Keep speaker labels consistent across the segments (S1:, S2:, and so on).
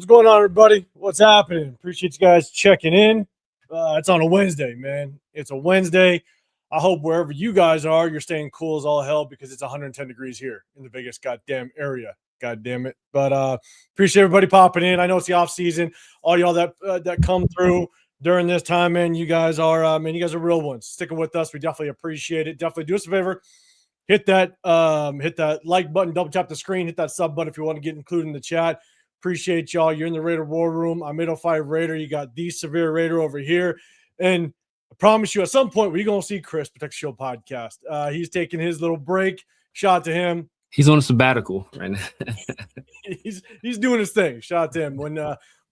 S1: What's going on, everybody? What's happening? Appreciate you guys checking in. It's on a Wednesday, man. It's a Wednesday. I hope wherever you guys are, you're staying cool as all hell because it's 110 degrees here in the Vegas goddamn area. God damn it. But appreciate everybody popping in. I know it's the off season. All y'all that come through during this time, man, you guys are you guys are real ones. Sticking with us. We definitely appreciate it. Definitely do us a favor. Hit that like button, double tap the screen, hit that sub button if you want to get included in the chat. Appreciate y'all. You're in the Raider War Room. I'm 805 Raider. You got the Severe Raider over here. And I promise you, at some point, we're going to see Chris Protect the Show podcast. He's taking his little break. Shout out to him.
S2: He's on a sabbatical right now.
S1: he's doing his thing. Shout out to him. When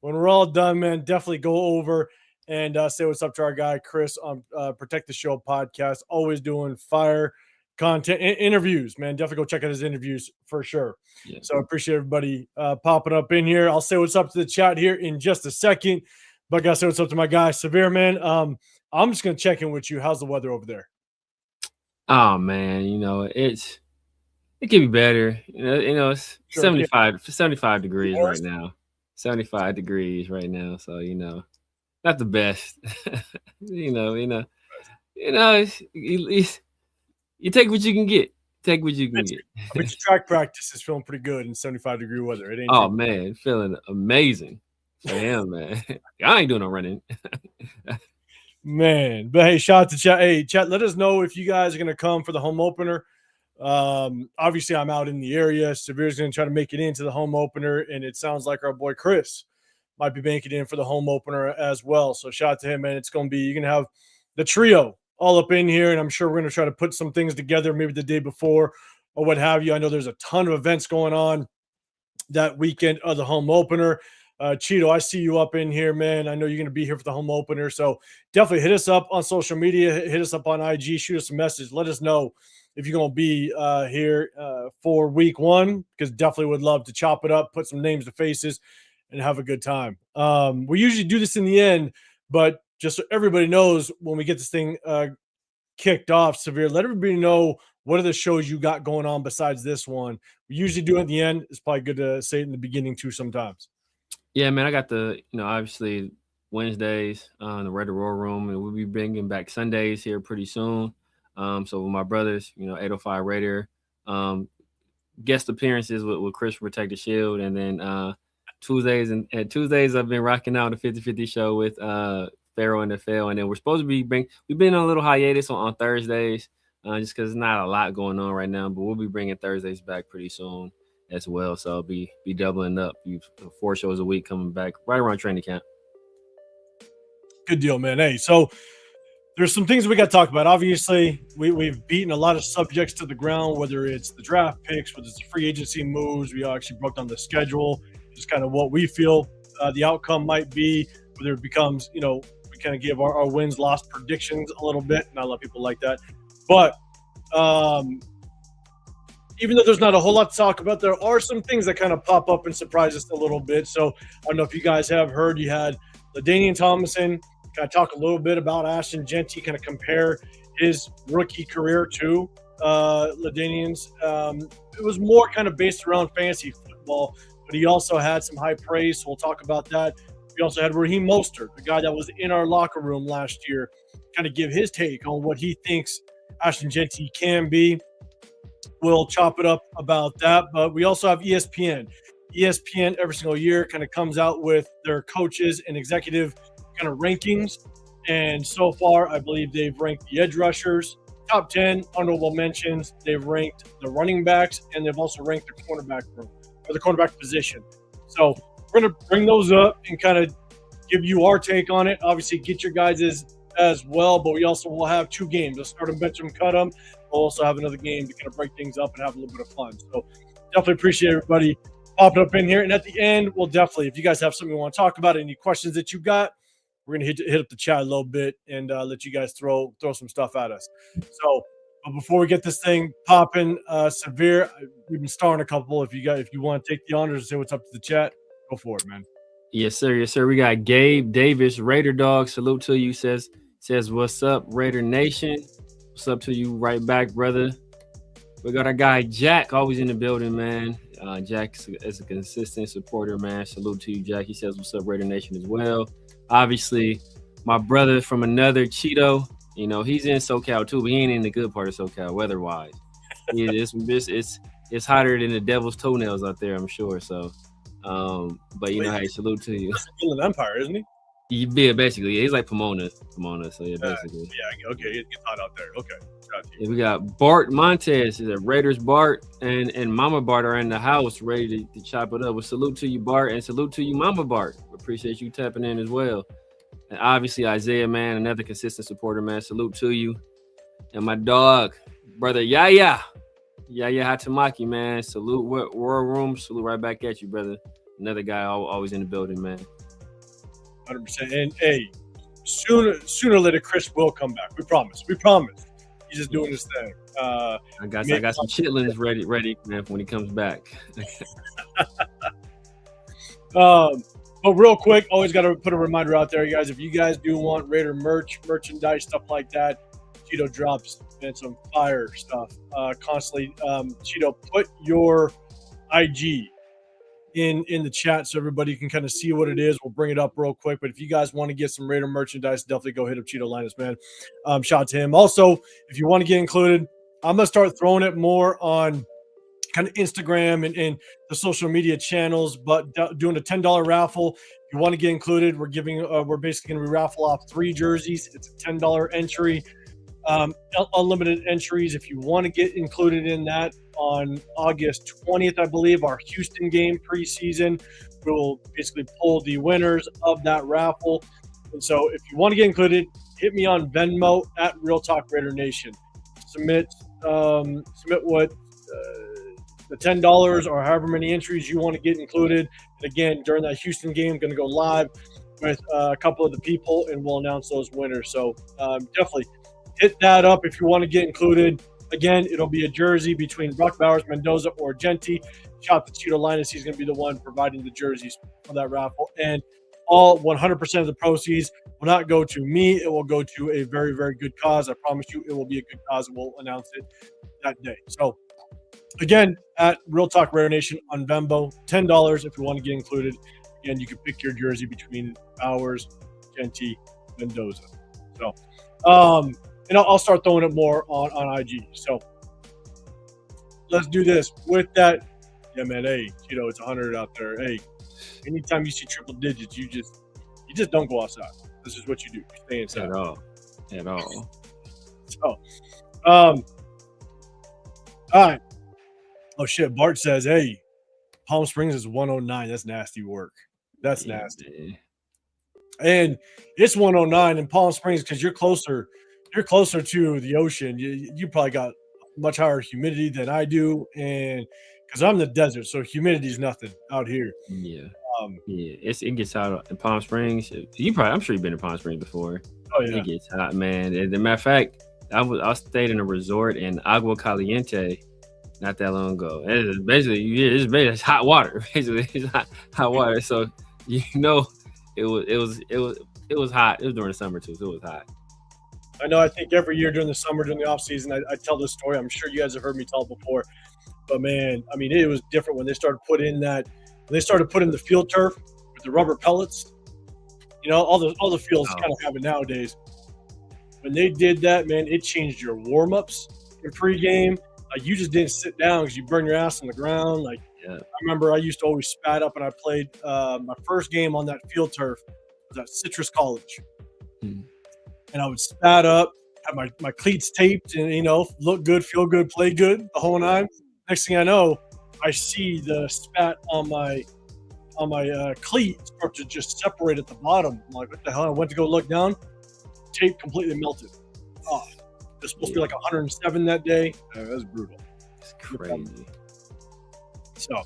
S1: we're all done, man, definitely go over and say what's up to our guy, Chris, on Protect the Show podcast. Always doing fire content interviews, man. Definitely go check out his interviews for sure. Yeah. So I appreciate everybody popping up in here. I'll say what's up to the chat here in just a second, but I gotta say what's up to my guy Severe, man. I'm just gonna check in with you. How's the weather over there?
S2: Oh man, it could be better. It's sure, 75 degrees right now. 75 degrees right now. So not the best. You take what you can get. Take what you can get.
S1: I bet your track practice is feeling pretty good in 75-degree weather. It ain't.
S2: Oh man, feeling amazing. I am, man. I ain't doing no running.
S1: Man, but hey, shout out to chat. Hey, chat, let us know if you guys are gonna come for the home opener. Obviously, I'm out in the area. Severe's gonna try to make it into the home opener, and it sounds like our boy Chris might be making it in for the home opener as well. So shout out to him, man. It's gonna be you're gonna have the trio all up in here, and I'm sure we're going to try to put some things together maybe the day before or what have you. I know there's a ton of events going on that weekend of the home opener. Cheeto, I see you up in here, man. I know you're going to be here for the home opener, so definitely hit us up on social media, hit us up on IG, shoot us a message. Let us know if you're going to be here for week one, because definitely would love to chop it up, put some names to faces, and have a good time. We usually do this in the end, but just so everybody knows, when we get this thing kicked off, Severe, let everybody know what are the shows you got going on besides this one. We usually do it at the end. It's probably good to say it in the beginning too sometimes.
S2: Yeah, man, I got obviously Wednesdays in the Raider War Room, and we'll be bringing back Sundays here pretty soon. So with my brothers, 805 Raider, guest appearances with Chris Protect the Shield, and then Tuesdays I've been rocking out the 50-50 show with Pharaoh NFL, and then we're supposed to be we've been on a little hiatus on Thursdays just because there's not a lot going on right now, but we'll be bringing Thursdays back pretty soon as well. So I'll be doubling up. 4 shows a week coming back right around training camp.
S1: Good deal, man. Hey, so there's some things we got to talk about. Obviously, we've beaten a lot of subjects to the ground, whether it's the draft picks, whether it's the free agency moves. We actually broke down the schedule, just kind of what we feel the outcome might be, whether it becomes, we kind of give our wins loss predictions a little bit. Not a lot of people like that, but even though there's not a whole lot to talk about, there are some things that kind of pop up and surprise us a little bit. So I don't know if you guys have heard, you had Tomlinson kind of talk a little bit about Ashton Jeanty, kind of compare his rookie career to LaDainian's. It was more kind of based around fantasy football, but he also had some high praise, so we'll talk about that. We also had Raheem Mostert, the guy that was in our locker room last year, kind of give his take on what he thinks Ashton Jeanty can be. We'll chop it up about that, but we also have ESPN. ESPN every single year kind of comes out with their coaches and executive kind of rankings, and so far I believe they've ranked the edge rushers top 10, honorable mentions. They've ranked the running backs, and they've also ranked the cornerback room, or the cornerback position. So we're going to bring those up and kind of give you our take on it. Obviously, get your guys' as well, but we also will have 2 games. We'll start them, bench them, cut them. We'll also have another game to kind of break things up and have a little bit of fun. So definitely appreciate everybody popping up in here. And at the end, we'll definitely, if you guys have something you want to talk about, any questions that you got, we're going to hit up the chat a little bit and let you guys throw some stuff at us. So but before we get this thing popping, Severe, we've been starring a couple. If you want to take the honors and say what's up to the chat, go for it, man.
S2: Yes, sir. Yes, sir. We got Gabe Davis, Raider Dog. Salute to you. Says, what's up, Raider Nation? What's up to you right back, brother? We got our guy Jack, always in the building, man. Jack is a consistent supporter, man. Salute to you, Jack. He says, "What's up, Raider Nation?" as well. Obviously, my brother from another Cheeto. You know, he's in SoCal too, but he ain't in the good part of SoCal weather-wise. It's hotter than the devil's toenails out there, I'm sure. So, but you know, hey, salute to you.
S1: That's the Inland Empire, isn't he?
S2: Yeah, basically, he's like Pomona. So yeah, basically.
S1: Yeah, okay, it gets hot out there. Okay.
S2: Yeah, we got Bart Montez, the Raiders Bart and Mama Bart are in the house ready to chop it up. Well, salute to you, Bart, and salute to you, Mama Bart. Appreciate you tapping in as well. And obviously, Isaiah, man, another consistent supporter, man. Salute to you. And my dog, brother Yaya Hatamaki, man. Salute, War Room. Salute right back at you, brother. Another guy always in the building, man.
S1: 100%. And hey, sooner or later, Chris will come back. We promise. He's just doing his thing.
S2: I got some chitlins ready, man, when he comes back.
S1: But real quick, always got to put a reminder out there, you guys. If you guys do want Raider merchandise, stuff like that, Cheeto drops and some fire stuff constantly. Cheeto, put your IG in the chat so everybody can kind of see what it is. We'll bring it up real quick. But if you guys want to get some Raider merchandise, definitely go hit up Cheeto Linus, man. Shout out to him. Also, if you want to get included, I'm going to start throwing it more on kind of Instagram and the social media channels, but doing a $10 raffle. If you want to get included, we're basically going to raffle off 3 jerseys. It's a $10 entry, unlimited entries. If you want to get included in that, on August 20th, I believe, our Houston game preseason, we will basically pull the winners of that raffle. And so if you want to get included, hit me on Venmo at Real Talk Raider Nation. Submit what the $10 or however many entries you want to get included. And again, during that Houston game, I'm going to go live with a couple of the people, and we'll announce those winners. So definitely hit that up if you want to get included. Again, it'll be a jersey between brockbowers, Mendoza, or JEANTY. Shout out to Cheeto Linus. He's going to be the one providing the jerseys for that raffle. And all 100% of the proceeds will not go to me. It will go to a very, very good cause. I promise you it will be a good cause, and we'll announce it that day. So, again, at Real Talk Raider Nation on Venmo, $10 if you want to get included. And you can pick your jersey between Bowers, JEANTY, Mendoza. So, and I'll start throwing it more on IG. So let's do this. With that, yeah, man, hey, Cheeto, it's 100 out there. Hey, anytime you see triple digits, you just don't go outside. This is what you do. You stay inside.
S2: At all.
S1: So, all right. Oh, shit. Bart says, hey, Palm Springs is 109. That's nasty work. That's nasty. And it's 109 in Palm Springs because you're closer to the ocean. You probably got much higher humidity than I do, and because I'm in the desert, so humidity is nothing out here.
S2: Yeah, it gets hot in Palm Springs. I'm sure you've been to Palm Springs before.
S1: Oh yeah,
S2: it gets hot, man. As a matter of fact, I stayed in a resort in Agua Caliente not that long ago. It's basically hot water. Basically, it's hot water. So it was hot. It was during the summer too, so it was hot.
S1: I know. I think every year during the summer, during the off season, I tell this story. I'm sure you guys have heard me tell it before, but man, I mean, it was different when they started putting the field turf with the rubber pellets. You know, all the fields kind of have it nowadays. When they did that, man, it changed your warm ups in pregame. Like you just didn't sit down because you burn your ass on the ground. Like I remember, I used to always spat up, and I played my first game on that field turf was at Citrus College. And I would spat up, have my cleats taped, and, you know, look good, feel good, play good, the whole nine. Next thing I know, I see the spat on my cleat start to just separate at the bottom. I'm like, what the hell? I went to go look down. Tape completely melted. Oh, it was supposed to be like 107 that day. That was brutal.
S2: It's crazy.
S1: So,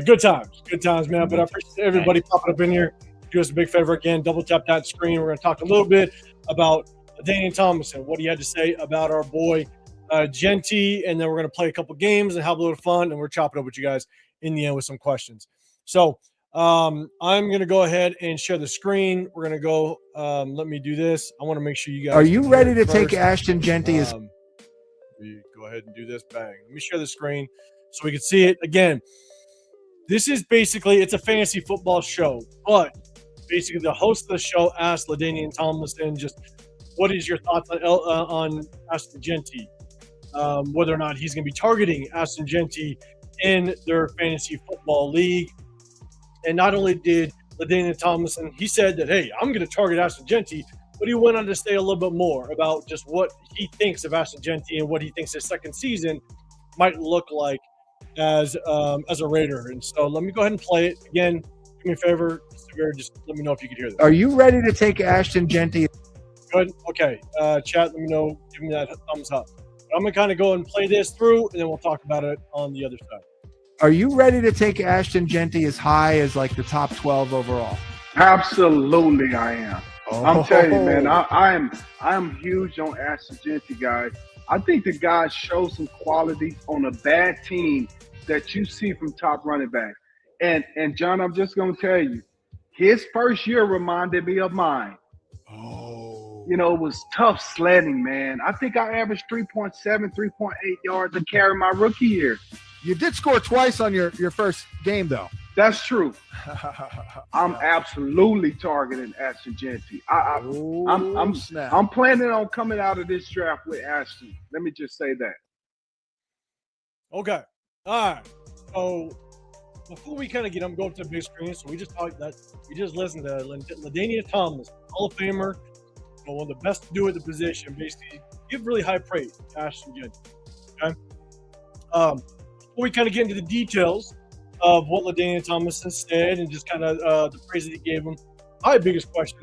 S1: good times, man. But I appreciate everybody popping up in here. Do us a big favor again. Double tap that screen. We're going to talk a little bit about Daniel Tomlinson, what he had to say about our boy JEANTY, and then we're going to play a couple games and have a little fun, and we're chopping up with you guys in the end with some questions. So I'm going to go ahead and share the screen. We're going to go. Let me do this. I want to make sure you guys
S3: are you ready to take Ashton JEANTY?
S1: We go ahead and do this. Bang. Let me share the screen so we can see it again. This is basically, it's a fantasy football show, but basically the host of the show asked LaDainian Tomlinson just, what is your thoughts on Ashton Jeanty? Whether or not he's going to be targeting Ashton Jeanty in their fantasy football league. And not only did LaDainian Tomlinson, he said that, hey, I'm going to target Ashton Jeanty, but he went on to say a little bit more about just what he thinks of Ashton Jeanty and what he thinks his second season might look like as a Raider. And so let me go ahead and play it. Again, do me a favor, just let me know if you could hear this.
S3: Are you ready to take Ashton Jeanty?
S1: Good. Okay. Chat, let me know. Give me that thumbs up. I'm going to kind of go and play this through, and then we'll talk about it on the other side.
S3: Are you ready to take Ashton Jeanty as high as like the top 12 overall?
S4: Absolutely, I am.
S3: Oh.
S4: I'm telling you, man, I am huge on Ashton Jeanty, guys. I think the guy shows some qualities on a bad team that you see from top running backs. And John, I'm just going to tell you, his first year reminded me of mine.
S3: Oh.
S4: You know, it was tough sledding, man. I think I averaged 3.7, 3.8 yards to carry my rookie year.
S3: You did score twice on your first game, though.
S4: That's true. I'm absolutely targeting Ashton Jeanty. I'm planning on coming out of this draft with Ashton. Let me just say that.
S1: Okay. All right. So before we kind of get, I'm going to the big screen. So we just listened to LaDainian Tomlinson, Hall of Famer, one of the best to do at the position. Basically, give really high praise to Ashton Jeanty. Okay. Before we kind of get into the details of what LaDainian Tomlinson said and just kind of the praise that he gave him, my biggest question: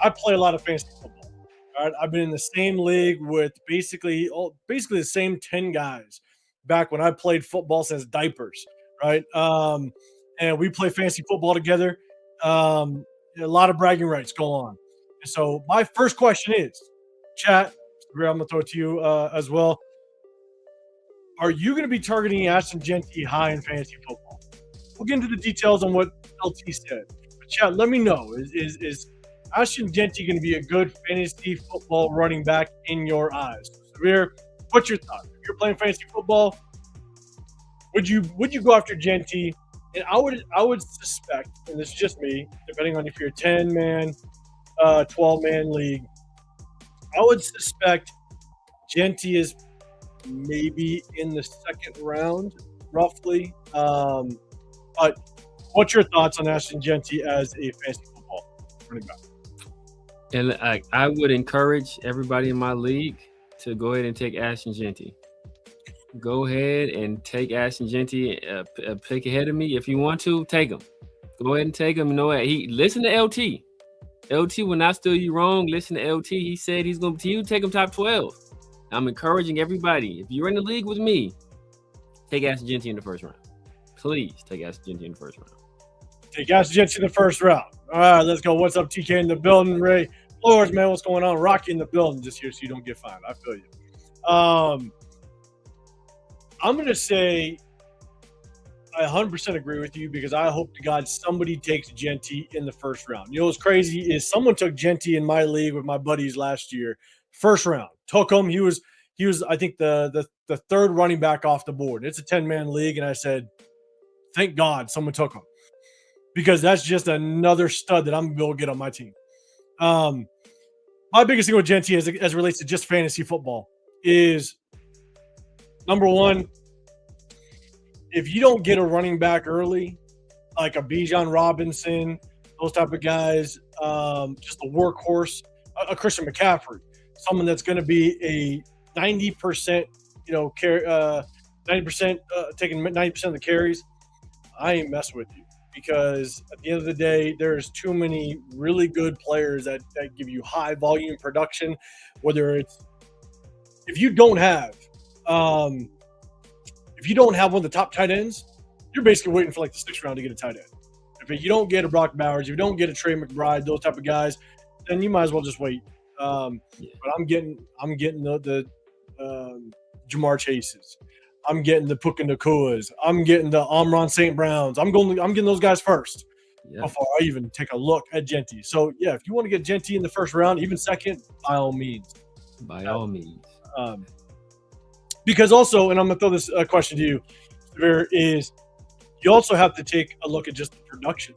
S1: I play a lot of fantasy football. All right, I've been in the same league with basically the same 10 guys back when I played football since diapers. Right, and we play fantasy football together. A lot of bragging rights go on. And so my first question is, chat, I'm going to throw it to you as well. Are you going to be targeting Ashton Jeanty high in fantasy football? We'll get into the details on what LT said. But chat, let me know. Is Ashton Jeanty going to be a good fantasy football running back in your eyes? Severe, what's your thought? If you're playing fantasy football, would you go after Jeanty? And I would suspect, and this is just me, depending on if you're a 10-man, 12-man league, I would suspect Jeanty is maybe in the second round, roughly. But what's your thoughts on Ashton Jeanty as a fantasy football running back?
S2: And I would encourage everybody in my league to go ahead and take Ashton Jeanty. Go ahead and take Ashton Jeanty, a pick ahead of me. If you want to, take him. Go ahead and take him. You know what? Listen to LT. LT will not steer you wrong. Listen to LT. He said he's going to take him top 12. I'm encouraging everybody. If you're in the league with me, take Ashton Jeanty in the first round. Please take Ashton Jeanty in the first round.
S1: Take Ashton Jeanty in the first round. All right, let's go. What's up, TK in the building? Ray Flores, man, what's going on? Rocky in the building, just here so you don't get fined. I feel you. I'm going to say I 100% agree with you because I hope to God somebody takes Jeanty in the first round. You know what's crazy is someone took Jeanty in my league with my buddies last year. First round. Took him. He was I think the third running back off the board. It's a 10-man league, and I said, thank God someone took him because that's just another stud that I'm going to get on my team. My biggest thing with Jeanty as it relates to just fantasy football is, number one, if you don't get a running back early, like a Bijan Robinson, those type of guys, just a workhorse, a Christian McCaffrey, someone that's going to be a 90%, 90% taking 90% of the carries, I ain't mess with you because at the end of the day, there's too many really good players that give you high volume production. Whether it's if you don't have one of the top tight ends, you're basically waiting for like the 6th round to get a tight end. If you don't get a brockbowers, if you don't get a Trey McBride, those type of guys, then you might as well just wait. But I'm getting the Jamar Chases. I'm getting the Puka Nakuas. I'm getting the Amon St. Browns. I'm getting those guys first before I even take a look at Jeanty. So yeah, if you want to get Jeanty in the first round, even second, by all means.
S2: By all means.
S1: Because also, and I'm gonna throw this question to you, there is you also have to take a look at just the production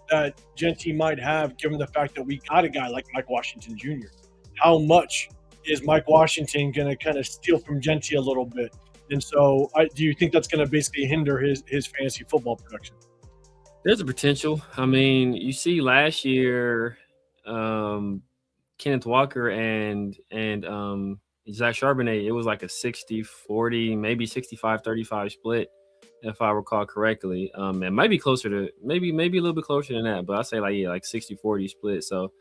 S1: that JEANTY might have, given the fact that we got a guy like Mike Washington Jr. How much is Mike Washington going to kind of steal from JEANTY a little bit? And so do you think that's going to basically hinder his fantasy football production?
S2: There's a potential. I mean, you see last year, Kenneth Walker and Zach Charbonnet, it was like a 60-40, maybe 65-35 split, if I recall correctly. It might be closer to maybe a little bit closer than that, but I say like 60-40 split. So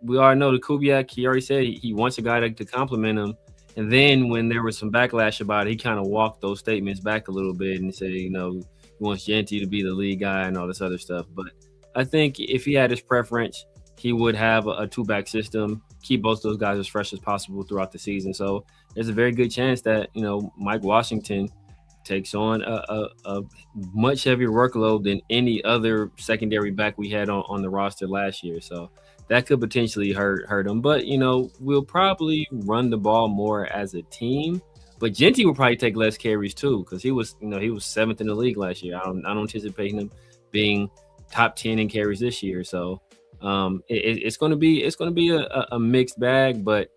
S2: we already know the Kubiak, he already said he wants a guy to compliment him. And then when there was some backlash about it, he kind of walked those statements back a little bit and said, he wants JEANTY to be the lead guy and all this other stuff. But I think if he had his preference, he would have a two-back system, keep both those guys as fresh as possible throughout the season. So there's a very good chance that, Mike Washington takes on a much heavier workload than any other secondary back we had on the roster last year. So that could potentially hurt him. But, we'll probably run the ball more as a team. But JEANTY will probably take less carries too, because he was 7th in the league last year. I don't anticipate him being top 10 in carries this year. So it's going to be a mixed bag, but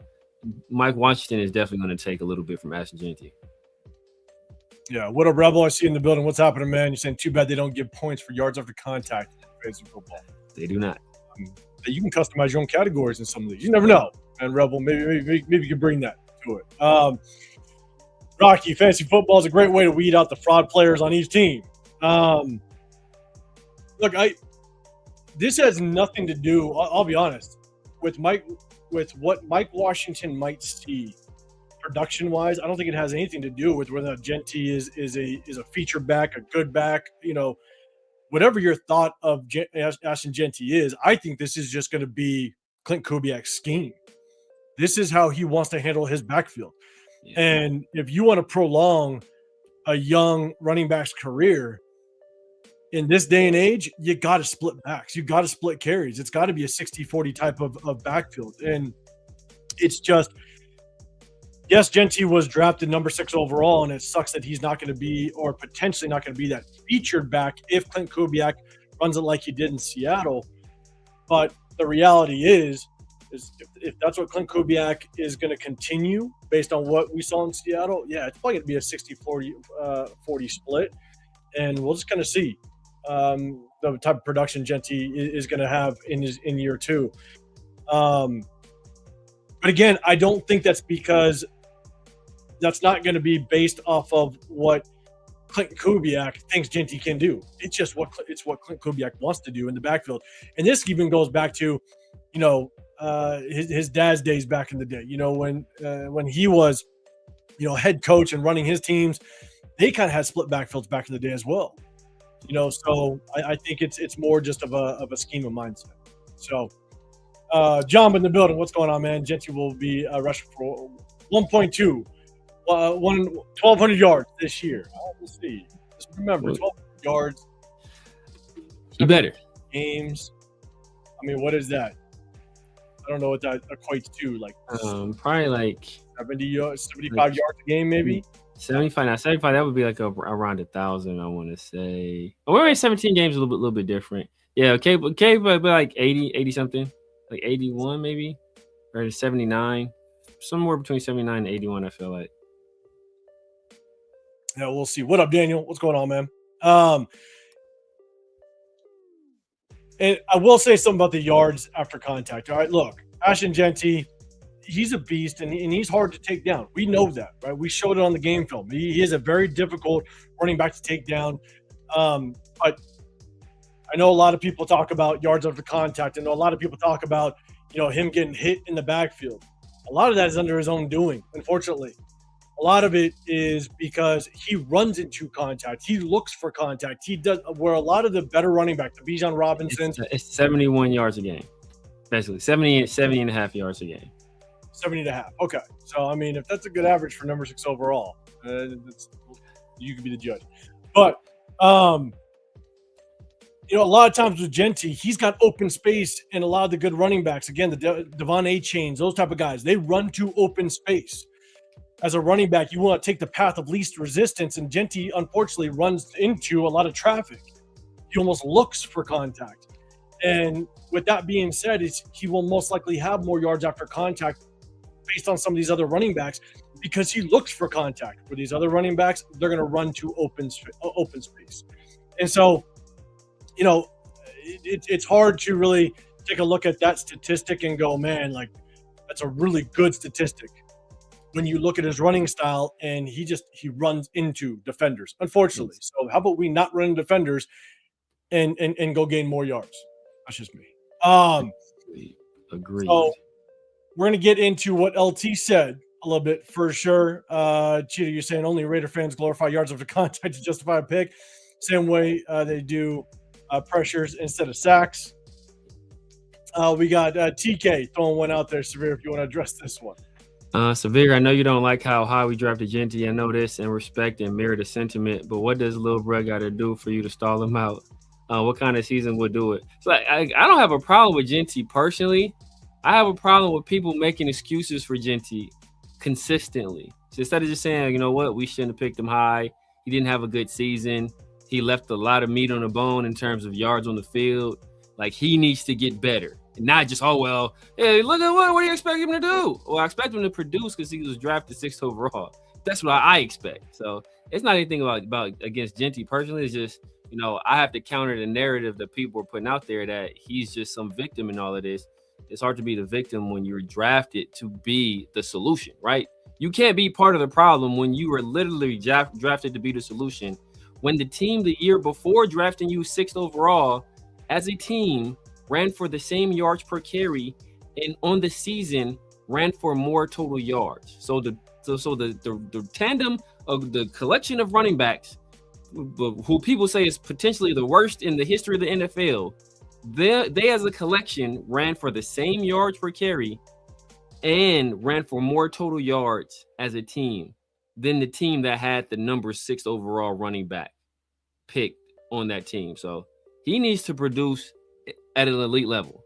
S2: Mike Washington is definitely going to take a little bit from Ashton JEANTY.
S1: Yeah, what a Rebel I see in the building. What's happening, man? You're saying too bad they don't give points for yards after contact in fantasy football.
S2: They do not.
S1: You can customize your own categories in some of these. You never know, man. Rebel, maybe you can bring that to it. Rocky, fantasy football is a great way to weed out the fraud players on each team. Look, this has nothing to do. I'll be honest with what Mike Washington might see production-wise. I don't think it has anything to do with whether JEANTY is a feature back, a good back. Whatever your thought of Ashton JEANTY is, I think this is just going to be Clint Kubiak's scheme. This is how he wants to handle his backfield. Yeah. And if you want to prolong a young running back's career in this day and age, you got to split backs. You got to split carries. It's got to be a 60-40 type of backfield. And it's just, yes, JEANTY was drafted number 6 overall, and it sucks that he's not going to be, or potentially not going to be, that featured back if Clint Kubiak runs it like he did in Seattle. But the reality is if that's what Clint Kubiak is going to continue based on what we saw in Seattle, yeah, it's probably going to be a 60-40 split. And we'll just kind of see the type of production JEANTY is going to have in year 2. But again, I don't think that's because that's not going to be based off of what Clint Kubiak thinks JEANTY can do. It's just what Clint Kubiak wants to do in the backfield. And this even goes back to, his dad's days back in the day. When he was, head coach and running his teams, they kind of had split backfields back in the day as well. So I think it's more just of a scheme of mindset. So, John in the building, what's going on, man? JEANTY will be rushing for 1.2. 1,200 yards this year. Let's see. Just remember, 1,200 yards.
S2: You better.
S1: Games. I mean, what is that? I don't know what that equates to. Like,
S2: probably like
S1: 75 yards a game, maybe.
S2: 75. Now, 75. That would be like around 1,000. I want to say. Oh, wait, 17 games, a little bit different. Yeah, okay, but like 80 something, like 81 maybe, or 79, somewhere between 79 and 81. I feel like.
S1: Yeah, we'll see. What up, Daniel? What's going on, man? And I will say something about the yards after contact. All right, look, Ashton JEANTY, he's a beast, and he's hard to take down. We know that, right? We showed it on the game film. He is a very difficult running back to take down. But I know a lot of people talk about yards after contact. I know a lot of people talk about, him getting hit in the backfield. A lot of that is under his own doing, unfortunately. A lot of it is because he runs into contact. He looks for contact. He does, where a lot of the better running back, the Bijan Robinsons.
S2: It's 71 yards a game, basically 70 and a half yards a game.
S1: 70 and a half. Okay. So, I mean, if that's a good average for number 6 overall, you could be the judge. But, a lot of times with JEANTY, he's got open space, and a lot of the good running backs, again, the Devon A. Chains, those type of guys, they run to open space. as a running back, you want to take the path of least resistance, and JEANTY unfortunately runs into a lot of traffic. He almost looks for contact. And with that being said, he will most likely have more yards after contact based on some of these other running backs because he looks for contact. For these other running backs, they're going to run to open space. And so, you know, it's hard to really take a look at that statistic and go, man, like that's a really good statistic. When you look at his running style and he runs into defenders, unfortunately. So how about we not run into defenders and go gain more yards? That's just me.
S2: Agreed.
S1: So we're going to get into what LT said a little bit for sure. Cheetah, you're saying only Raider fans glorify yards after contact to justify a pick. Same way they do pressures instead of sacks. We got TK throwing one out there. Severe, if you want to address this one.
S2: Severe, I know you don't like how high we drafted JEANTY. I know this and respect and mirror the sentiment, but what does Lil Bro got to do for you to stall him out? What kind of season would do it? So I don't have a problem with JEANTY personally. I have a problem with people making excuses for JEANTY consistently. So instead of just saying, you know what, we shouldn't have picked him high. He didn't have a good season. He left a lot of meat on the bone in terms of yards on the field. Like, he needs to get better. And not just, oh, well, hey, look at what do you expect him to do? Well, I expect him to produce because he was drafted 6th overall. That's what I expect. So it's not anything about against JEANTY personally. It's just, you know, I have to counter the narrative that people are putting out there that he's just some victim in all of this. It's hard to be the victim when you're drafted to be the solution, right? You can't be part of the problem when you are literally drafted to be the solution. When the team the year before drafting you 6th overall as a team ran for the same yards per carry, and on the season ran for more total yards. So the tandem of the collection of running backs, who people say is potentially the worst in the history of the NFL, they as a collection ran for the same yards per carry and ran for more total yards as a team than the team that had the number 6 overall running back picked on that team. So he needs to produce at an elite level,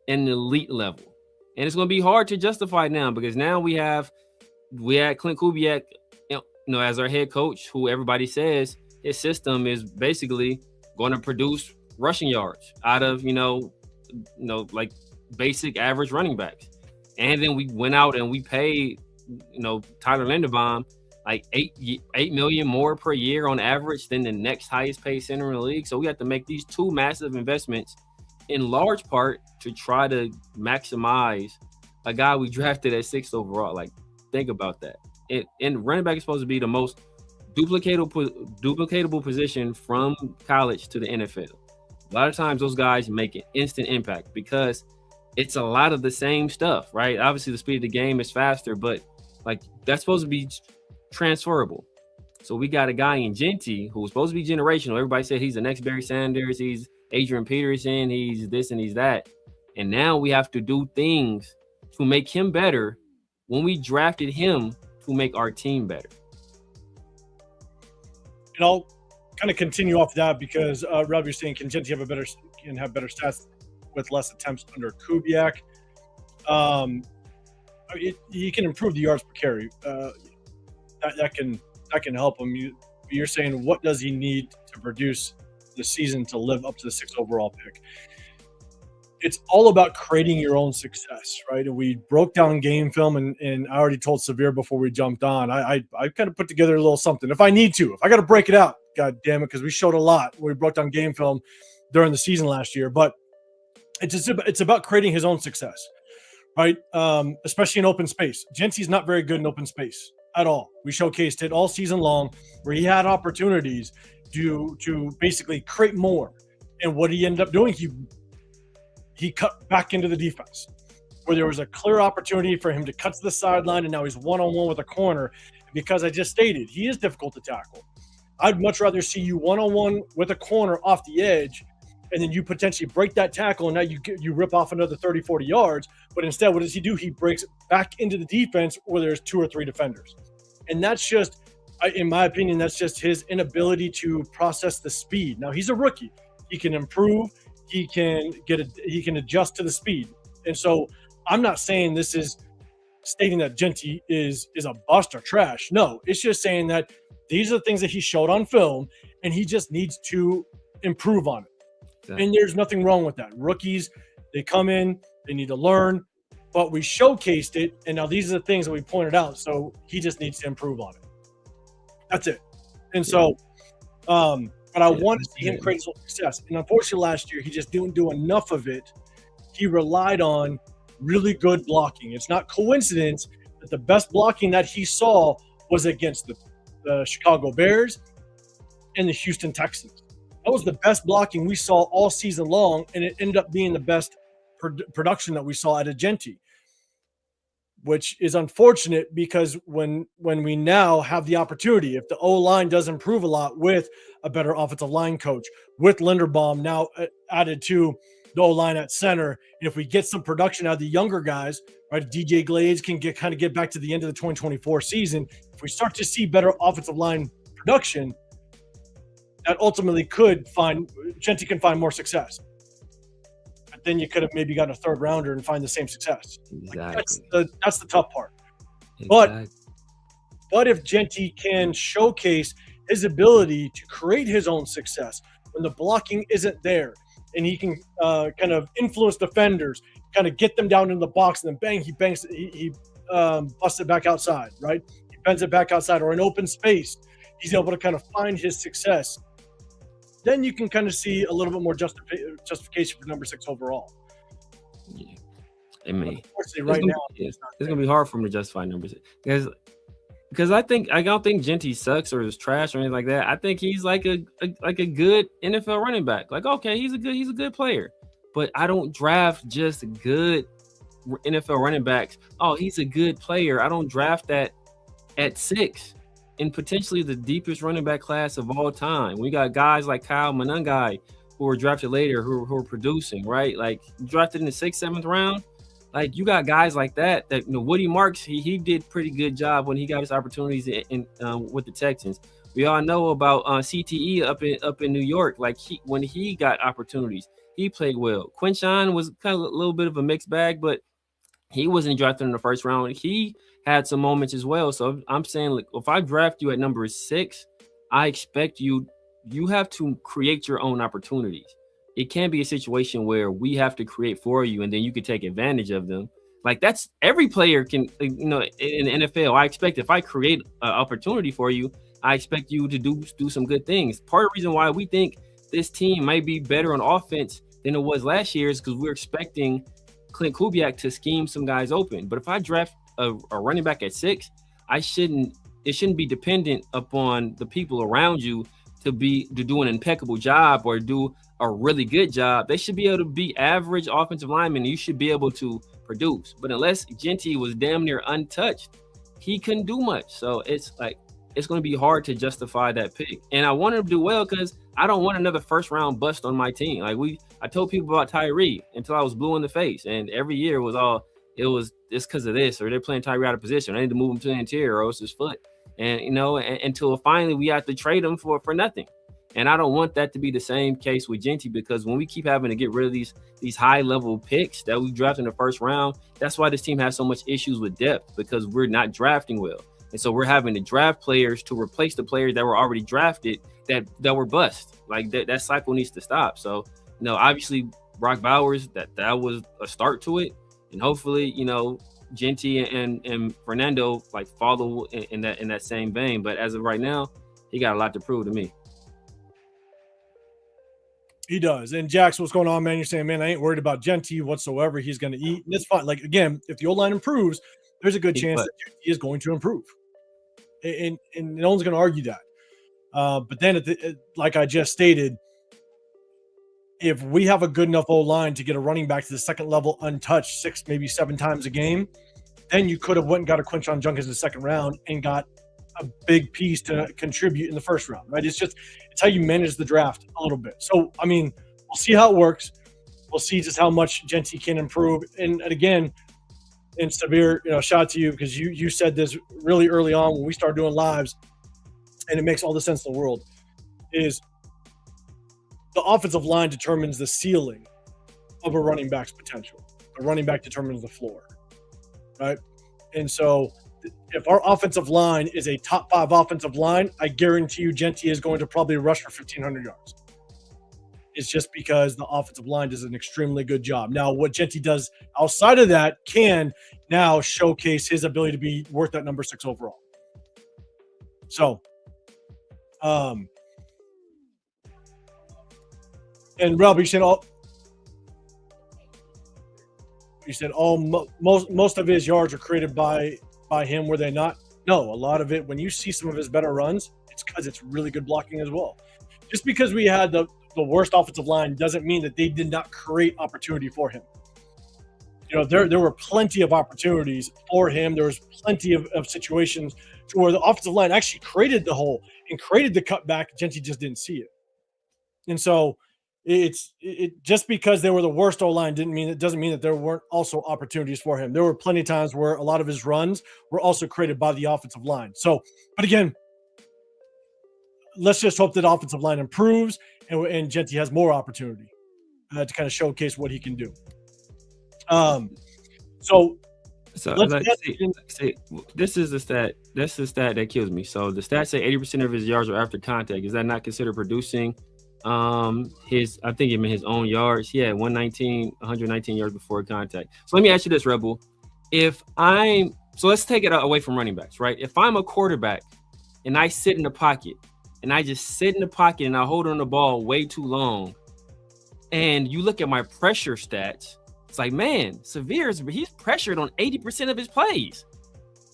S2: And it's going to be hard to justify now because now we had Clint Kubiak, as our head coach, who everybody says his system is basically going to produce rushing yards out of, like basic average running backs. And then we went out and we paid, Tyler Linderbaum like $8 million more per year on average than the next highest paid center in the league. So we have to make these two massive investments in large part to try to maximize a guy we drafted at 6th overall. Like, think about that. And running back is supposed to be the most duplicatable position from college to the NFL. A lot of times those guys make an instant impact because it's a lot of the same stuff, right? Obviously the speed of the game is faster, but like that's supposed to be transferable. So we got a guy in JEANTY who's supposed to be generational. Everybody said he's the next Barry Sanders, he's Adrian Peterson, he's this and he's that. And now we have to do things to make him better when we drafted him to make our team better.
S1: And I'll kind of continue off that because Rob, you're saying can JEANTY have better stats with less attempts under Kubiak? He can improve the yards per carry. That can help him. You're saying what does he need to produce this season to live up to the 6th overall pick? It's all about creating your own success, right? And we broke down game film, and I already told Severe before we jumped on. I kind of put together a little something. If I got to break it out, God damn it, because we showed a lot when we broke down game film during the season last year. But it's about creating his own success, right? Especially in open space. JEANTY's not very good in open space at all. We showcased it all season long, where he had opportunities to basically create more. And what he ended up doing, he cut back into the defense where there was a clear opportunity for him to cut to the sideline, and now he's one-on-one with a corner. Because I just stated, he is difficult to tackle. I'd much rather see you one-on-one with a corner off the edge, and then you potentially break that tackle, and now you rip off another 30, 40 yards. But instead, what does he do? He breaks back into the defense where there's 2 or 3 defenders. And that's just, in my opinion, that's just his inability to process the speed. Now, he's a rookie. He can improve. He can adjust to the speed. And so I'm not saying this is stating that JEANTY is a bust or trash. No, it's just saying that these are the things that he showed on film, and he just needs to improve on it. Exactly. And there's nothing wrong with that. Rookies, they come in, they need to learn, but we showcased it, and now these are the things that we pointed out, so he just needs to improve on it. That's it. And so, but I want to see him create his own success. And unfortunately, last year, he just didn't do enough of it. He relied on really good blocking. It's not coincidence that the best blocking that he saw was against the Chicago Bears and the Houston Texans. That was the best blocking we saw all season long, and it ended up being the best production that we saw at JEANTY, which is unfortunate because when we now have the opportunity, if the O-line does improve a lot with a better offensive line coach, with Linderbaum now added to the O-line at center, and if we get some production out of the younger guys, right, DJ Glades can get back to the end of the 2024 season. If we start to see better offensive line production, that ultimately JEANTY can find more success. But then you could have maybe got a third rounder and find the same success.
S2: Exactly.
S1: Like that's the tough part.
S2: Exactly.
S1: But if JEANTY can showcase his ability to create his own success when the blocking isn't there, and he can kind of influence defenders, kind of get them down in the box, and then bang, he busts it back outside, right? He bends it back outside, or in open space, he's able to kind of find his success. Then you can kind of see a little bit more justification for number 6 overall.
S2: Yeah, I mean,
S1: right now,
S2: it's gonna be hard for him to justify number 6 because I don't think JEANTY sucks or is trash or anything like that. I think he's like a good NFL running back. Like, okay, he's a good player, but I don't draft just good NFL running backs. Oh, he's a good player. I don't draft that at 6. In potentially the deepest running back class of all time. We got guys like Kyle Monangai who were drafted later who are producing, right? Like drafted in the 6th, 7th round. Like you got guys like that Woody Marks, he did pretty good job when he got his opportunities in with the Texans. We all know about CTE up in New York. Like when he got opportunities, he played well. Quinshawn was kind of a little bit of a mixed bag, but he wasn't drafted in the 1st round. He had some moments as well. So I'm saying, like, if I draft you at number 6, I expect you have to create your own opportunities. It can't be a situation where we have to create for you and then you can take advantage of them. Like that's every player can, in the NFL. I expect if I create an opportunity for you, I expect you to do some good things. Part of the reason why we think this team might be better on offense than it was last year is because we're expecting Clint Kubiak to scheme some guys open. But if I draft a running back at 6, it shouldn't be dependent upon the people around you to do an impeccable job or do a really good job. They should be able to be average offensive linemen. You should be able to produce. But unless JEANTY was damn near untouched, he couldn't do much. So it's going to be hard to justify that pick. And I want him to do well because I don't want another 1st round bust on my team. Like I told people about Tyree until I was blue in the face, and every year it's because of this, or they're playing Tyree out of position. I need to move him to the interior, or it's his foot. And until finally we have to trade him for nothing. And I don't want that to be the same case with JEANTY, because when we keep having to get rid of these high level picks that we draft in the 1st round, that's why this team has so much issues with depth, because we're not drafting well. And so we're having to draft players to replace the players that were already drafted that were bust. Like that cycle needs to stop. So, obviously brockbowers, that was a start to it. And hopefully, JEANTY and Fernando follow in that same vein. But as of right now, he got a lot to prove to me.
S1: He does. And Jax, what's going on, man? You're saying, man, I ain't worried about JEANTY whatsoever. He's going to eat. And it's fine. Like, again, if the O-line improves, there's a good chance that JEANTY is going to improve. And no one's going to argue that. But then, like I just stated, if we have a good enough O-line to get a running back to the 2nd level untouched 6, maybe 7 times a game, then you could have went and got a Quinshawn Judkins in the 2nd round and got a big piece to contribute in the 1st round, right? It's how you manage the draft a little bit. So, I mean, we'll see how it works. We'll see just how much JEANTY can improve. And again, and Sabir, shout out to you, because you said this really early on when we started doing lives, and it makes all the sense in the world, is the offensive line determines the ceiling of a running back's potential. The running back determines the floor, right? And so if our offensive line is a top 5 offensive line, I guarantee you JEANTY is going to probably rush for 1,500 yards. It's just because the offensive line does an extremely good job. Now, what JEANTY does outside of that can now showcase his ability to be worth that number 6 overall. So, and Rob, you said most of his yards are created by him, were they not? No, a lot of it, when you see some of his better runs, it's because it's really good blocking as well. Just because we had the worst offensive line doesn't mean that they did not create opportunity for him. You know, there were plenty of opportunities for him. There was plenty of situations to where the offensive line actually created the hole and created the cutback. JEANTY just didn't see it. And so it just because they were the worst O-line doesn't mean that there weren't also opportunities for him. There were plenty of times where a lot of his runs were also created by the offensive line. So, but again, let's just hope that offensive line improves and JEANTY has more opportunity to kind of showcase what he can do.
S2: So this is the stat. That's the stat that kills me. So the stats say 80% of his yards are after contact. Is that not considered producing? I think even his own yards. He had 119 yards before contact. So let me ask you this, Rebel. So let's take it away from running backs, right? If I'm a quarterback and I sit in the pocket and I just sit in the pocket and I hold on the ball way too long, and you look at my pressure stats, it's like, man, he's pressured on 80% of his plays.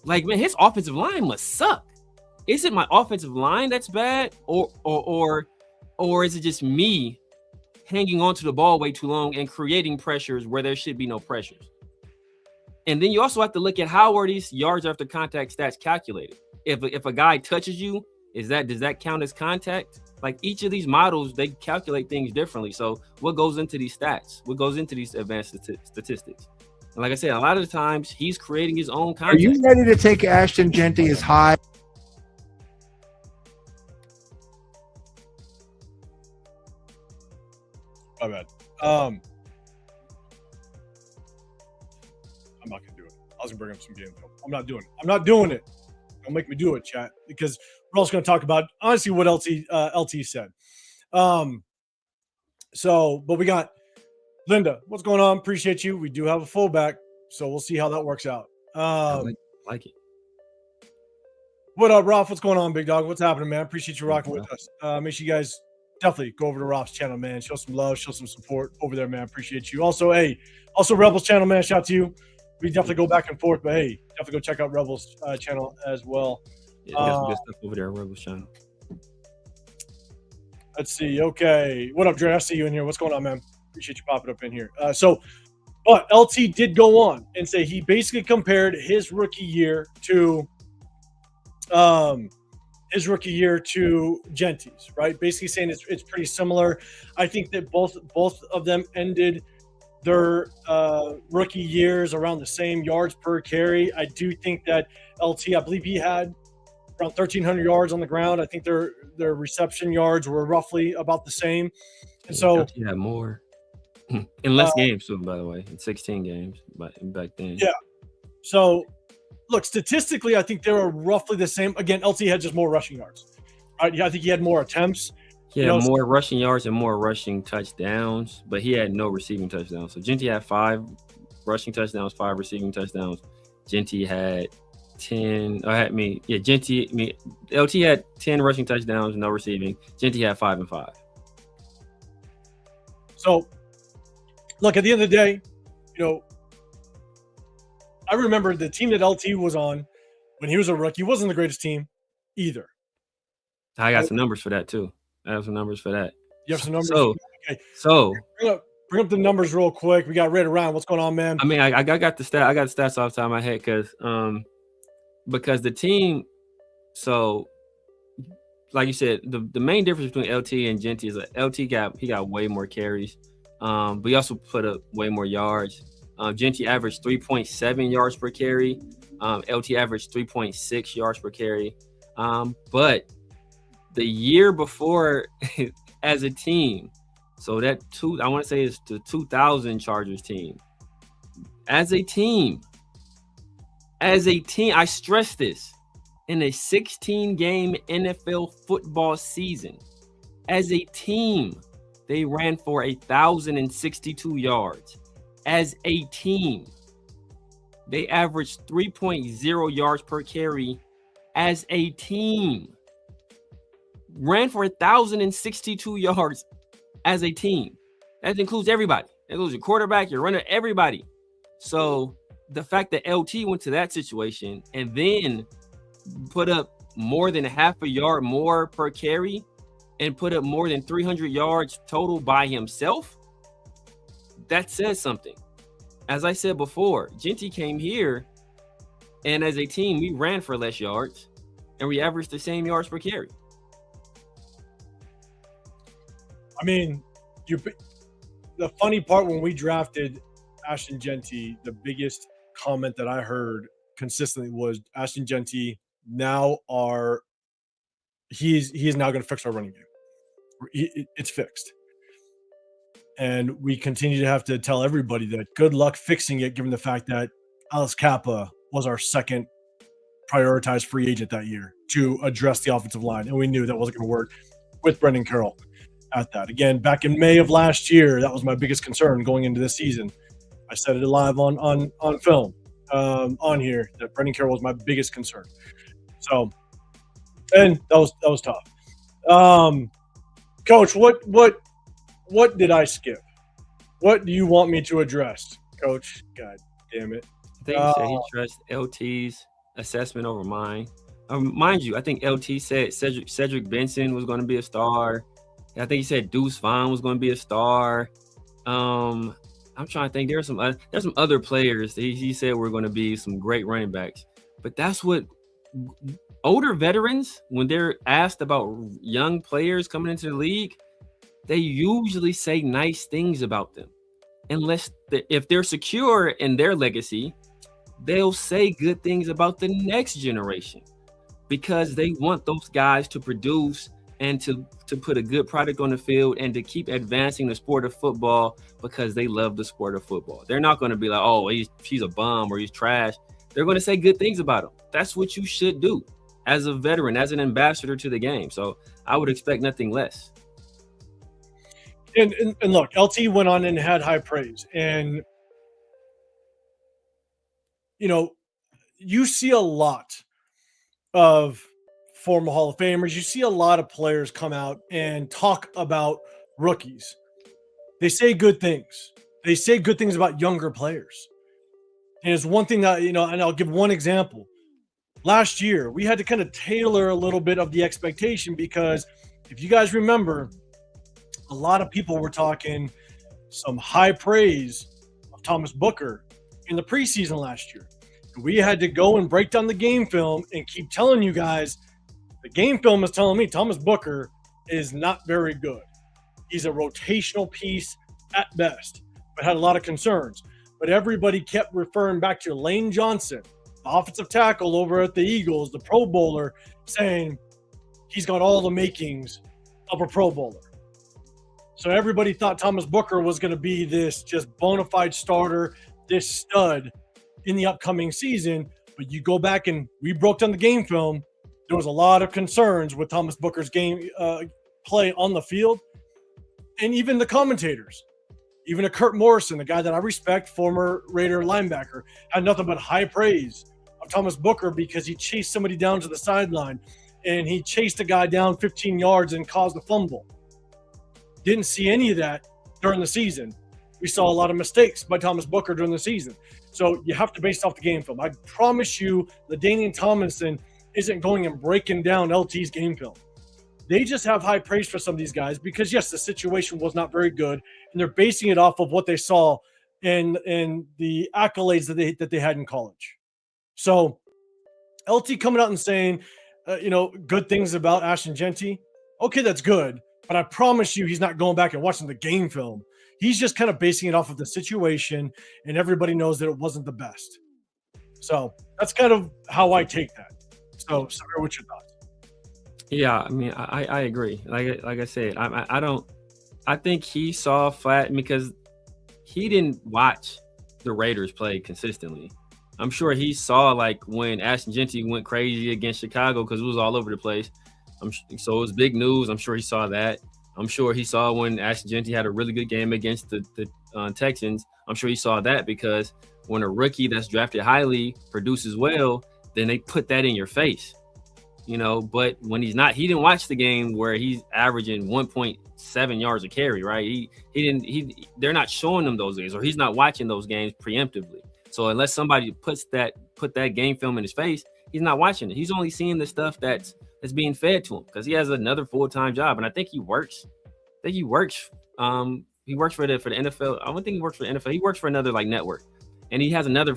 S2: Like, man, his offensive line must suck. Is it my offensive line that's bad, or is it just me hanging onto the ball way too long and creating pressures where there should be no pressures? And then you also have to look at how are these yards after contact stats calculated. If a guy touches you, does that count as contact? Like, each of these models, they calculate things differently. So what goes into these stats? What goes into these advanced statistics? And like I said, a lot of the times he's creating his own contact.
S3: Are you ready to take Ashton JEANTY as high?
S1: My bad. I'm not gonna do it. I was gonna bring up some game film. I'm not doing it. Don't make me do it, chat, because we're also gonna talk about honestly what LT said. But we got Linda. What's going on? Appreciate you. We do have a fullback, so we'll see how that works out.
S2: I like it.
S1: What up, Rolf? What's going on, big dog? What's happening, man? Appreciate you rocking with us. Make sure you guys definitely go over to Rob's channel, man. Show some love, show some support over there, man. Appreciate you. Also, Rebels channel, man. Shout out to you. We definitely go back and forth, but hey, definitely go check out Rebels channel as well.
S2: Yeah, got some good stuff over there, Rebels channel.
S1: Let's see. Okay, what up, Dre? I see you in here. What's going on, man? Appreciate you popping up in here. But LT did go on and say he basically compared his rookie year to JEANTY's, right? Basically saying it's pretty similar. I think that both of them ended their rookie years around the same yards per carry. I do think that LT, I believe he had around 1,300 yards on the ground. I think their reception yards were roughly about the same. And so
S2: he had more in less games too, by the way, in 16 games, but back then.
S1: Yeah. So look, statistically, I think they were roughly the same. Again, LT had just more rushing yards. Right? Yeah, I think he had more attempts.
S2: He had more rushing yards and more rushing touchdowns, but he had no receiving touchdowns. So JEANTY had 5 rushing touchdowns, 5 receiving touchdowns. JEANTY had 10. LT had 10 rushing touchdowns, no receiving. JEANTY had 5 and 5.
S1: So, look, at the end of the day, I remember the team that LT was on when he was a rookie wasn't the greatest team either.
S2: I got some numbers for that too. I have some numbers for that.
S1: You have some numbers?
S2: Okay. So
S1: bring up the numbers real quick. We got Red around. What's going on, man?
S2: I mean, I got the stats off the top of my head because the team. So, like you said, the main difference between LT and JEANTY is that LT got way more carries, but he also put up way more yards. JEANTY averaged 3.7 yards per carry. LT averaged 3.6 yards per carry. But the year before, as a team, so I want to say it's the 2000 Chargers team. As a team, As a team, I stress this, in a 16-game NFL football season, as a team, they ran for 1,062 yards. As a team, they averaged 3.0 yards per carry. As a team, ran for 1,062 yards as a team. That includes everybody. That includes your quarterback, your runner, everybody. So the fact that LT went to that situation and then put up more than half a yard more per carry and put up more than 300 yards total by himself, that says something. As I said before, JEANTY came here, and as a team, we ran for less yards, and we averaged the same yards per carry.
S1: I mean, the funny part when we drafted Ashton JEANTY, the biggest comment that I heard consistently was Ashton JEANTY he is now going to fix our running game. It's fixed. And we continue to have to tell everybody that good luck fixing it, given the fact that Alice Kappa was our second prioritized free agent that year to address the offensive line. And we knew that wasn't going to work with Brendan Carroll at that. Again, back in May of last year, that was my biggest concern going into this season. I said it live on film on here that Brendan Carroll was my biggest concern. So, and that was tough. Coach, what did I skip? What do you want me to address, Coach? God damn it.
S2: I think he said he trusts LT's assessment over mine. Mind you, I think LT said Cedric Benson was going to be a star. I think he said Deuce Vaughn was going to be a star. I'm trying to think. There's some other players that he said were going to be some great running backs. But that's what older veterans, when they're asked about young players coming into the league, they usually say nice things about them. If they're secure in their legacy, they'll say good things about the next generation because they want those guys to produce and to put a good product on the field and to keep advancing the sport of football because they love the sport of football. They're not going to be like, oh, he's a bum or he's trash. They're going to say good things about him. That's what you should do as a veteran, as an ambassador to the game. So I would expect nothing less.
S1: And look, LT went on and had high praise. And, you see a lot of former Hall of Famers. You see a lot of players come out and talk about rookies. They say good things. They say good things about younger players. And it's one thing that, and I'll give one example. Last year, we had to kind of tailor a little bit of the expectation because if you guys remember, a lot of people were talking some high praise of Thomas Booker in the preseason last year. We had to go and break down the game film and keep telling you guys, the game film is telling me Thomas Booker is not very good. He's a rotational piece at best, but had a lot of concerns. But everybody kept referring back to Lane Johnson, the offensive tackle over at the Eagles, the Pro Bowler, saying he's got all the makings of a Pro Bowler. So everybody thought Thomas Booker was going to be this just bona fide starter, this stud in the upcoming season. But you go back and we broke down the game film. There was a lot of concerns with Thomas Booker's game play on the field. And even the commentators, even a Kurt Morrison, the guy that I respect, former Raider linebacker, had nothing but high praise of Thomas Booker because he chased somebody down to the sideline and he chased a guy down 15 yards and caused a fumble. Didn't see any of that during the season. We saw a lot of mistakes by Thomas Booker during the season. So you have to base it off the game film. I promise you, LaDainian Tomlinson isn't going and breaking down LT's game film. They just have high praise for some of these guys because, yes, the situation was not very good, and they're basing it off of what they saw and the accolades that they had in college. So LT coming out and saying, good things about Ashton JEANTY. Okay, that's good. But I promise you he's not going back and watching the game film. He's just kind of basing it off of the situation, and everybody knows that it wasn't the best. So that's kind of how I take that. So, Samir, what's your thoughts?
S2: Yeah, I mean, I agree. Like I said, I think he saw flat because he didn't watch the Raiders play consistently. I'm sure he saw like when Ashton Jeanty went crazy against Chicago because it was all over the place. So it was big news. I'm sure he saw that. I'm sure he saw when Ashton Jeanty had a really good game against the Texans. I'm sure he saw that because when a rookie that's drafted highly produces well, then they put that in your face, you know. But when he's not, he didn't watch the game where he's averaging 1.7 yards a carry, right? They're not showing him those games, or he's not watching those games preemptively. So unless somebody put that game film in his face, he's not watching it. He's only seeing the stuff that's being fed to him because he has another full-time job, and I think he works. He works for the NFL. I don't think he works for the NFL. He works for another like network, and he has another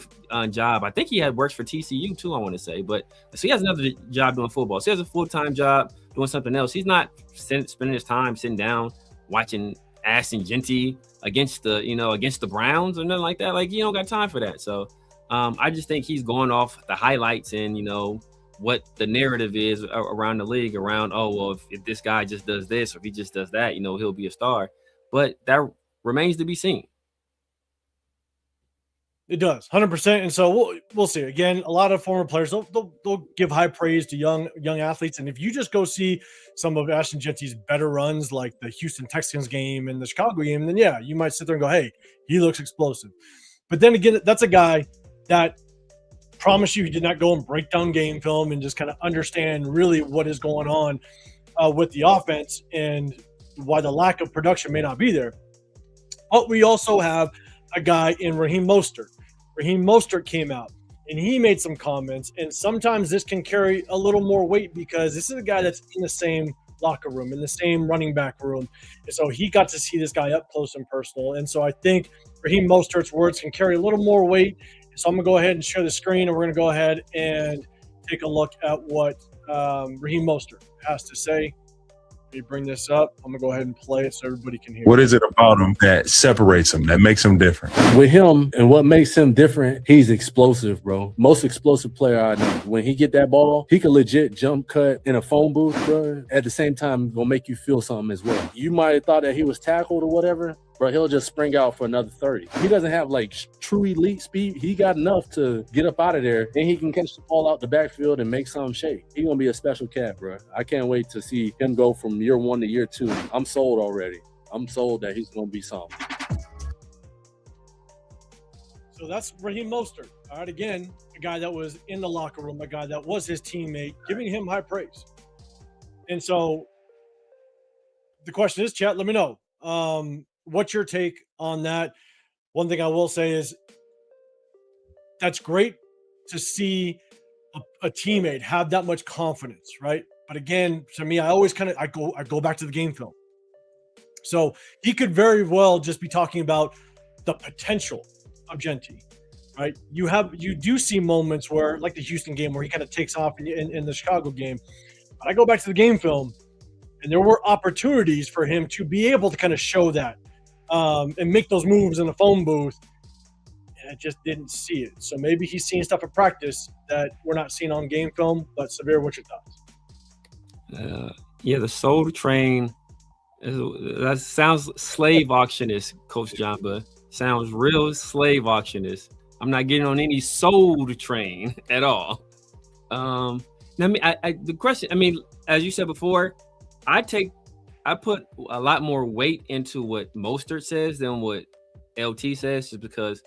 S2: job. I think he works for TCU too, I want to say. But so he has another job doing football. So he has a full-time job doing something else. He's not spending his time sitting down watching Ashton Jeanty against the Browns or nothing like that. Like, you don't got time for that. So I just think he's going off the highlights and, you know, what the narrative is around the league around, oh, well, if this guy just does this or if he just does that, you know, he'll be a star. But that remains to be seen.
S1: It does, 100%. And so we'll see. Again, a lot of former players, they'll give high praise to young athletes. And if you just go see some of Ashton Jeanty's better runs, like the Houston Texans game and the Chicago game, then yeah, you might sit there and go, hey, he looks explosive. But then again, that's a guy that promise you he did not go and break down game film and just kind of understand really what is going on with the offense and why the lack of production may not be there. But we also have a guy in Raheem Mostert. Raheem Mostert came out and he made some comments, and sometimes this can carry a little more weight because this is a guy that's in the same locker room, in the same running back room. And so he got to see this guy up close and personal. And so I think Raheem Mostert's words can carry a little more weight. So I'm going to go ahead and share the screen, and we're going to go ahead and take a look at what Raheem Mostert has to say. Let me bring this up. I'm going to go ahead and play it so everybody can hear.
S5: What is it about him that separates him, that makes him different?
S6: With him and what makes him different, he's explosive, bro. Most explosive player I know. When he get that ball, he can legit jump cut in a phone booth, bro. At the same time, gonna make you feel something as well. You might have thought that he was tackled or whatever, but he'll just spring out for another 30. He doesn't have like true elite speed. He got enough to get up out of there, and he can catch the ball out the backfield and make something shake. He's gonna be a special cat, bro. I can't wait to see him go from year 1 to year 2. I'm sold already. I'm sold that he's gonna be something.
S1: So that's Raheem Mostert. All right, again, a guy that was in the locker room, a guy that was his teammate, giving him high praise. And so the question is, chat, let me know. What's your take on that? One thing I will say is that's great to see a teammate have that much confidence, right? But again, to me, I always I go back to the game film. So he could very well just be talking about the potential of Jeanty, right? You do see moments where, like the Houston game, where he kind of takes off in the Chicago game. But I go back to the game film, and there were opportunities for him to be able to kind of show that and make those moves in the phone booth. And I just didn't see it. So maybe he's seeing stuff at practice that we're not seeing on game film. But Severe, what's your thoughts?
S2: Yeah, the Soul Train. That sounds slave auctionist, Coach Jamba. Sounds real slave auctionist. I'm not getting on any Soul Train at all. The question, I mean, as you said before, I put a lot more weight into what Mostert says than what LT says, just because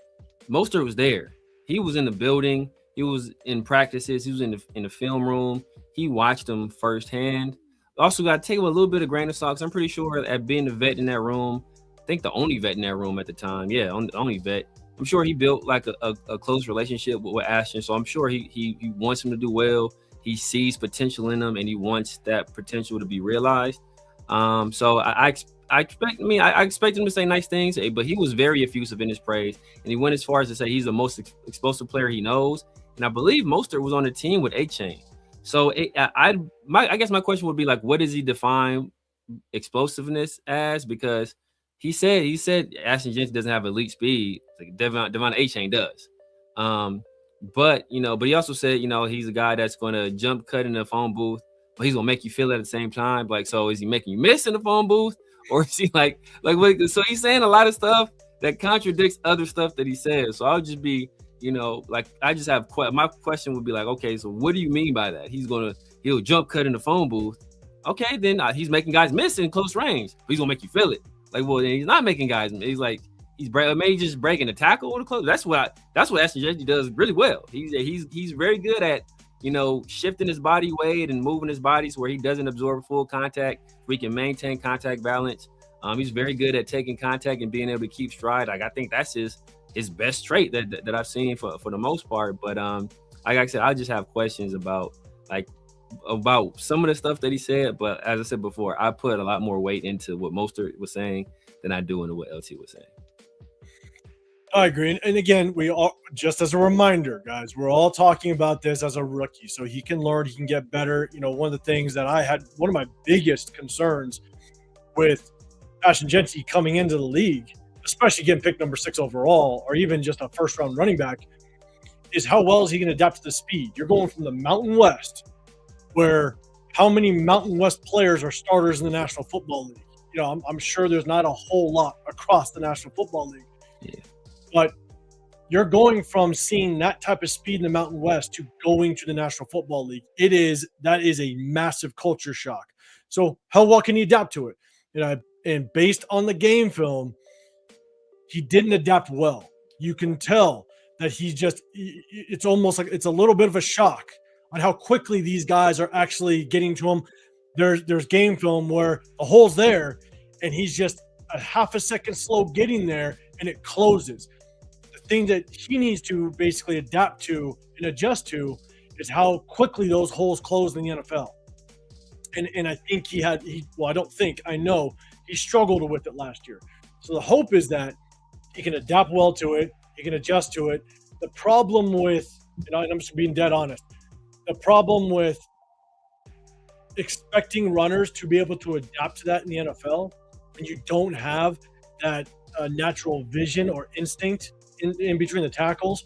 S2: Mostert was there. He was in the building. He was in practices. He was in the film room. He watched them firsthand. Also got to take a little bit of grain of salt. I'm pretty sure at being the vet in that room, I think the only vet in that room at the time. Yeah, only vet. I'm sure he built like a close relationship with Ashton. So I'm sure he wants him to do well. He sees potential in him, and he wants that potential to be realized. So I expect him to say nice things, but he was very effusive in his praise, and he went as far as to say he's the most explosive player he knows. And I believe Mostert was on the team with A-Chain. So I guess my question would be like, what does he define explosiveness as? Because he said Ashton Jeanty doesn't have elite speed, like Devon A-Chain does. But he also said, he's a guy that's going to jump cut in the phone booth, but he's gonna make you feel it at the same time. Like, so is he making you miss in the phone booth, or is he like? So he's saying a lot of stuff that contradicts other stuff that he says. So I'll just be You know, like I just have my question would be like, okay, so what do you mean by that? He'll jump cut in the phone booth. Okay, then he's making guys miss in close range. But he's gonna make you feel it. Like, well, then he's not making guys. He's like maybe just breaking the tackle or the close. That's what Ashton Jeanty does really well. He's very good at, you know, shifting his body weight and moving his body so where he doesn't absorb full contact, where he can maintain contact balance. He's very good at taking contact and being able to keep stride. Like, I think that's his best trait that I've seen for the most part. But like I said, I just have questions about some of the stuff that he said. But as I said before, I put a lot more weight into what Mostert was saying than I do into what LT was saying.
S1: I agree. And again, we all, just as a reminder, guys, we're all talking about this as a rookie, so he can learn, he can get better. You know, one of the things that I had, one of my biggest concerns with Ashton Jeanty coming into the league, especially getting picked number 6 overall, or even just a first-round running back, is how well is he going to adapt to the speed? You're going from the Mountain West, where how many Mountain West players are starters in the National Football League? You know, I'm sure there's not a whole lot across the National Football League.
S2: Yeah.
S1: But you're going from seeing that type of speed in the Mountain West to going to the National Football League. That is a massive culture shock. So how well can he adapt to it? And based on the game film, he didn't adapt well. You can tell that it's almost like it's a little bit of a shock on how quickly these guys are actually getting to him. There's game film where the hole's there and he's just a half a second slow getting there and it closes. The thing that he needs to basically adapt to and adjust to is how quickly those holes close in the NFL. And I think I know he struggled with it last year. So the hope is that he can adapt well to it. He can adjust to it. The problem with, and I'm just being dead honest, the problem with expecting runners to be able to adapt to that in the NFL, and you don't have that natural vision or instinct in between the tackles,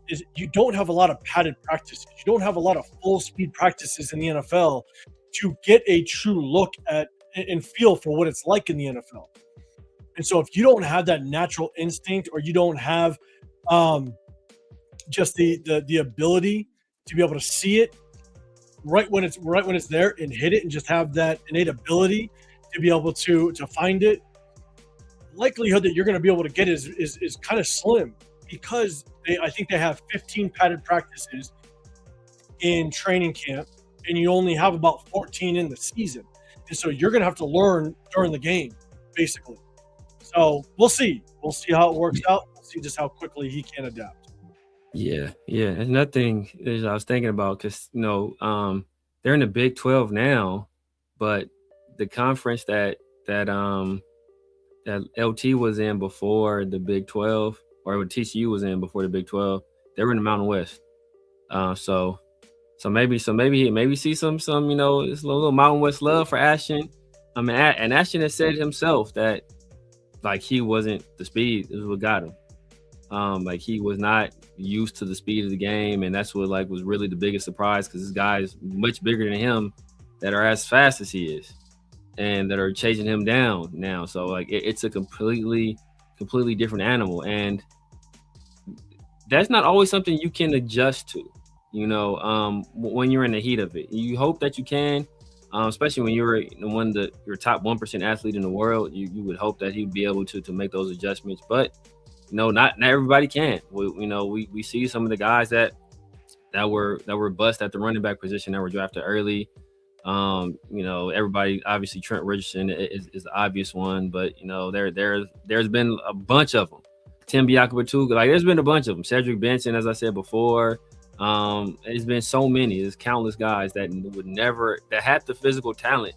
S1: is you don't have a lot of padded practices. You don't have a lot of full speed practices in the NFL to get a true look at and feel for what it's like in the NFL. And so if you don't have that natural instinct, or you don't have just the ability to be able to see it right when it's there and hit it, and just have that innate ability to be able to find it, likelihood that you're going to be able to get it is kind of slim, because I think they have 15 padded practices in training camp, and you only have about 14 in the season. And so you're going to have to learn during the game, basically. So we'll see. We'll see how it works out. We'll see just how quickly he can adapt.
S2: Yeah. And nothing I was thinking about, because, you know, they're in the Big 12 now, but the conference that LT was in before the Big 12, or what TCU was in before the Big 12, they were in the Mountain West. So maybe see some you know, it's a little Mountain West love for Ashton. I mean, and Ashton has said himself that, like, he wasn't the speed is what got him. Like, he was not used to the speed of the game, and that's what, like, was really the biggest surprise, because this guy is much bigger than him that are as fast as he is, and that are chasing him down now. So, like, it's a completely different animal, and that's not always something you can adjust to, you know, when you're in the heat of it. You hope that you can, especially when you're your top 1% athlete in the world. You would hope that he'd be able to make those adjustments, but you know, not everybody can. We see some of the guys that were bust at the running back position that were drafted early. You know, everybody, obviously Trent Richardson is the obvious one, but you know, there's been a bunch of them. Tim Biakabatu, like, there's been a bunch of them. Cedric Benson, as I said before. There's been so many. There's countless guys that had the physical talent.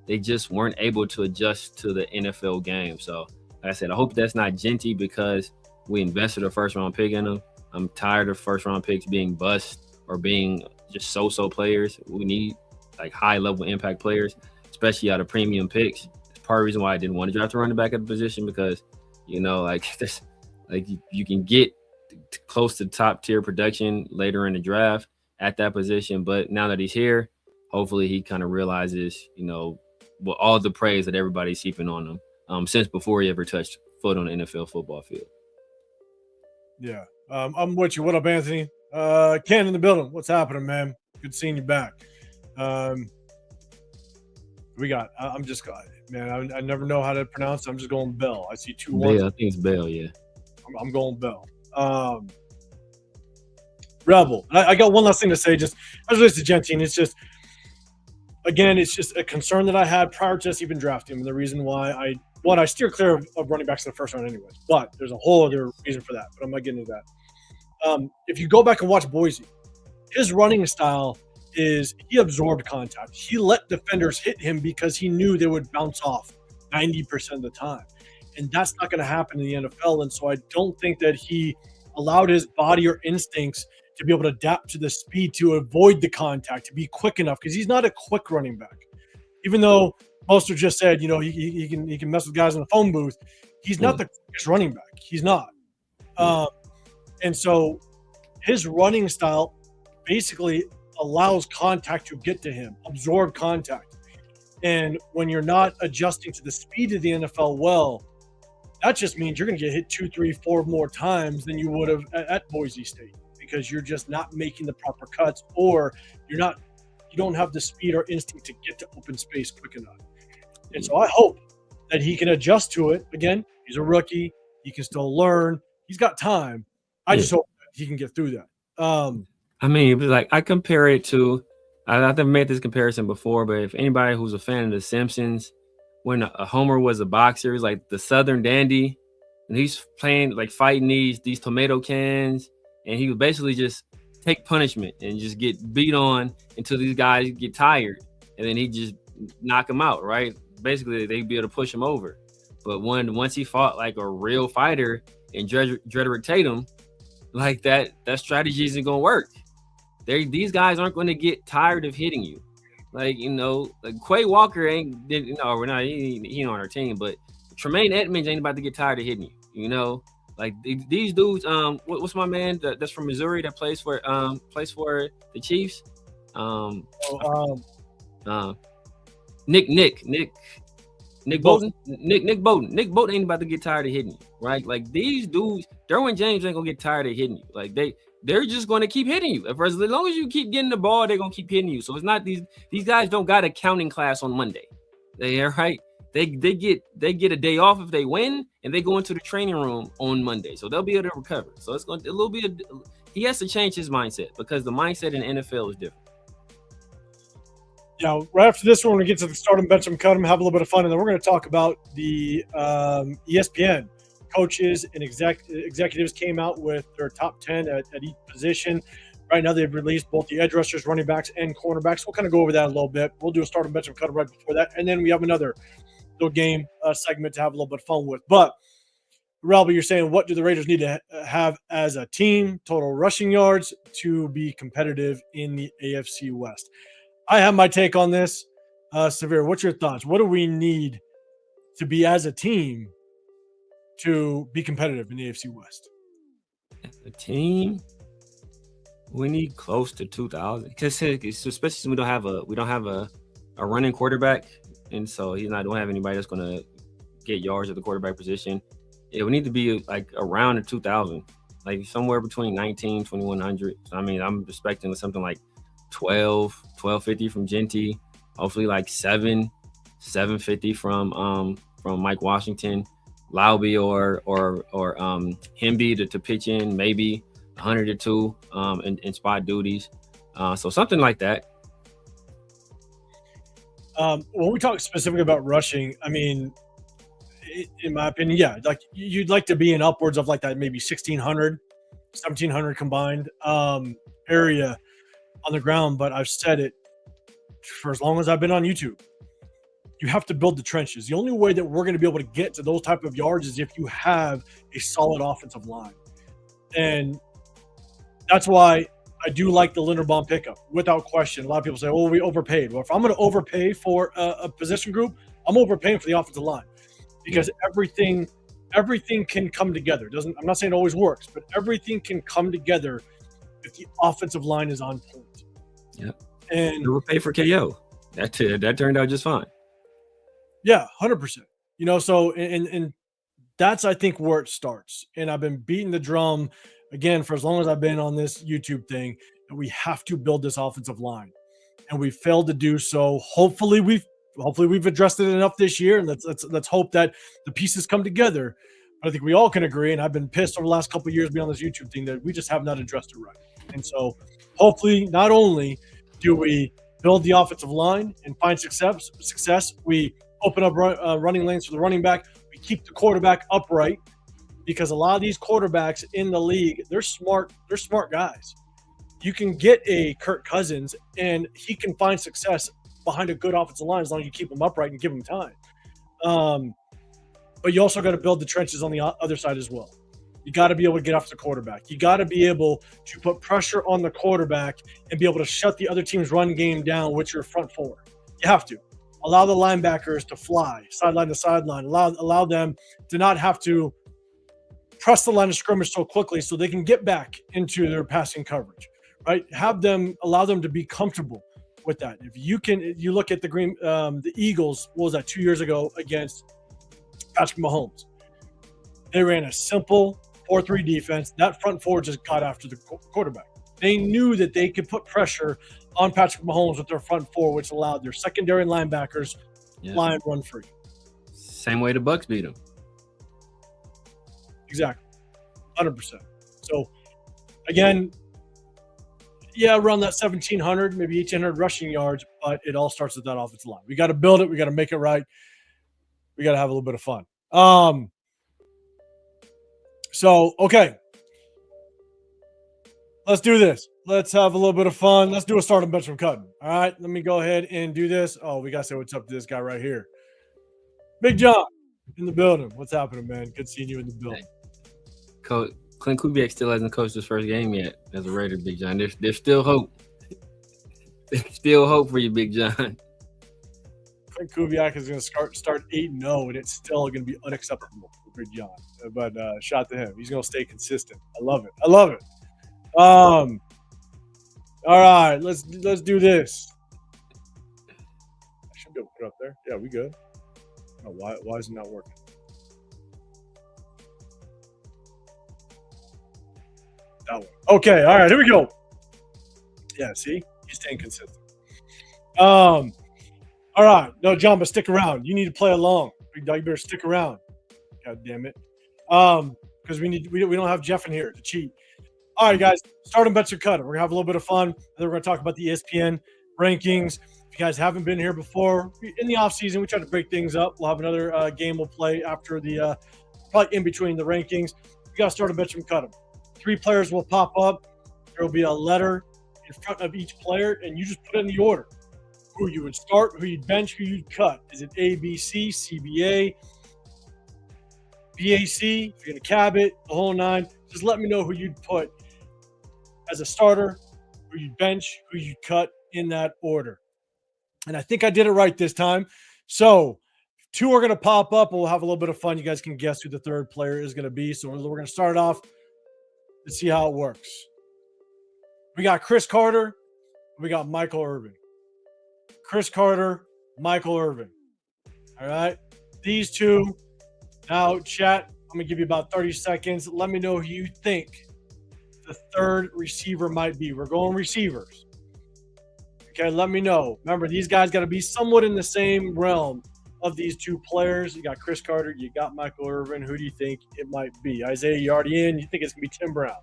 S2: They just weren't able to adjust to the NFL game. So, like I said, I hope that's not Jeanty, because we invested a first-round pick in him. I'm tired of first-round picks being bust or being just so-so players. We need, like, high-level impact players, especially out of premium picks. It's part of the reason why I didn't want to draft a running back at the position, because, you know, like, there's, like, you can get close to top-tier production later in the draft at that position. But now that he's here, hopefully he kind of realizes, you know, all the praise that everybody's heaping on him since before he ever touched foot on the NFL football field.
S1: Yeah, I'm with you. What up, Anthony? Ken in the building. What's happening, man? Good seeing you back. We got. I'm just man. I never know how to pronounce it. I'm just going Bell. I see 2 1s.
S2: Bell, I think it's Bell. Yeah.
S1: I'm going Bell. Rebel. I got one last thing to say. Just as it relates to JEANTY, and it's just, again, it's just a concern that I had prior to us even drafting him. And the reason why I steer clear of running backs in the first round anyways. But there's a whole other reason for that. But I'm not getting into that. If you go back and watch Boise, his running style is he absorbed contact. He let defenders hit him because he knew they would bounce off 90% of the time. And that's not going to happen in the NFL. And so I don't think that he allowed his body or instincts to be able to adapt to the speed to avoid the contact, to be quick enough, because he's not a quick running back. Even though Mostert just said, he can mess with guys in the phone booth, he's not the quickest running back. He's not. And so his running style basically allows contact to get to him, absorb contact. And when you're not adjusting to the speed of the NFL well, that just means you're going to get hit 2, 3, 4 more times than you would have at Boise State, because you're just not making the proper cuts, or you don't have the speed or instinct to get to open space quick enough. And so I hope that he can adjust to it. Again, he's a rookie. He can still learn. He's got time. I just hope that he can get through that.
S2: I mean, like, I compare it to, I've made this comparison before, but if anybody who's a fan of The Simpsons, when a Homer was a boxer, he's like the Southern dandy, and he's playing, like, fighting these tomato cans, and he would basically just take punishment and just get beat on until these guys get tired, and then he just knock them out, right? Basically, they'd be able to push him over. But once he fought like a real fighter in Drederick Tatum, like that strategy isn't going to work. These guys aren't going to get tired of hitting you. Like Quay Walker he on our team, but Tremaine Edmonds ain't about to get tired of hitting you. Like these dudes. What's my man that's from Missouri that plays for the Chiefs? Nick Bolton. Nick Bolton. Nick Bolton ain't about to get tired of hitting you, right? Like these dudes, Derwin James ain't gonna get tired of hitting you. Like they're just gonna keep hitting you. As long as you keep getting the ball, they're gonna keep hitting you. So it's not these guys don't got a counting class on Monday. They get a day off if they win, and they go into the training room on Monday. So they'll be able to recover. So it's going to a little bit. He has to change his mindset, because the mindset in the NFL is different.
S1: Yeah, right after this, we're going to get to the start 'em, bench 'em, cut 'em, have a little bit of fun, and then we're going to talk about the ESPN coaches and executives came out with their top 10 at each position. Right now, they've released both the edge rushers, running backs, and cornerbacks. We'll kind of go over that a little bit. We'll do a start 'em, bench 'em, cut 'em right before that, and then we have another little game segment to have a little bit of fun with. But Ralby, you're saying, what do the Raiders need to have as a team, total rushing yards, to be competitive in the AFC West? I have my take on this. Severe, what's your thoughts? What do we need to be as a team to be competitive in the AFC West?
S2: As a team, we need close to 2,000, because especially since we don't have a running quarterback, and so don't have anybody that's going to get yards at the quarterback position. Yeah, we need to be like around the 2,000, like somewhere between 19, 2,100. I mean, I'm expecting something like 1250 from JEANTY, hopefully like 750 from Mike Washington, Laube or Hemby to pitch in, maybe 100 or 2 in spot duties. So something like that.
S1: When we talk specifically about rushing, I mean, in my opinion, yeah, like you'd like to be in upwards of like that, maybe 1,600, 1,700 combined area on the ground. But I've said it for as long as I've been on YouTube. You have to build the trenches. The only way that we're going to be able to get to those type of yards is if you have a solid offensive line. And that's why I do like the Linderbaum pickup, without question. A lot of people say, oh, we overpaid. Well, if I'm going to overpay for a position group, I'm overpaying for the offensive line, because everything can come together. I'm not saying it always works, but everything can come together if the offensive line is on point.
S2: Yeah.
S1: And
S2: we pay for KO. That turned out just fine.
S1: Yeah, 100%. So and that's, I think, where it starts. And I've been beating the drum again, for as long as I've been on this YouTube thing, that we have to build this offensive line, and we failed to do so. Hopefully we've addressed it enough this year, and let's hope that the pieces come together. But I think we all can agree, and I've been pissed over the last couple of years being on this YouTube thing, that we just have not addressed it right. And so hopefully not only do we build the offensive line and find success, we open up running lanes for the running back, we keep the quarterback upright, because a lot of these quarterbacks in the league, they're smart guys. You can get a Kirk Cousins, and he can find success behind a good offensive line as long as you keep him upright and give him time. But you also got to build the trenches on the other side as well. You got to be able to get off the quarterback. You got to be able to put pressure on the quarterback and be able to shut the other team's run game down with your front four. You have to. Allow the linebackers to fly sideline to sideline. Allow them to not have to press the line of scrimmage so quickly so they can get back into their passing coverage, right? Allow them to be comfortable with that. If you look at the Eagles, what was that, 2 years ago against Patrick Mahomes? They ran a simple 4-3 defense. That front four just got after the quarterback. They knew that they could put pressure on Patrick Mahomes with their front four, which allowed their secondary linebackers fly and run free.
S2: Same way the Bucs beat them.
S1: Exactly. 100%. So, again, around that 1,700, maybe 1,800 rushing yards, but it all starts with that offensive line. We got to build it. We got to make it right. We got to have a little bit of fun. So, okay. Let's do this. Let's have a little bit of fun. Let's do a start and bench from cutting. All right, let me go ahead and do this. Oh, we got to say what's up to this guy right here. Big John in the building. What's happening, man? Good seeing you in the building.
S2: Coach Clint Kubiak still hasn't coached his first game yet as a Raider, Big John. There's still hope. There's still hope for you, Big John.
S1: Clint Kubiak is going to start 8-0, and it's still going to be unacceptable for Big John. But shout to him. He's going to stay consistent. I love it. All right, let's do this. I should be able to put it up there. Yeah, we good. Oh, why is it not working? That one. Okay, all right, here we go. Yeah, see? He's staying consistent. All right. No, John, but stick around. You need to play along. Big dog, you better stick around. God damn it. Because we don't have Jeff in here to cheat. All right, guys, start and bet your cut. We're going to have a little bit of fun. And then we're going to talk about the ESPN rankings. If you guys haven't been here before, in the offseason, we try to break things up. We'll have another game we'll play after the probably in between the rankings. You got to start and bet them, cut them. 3 players will pop up. There will be a letter in front of each player, and you just put it in the order. Who you would start, who you'd bench, who you'd cut. Is it A, B, C, CBA, BAC? If you're going to cab it, the whole 9, just let me know who you'd put as a starter, who you'd bench, who you'd cut in that order. And I think I did it right this time. So 2 are going to pop up. We'll have a little bit of fun. You guys can guess who the 3rd player is going to be. So we're going to start off. Let's see how it works. We got Chris Carter. We got Michael Irvin. Chris Carter, Michael Irvin. All right. These 2. Now, chat, I'm going to give you about 30 seconds. Let me know who you think the 3rd receiver might be. We're going receivers. Okay, let me know. Remember, these guys got to be somewhat in the same realm of these 2 players. You got Chris Carter. You got Michael Irvin. Who do you think it might be? Isaiah, you already in. You think it's going to be Tim Brown?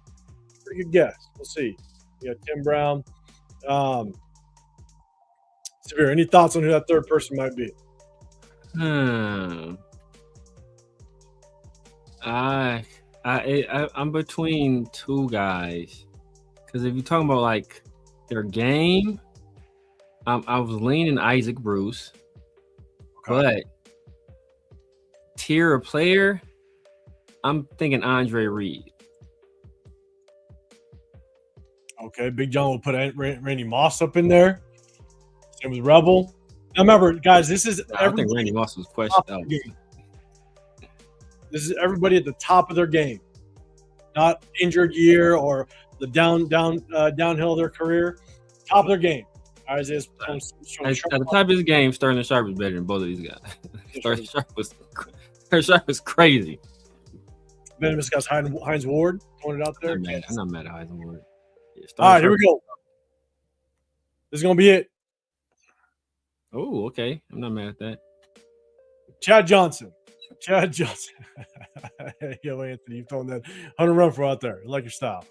S1: Pretty good guess. We'll see. You got Tim Brown. Severe, any thoughts on who that 3rd person might be?
S2: I'm between 2 guys, because if you're talking about like their game, I was leaning Isaac Bruce, but tier of player, I'm thinking Andre Reed.
S1: Okay, Big John will put Randy Moss up in there. Same with Rebel. Now remember, guys, this is
S2: I think Randy Moss was questioned.
S1: This is everybody at the top of their game, not injured year or the downhill of their career. Top of their game.
S2: At the top of his game, Sterling Sharp was better than both of these guys. Sterling Sharp was crazy.
S1: Venomous got Hines Ward throwing it out there.
S2: I'm not mad at Hines Ward. Yeah,
S1: all right, here we go. This is gonna be it.
S2: Oh, okay. I'm not mad at that.
S1: Chad Johnson. Yo, Anthony, you've thrown that 100 run for out there. I like your style.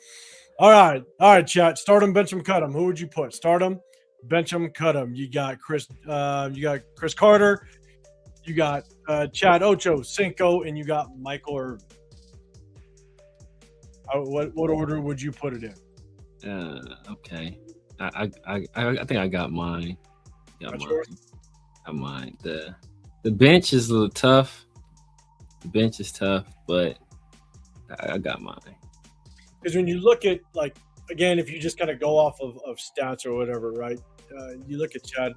S1: All right, Chad. Start him, bench him, cut him. Who would you put? Start him, bench him, cut him. You got Chris Carter. You got Chad Ocho Cinco, and you got Michael Irvin. What order would you put it in?
S2: Okay. I think I got mine. Got mine. The bench is a little tough. The bench is tough, but I got mine.
S1: Because when you look at, like, again, if you just kind of go off of stats or whatever, right? You look at Chad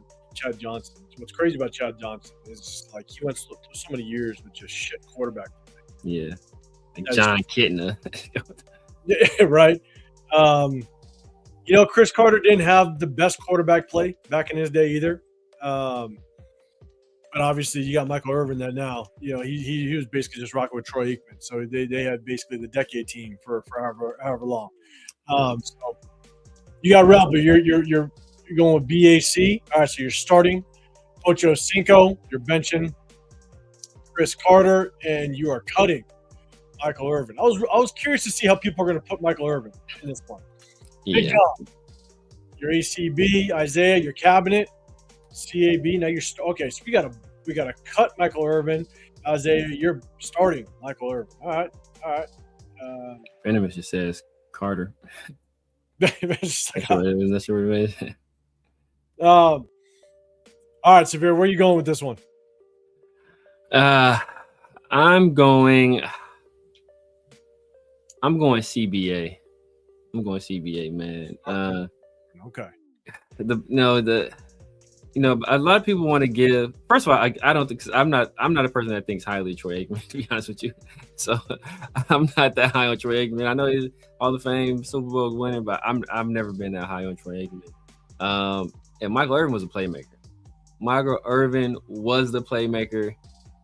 S1: Johnson. What's crazy about Chad Johnson is just, like, he went through so many years with just shit quarterback play.
S2: Yeah, like John Kitna.
S1: Yeah, right. Chris Carter didn't have the best quarterback play back in his day either. But obviously, you got Michael Irvin that now. He was basically just rocking with Troy Aikman. So they had basically the decade team for however long. So you got Rel, but you're going with BAC. All right, so you're starting Ocho Cinco. You're benching Chris Carter, and you are cutting Michael Irvin. I was curious to see how people are going to put Michael Irvin in this one. Big job. Your ACB, Isaiah, your cabinet, CAB. Now you're okay. So we gotta cut Michael Irvin. Isaiah, you're starting Michael Irvin. All right.
S2: Venomous just says Carter.
S1: That's
S2: what it is.
S1: All right, Severe, where are you going with this one?
S2: I'm going CBA. I'm going CBA, man.
S1: Okay.
S2: A lot of people want to give. First of all, I don't think I'm not a person that thinks highly of Troy Aikman, to be honest with you. So I'm not that high on Troy Aikman. I know he's Hall of Fame, Super Bowl winner, but I've never been that high on Troy Aikman. And Michael Irvin was a playmaker. Michael Irvin was the playmaker.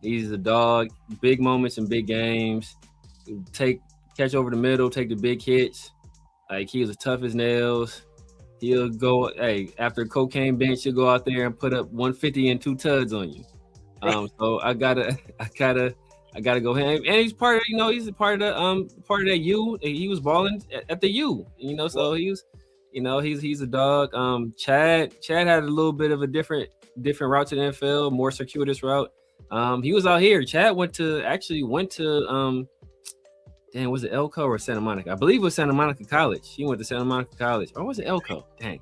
S2: He's a dog. Big moments in big games. Catch over the middle, take the big hits. Like, he was as tough as nails. He'll go, after a cocaine bench, he'll go out there and put up 150 and 2 tuds on you. So I gotta go ahead. And he's part of, he's a part of that U. He was balling at the U, so he was, he's a dog. Chad had a little bit of a different route to the NFL, more circuitous route. He was out here. Chad went to was it Elko or Santa Monica? I believe it was Santa Monica College. He went to Santa Monica College. Or was it Elko? Dang.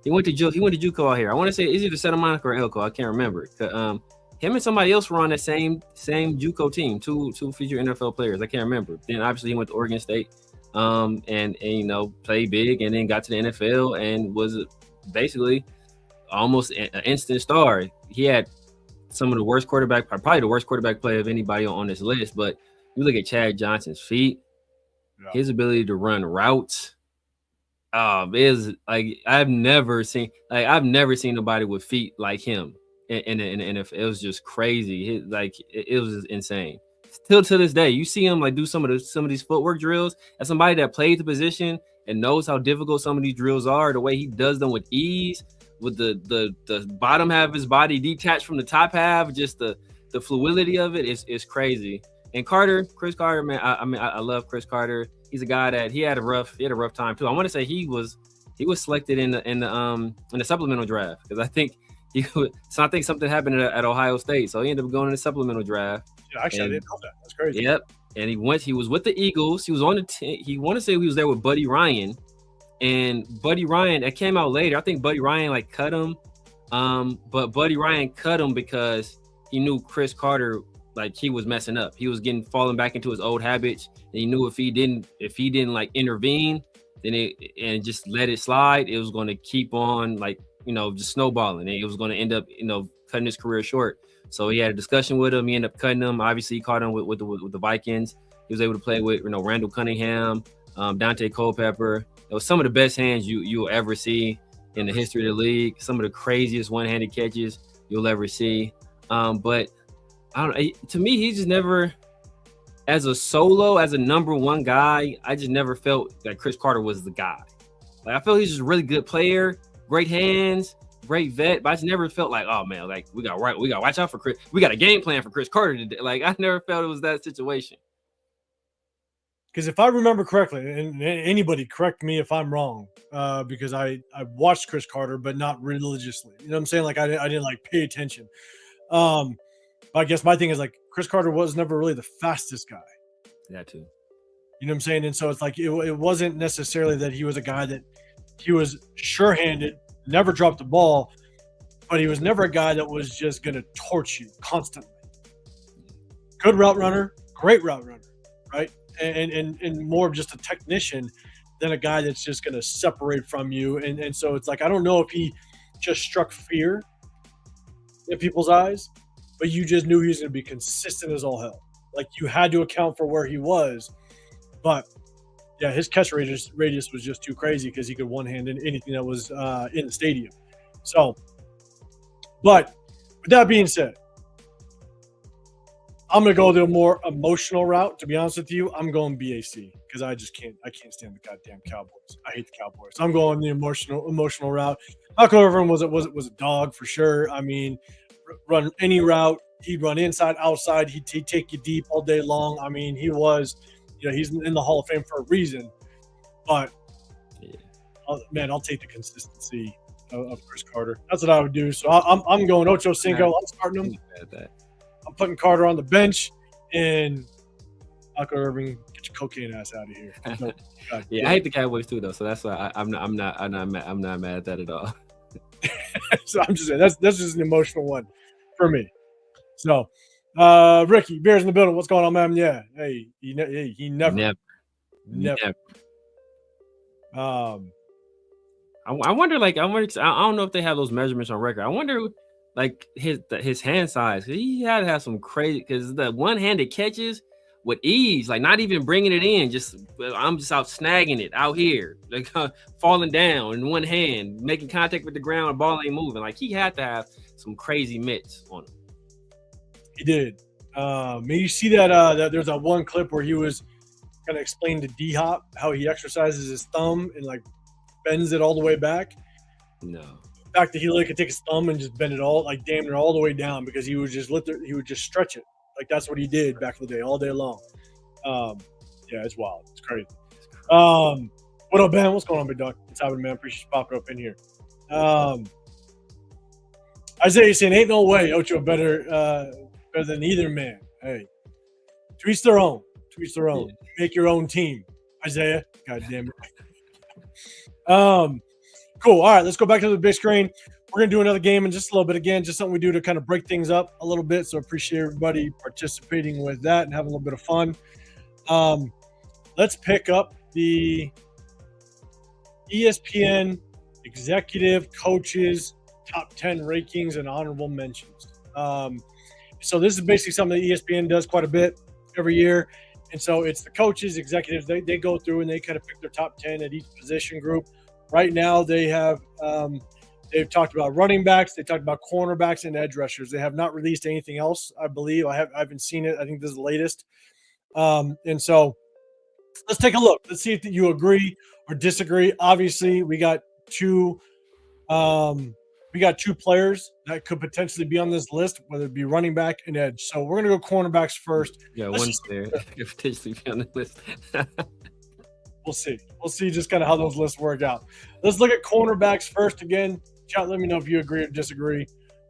S2: He went to JUCO out here. I want to say it's either Santa Monica or Elko. I can't remember. Him and somebody else were on that same JUCO team. Two future NFL players. I can't remember. Then obviously he went to Oregon State. And played big, and then got to the NFL and was basically almost an instant star. He had some of the worst probably the worst quarterback play of anybody on this list, but you look at Chad Johnson's feet, his ability to run routes. Is like I've never seen nobody with feet like him in the NFL. It was just crazy. It was just insane. Still to this day, you see him like do some of these footwork drills. As somebody that played the position and knows how difficult some of these drills are, the way he does them with ease, with the bottom half of his body detached from the top half, just the fluidity of it is crazy. And Chris Carter, man, I love Chris Carter. He's a guy that he had a rough time too. I want to say he was selected in the supplemental draft, because I think something happened at Ohio State, so he ended up going in the supplemental draft.
S1: Yeah, actually, I didn't know that. That's crazy.
S2: Yep. And he was with the Eagles. He was on the team. He want to say he was there with Buddy Ryan, and Buddy Ryan, that came out later. I think Buddy Ryan cut him, but Buddy Ryan cut him because he knew Chris Carter, he was messing up. He was falling back into his old habits, and he knew if he didn't intervene, then and just let it slide, it was going to keep on just snowballing, and it was going to end up cutting his career short. So he had a discussion with him. He ended up cutting him. Obviously, he caught him with the Vikings. He was able to play with Randall Cunningham, Dante Culpepper. It was some of the best hands you'll ever see in the history of the league. Some of the craziest one-handed catches you'll ever see. But I don't know. To me, he just never as a solo, as a number one guy, I just never felt that Chris Carter was the guy. Like I feel he's just a really good player, great hands, great vet, but I just never felt like, oh man, like we got to watch out for Chris. We got a game plan for Chris Carter today. Like I never felt it was that situation.
S1: Because if I remember correctly, and anybody correct me if I'm wrong, because I watched Chris Carter, but not religiously. You know what I'm saying? Like I didn't like pay attention. But I guess my thing is like Chris Carter was never really the fastest guy.
S2: That too.
S1: You know what I'm saying? And so it's like it wasn't necessarily that he was a guy that he was sure-handed, never dropped the ball, but he was never a guy that was just going to torch you constantly. Good route runner, great route runner, right? And more of just a technician than a guy that's just going to separate from you. And so it's like, I don't know if he just struck fear in people's eyes, but you just knew he was going to be consistent as all hell. Like you had to account for where he was. But yeah, his catch radius was just too crazy because he could one-hand in anything that was in the stadium. So, but with that being said, I'm going to go the more emotional route. To be honest with you, I'm going BAC because I can't stand the goddamn Cowboys. I hate the Cowboys. I'm going the emotional route. Michael Irvin was a dog for sure. I mean, run any route. He'd run inside, outside. He'd take you deep all day long. I mean, he was, he's in the Hall of Fame for a reason. But, man, I'll take the consistency of Chris Carter. That's what I would do. So I'm going Ocho Cinco. I'm starting him. I'm putting Carter on the bench, and Michael Irvin, get your cocaine ass out of here. No,
S2: I hate the Cowboys too, though. So that's why I'm not mad at that at all.
S1: So I'm just saying that's just an emotional one for me. So, Ricky, Bears in the building. What's going on, man? Yeah, hey, he never.
S2: I wonder, I don't know if they have those measurements on record. I wonder, like his hand size. He had to have some crazy, because the one-handed catches with ease, like not even bringing it in. I'm just out snagging it out here, like falling down in one hand, making contact with the ground, the ball ain't moving. Like he had to have some crazy mitts on him.
S1: He did. Maybe you see that there's that one clip where he was kind of explaining to D-Hop how he exercises his thumb and like bends it all the way back.
S2: No.
S1: The fact that he could take his thumb and just bend it all, like damn near all the way down, because he would just stretch it. Like that's what he did back in the day, all day long. Yeah, it's wild. It's crazy. What up, Ben? What's going on, big dog? What's happening, man? Appreciate you popping up in here. Isaiah saying, ain't no way Ocho better than either man. Hey, to each their own. To each their own. Yeah. Make your own team, Isaiah. God damn it. Cool. All right, let's go back to the big screen. We're going to do another game in just a little bit. Again, just something we do to kind of break things up a little bit. So appreciate everybody participating with that and having a little bit of fun. Let's pick up the ESPN executive coaches top 10 rankings and honorable mentions. So this is basically something that ESPN does quite a bit every year. And so it's the coaches, executives, they go through and they kind of pick their top 10 at each position group. Right now they have they've talked about running backs, they talked about cornerbacks and edge rushers. They have not released anything else, I believe. I haven't seen it. I think this is the latest. And so let's take a look. Let's see if you agree or disagree. Obviously, we got two players that could potentially be on this list, whether it be running back and edge. So we're going to go cornerbacks first.
S2: Yeah, one player could potentially be on the list.
S1: We'll see. We'll see just kind of how those lists work out. Let's look at cornerbacks first. Again, chat, let me know if you agree or disagree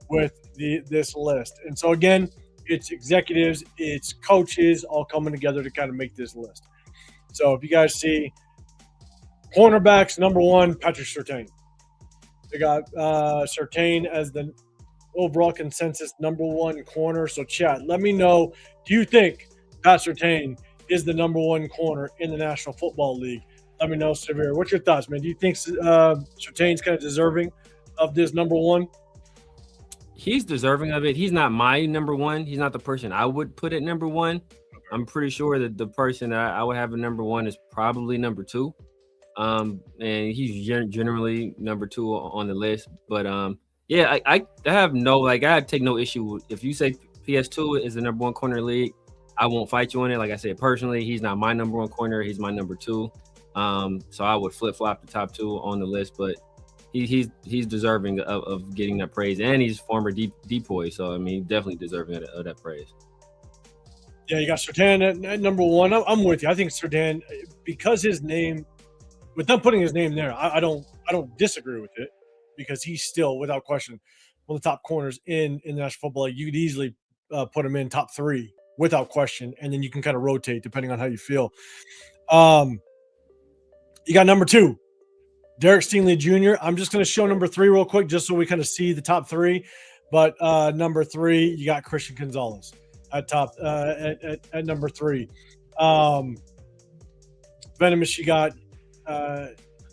S1: with this list. And so, again, it's executives, it's coaches all coming together to kind of make this list. So if you guys see cornerbacks, number one, Patrick Surtain. They got Surtain as the overall consensus number one corner. So, chat, let me know, do you think Pat Surtain is the number one corner in the National Football League? Let me know, Severe. What's your thoughts, man? Do you think Surtain's kind of deserving of this number one?
S2: He's deserving of it. He's not my number one. He's not the person I would put at number one. I'm pretty sure that the person that I would have at number one is probably number two. And he's generally number two on the list. But yeah, I have I take no issue with, if you say PS2 is the number one corner in the league, I won't fight you on it. Like I said, personally, he's not my number one corner. He's my number two. So I would flip flop the top two on the list, but he's deserving of getting that praise, and he's former depoy. So I mean, definitely deserving of that praise.
S1: Yeah, you got Surtain at number one. I'm with you. I think Surtain, because his name, with them putting his name there, I don't disagree with it, because he's still, without question, one of the top corners in the National Football League. You could easily put him in top three without question, and then you can kind of rotate depending on how you feel. You got number two, Derek Stingley Jr. I'm just going to show number three real quick, just so we kind of see the top three. But number three, you got Christian Gonzalez at top at number three. Venomous, you got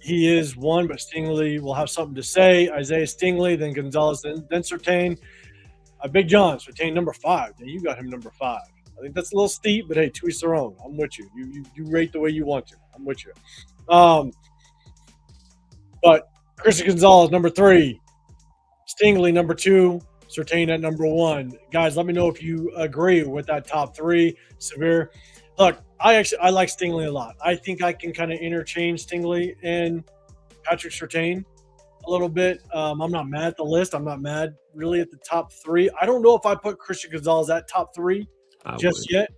S1: he is one, but Stingley will have something to say. Isaiah Stingley, then Gonzalez, then Surtain. Big John Surtain number five. Now you got him number five. I think that's a little steep, but hey, to each their own. I'm with you. You rate the way you want to. I'm with you. But Christian Gonzalez number three, Stingley number two, Surtain at number one. Guys, let me know if you agree with that top three. Severe. Look, I like Stingley a lot. I think I can kind of interchange Stingley and Patrick Surtain a little bit. I'm not mad at the list. I'm not mad really at the top three. I don't know if I put Christian Gonzalez at top three yet.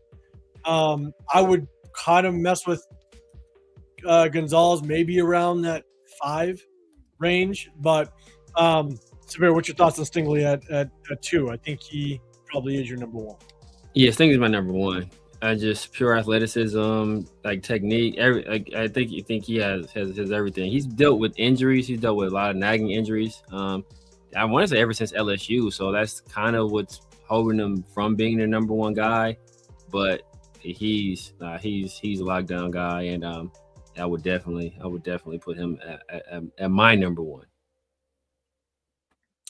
S1: I would kind of mess with Gonzalez maybe around that 5 range. But Severe, what's your thoughts on Stingley at 2? I think he probably is your number one.
S2: Yeah, Stingley's my number one. Just pure athleticism, like technique. I think he has everything. He's dealt with injuries. He's dealt with a lot of nagging injuries. I want to say ever since LSU. So that's kind of what's holding him from being the number one guy. But he's a lockdown guy, and I would definitely put him at my number one.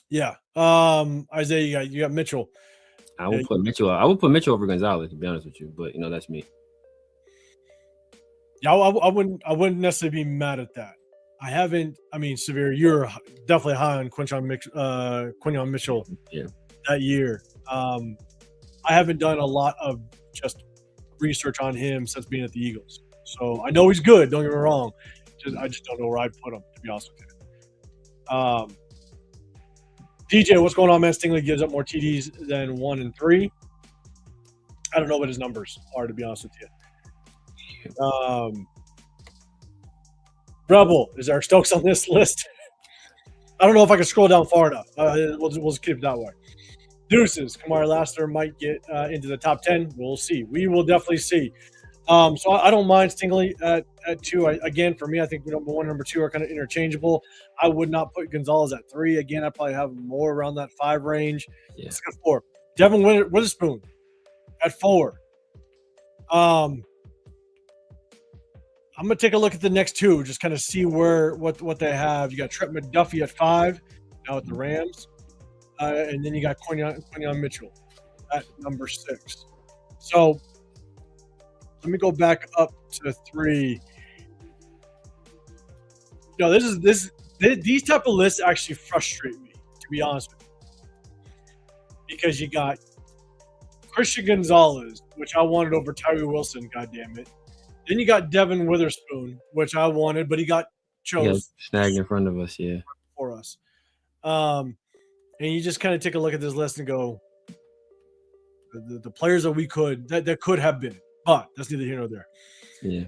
S1: Yeah. Isaiah, you got Mitchell.
S2: I would put Mitchell over Gonzalez, to be honest with you, but that's me.
S1: Yeah, I wouldn't necessarily be mad at that. Severe, you're definitely high on Quinyon Mitchell that year. I haven't done a lot of just research on him since being at the Eagles. So I know he's good, don't get me wrong. I just don't know where I'd put him, to be honest with you. DJ, what's going on, man? Stingley gives up more TDs than 1 and 3. I don't know what his numbers are, to be honest with you. Rebel, is Eric Stokes on this list? I don't know if I can scroll down far enough. We'll just keep it that way. Deuces, Kamari Lassiter might get into the top 10. We'll see. We will definitely see. So I don't mind Stingley at 2. Again, for me, I think number 1 and number 2 are kind of interchangeable. I would not put Gonzalez at 3. Again, I probably have more around that 5 range. Yeah. Let's go 4. Devin Witherspoon at 4. I'm gonna take a look at the next 2, just kind of see what they have. You got Trent McDuffie at 5 now at the Rams, and then you got Quinyon Mitchell at number 6. So let me go back up to 3. These type of lists actually frustrate me, to be honest with you, because you got Christian Gonzalez, which I wanted over Tyree Wilson, goddammit. Then you got Devin Witherspoon, which I wanted, but he got chose
S2: snagged in front of us,
S1: for us. And you just kind of take a look at this list and go, the players that could have been. But that's neither here nor there.
S2: Yeah.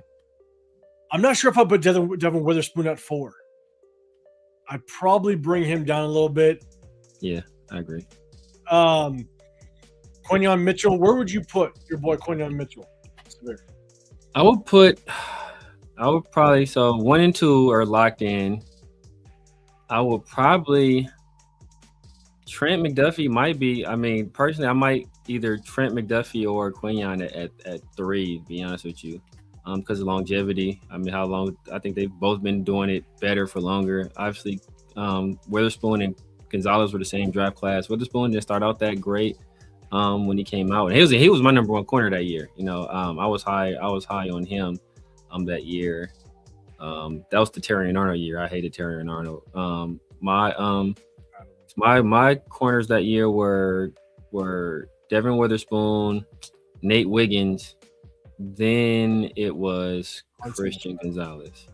S1: I'm not sure if I put Devin Witherspoon at 4. I'd probably bring him down a little bit.
S2: Yeah, I agree.
S1: Quinyon Mitchell, where would you put your boy Quinyon Mitchell?
S2: I would probably, so 1 and 2 are locked in. I would probably, Trent McDuffie might be, personally, I might either Trent McDuffie or Quinyon at 3, to be honest with you, because of longevity. How long? I think they've both been doing it better for longer. Obviously, Witherspoon and Gonzalez were the same draft class. Witherspoon didn't start out that great when he came out. And he was my number 1 corner that year. I was high on him that year. That was the Terrion Arnold year. I hated Terrion Arnold. My corners that year were Devin Witherspoon, Nate Wiggins, then it was Christian Gonzalez.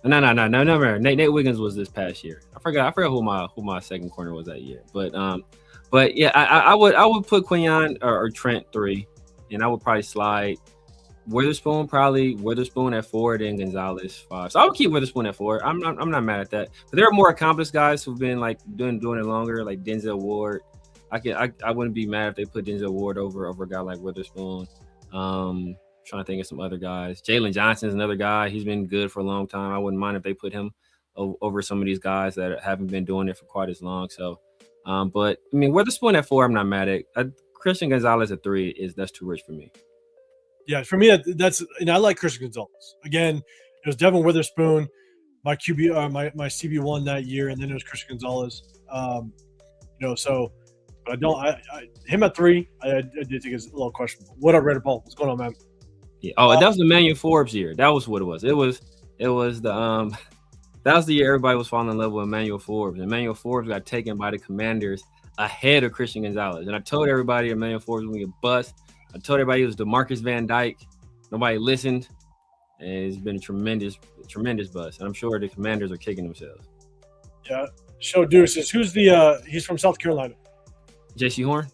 S2: No. Nate Wiggins was this past year. I forgot who my second corner was that year. But yeah, I would put Quinyon or Trent 3, and I would probably slide Witherspoon at 4, then Gonzalez 5. So I would keep Witherspoon at 4. I'm not mad at that. But there are more accomplished guys who've been like doing it longer, like Denzel Ward. I wouldn't be mad if they put Denzel Ward over a guy like Witherspoon. Trying to think of some other guys. Jalen Johnson's another guy. He's been good for a long time. I wouldn't mind if they put him over some of these guys that haven't been doing it for quite as long. So, but I mean, Witherspoon at 4, I'm not mad at. Christian Gonzalez at 3 that's too rich for me.
S1: Yeah, for me, that's and I like Christian Gonzalez. Again, it was Devin Witherspoon, my QB, my CB1 that year, and then it was Christian Gonzalez. So but I don't. Him at 3, I did think it's a little questionable. What up, Raider Paul? What's going on, man?
S2: Yeah. Oh, that was the Emmanuel Forbes year. That was what it was. It was the that was the year everybody was falling in love with Emmanuel Forbes. Emmanuel Forbes got taken by the Commanders ahead of Christian Gonzalez. And I told everybody Emmanuel Forbes was going to get bust. I told everybody it was DeMarcus Van Dyke. Nobody listened. And it's been a tremendous bust. And I'm sure the Commanders are kicking themselves.
S1: Yeah. Show Deuces. Who's he's from South Carolina.
S2: JC Horn?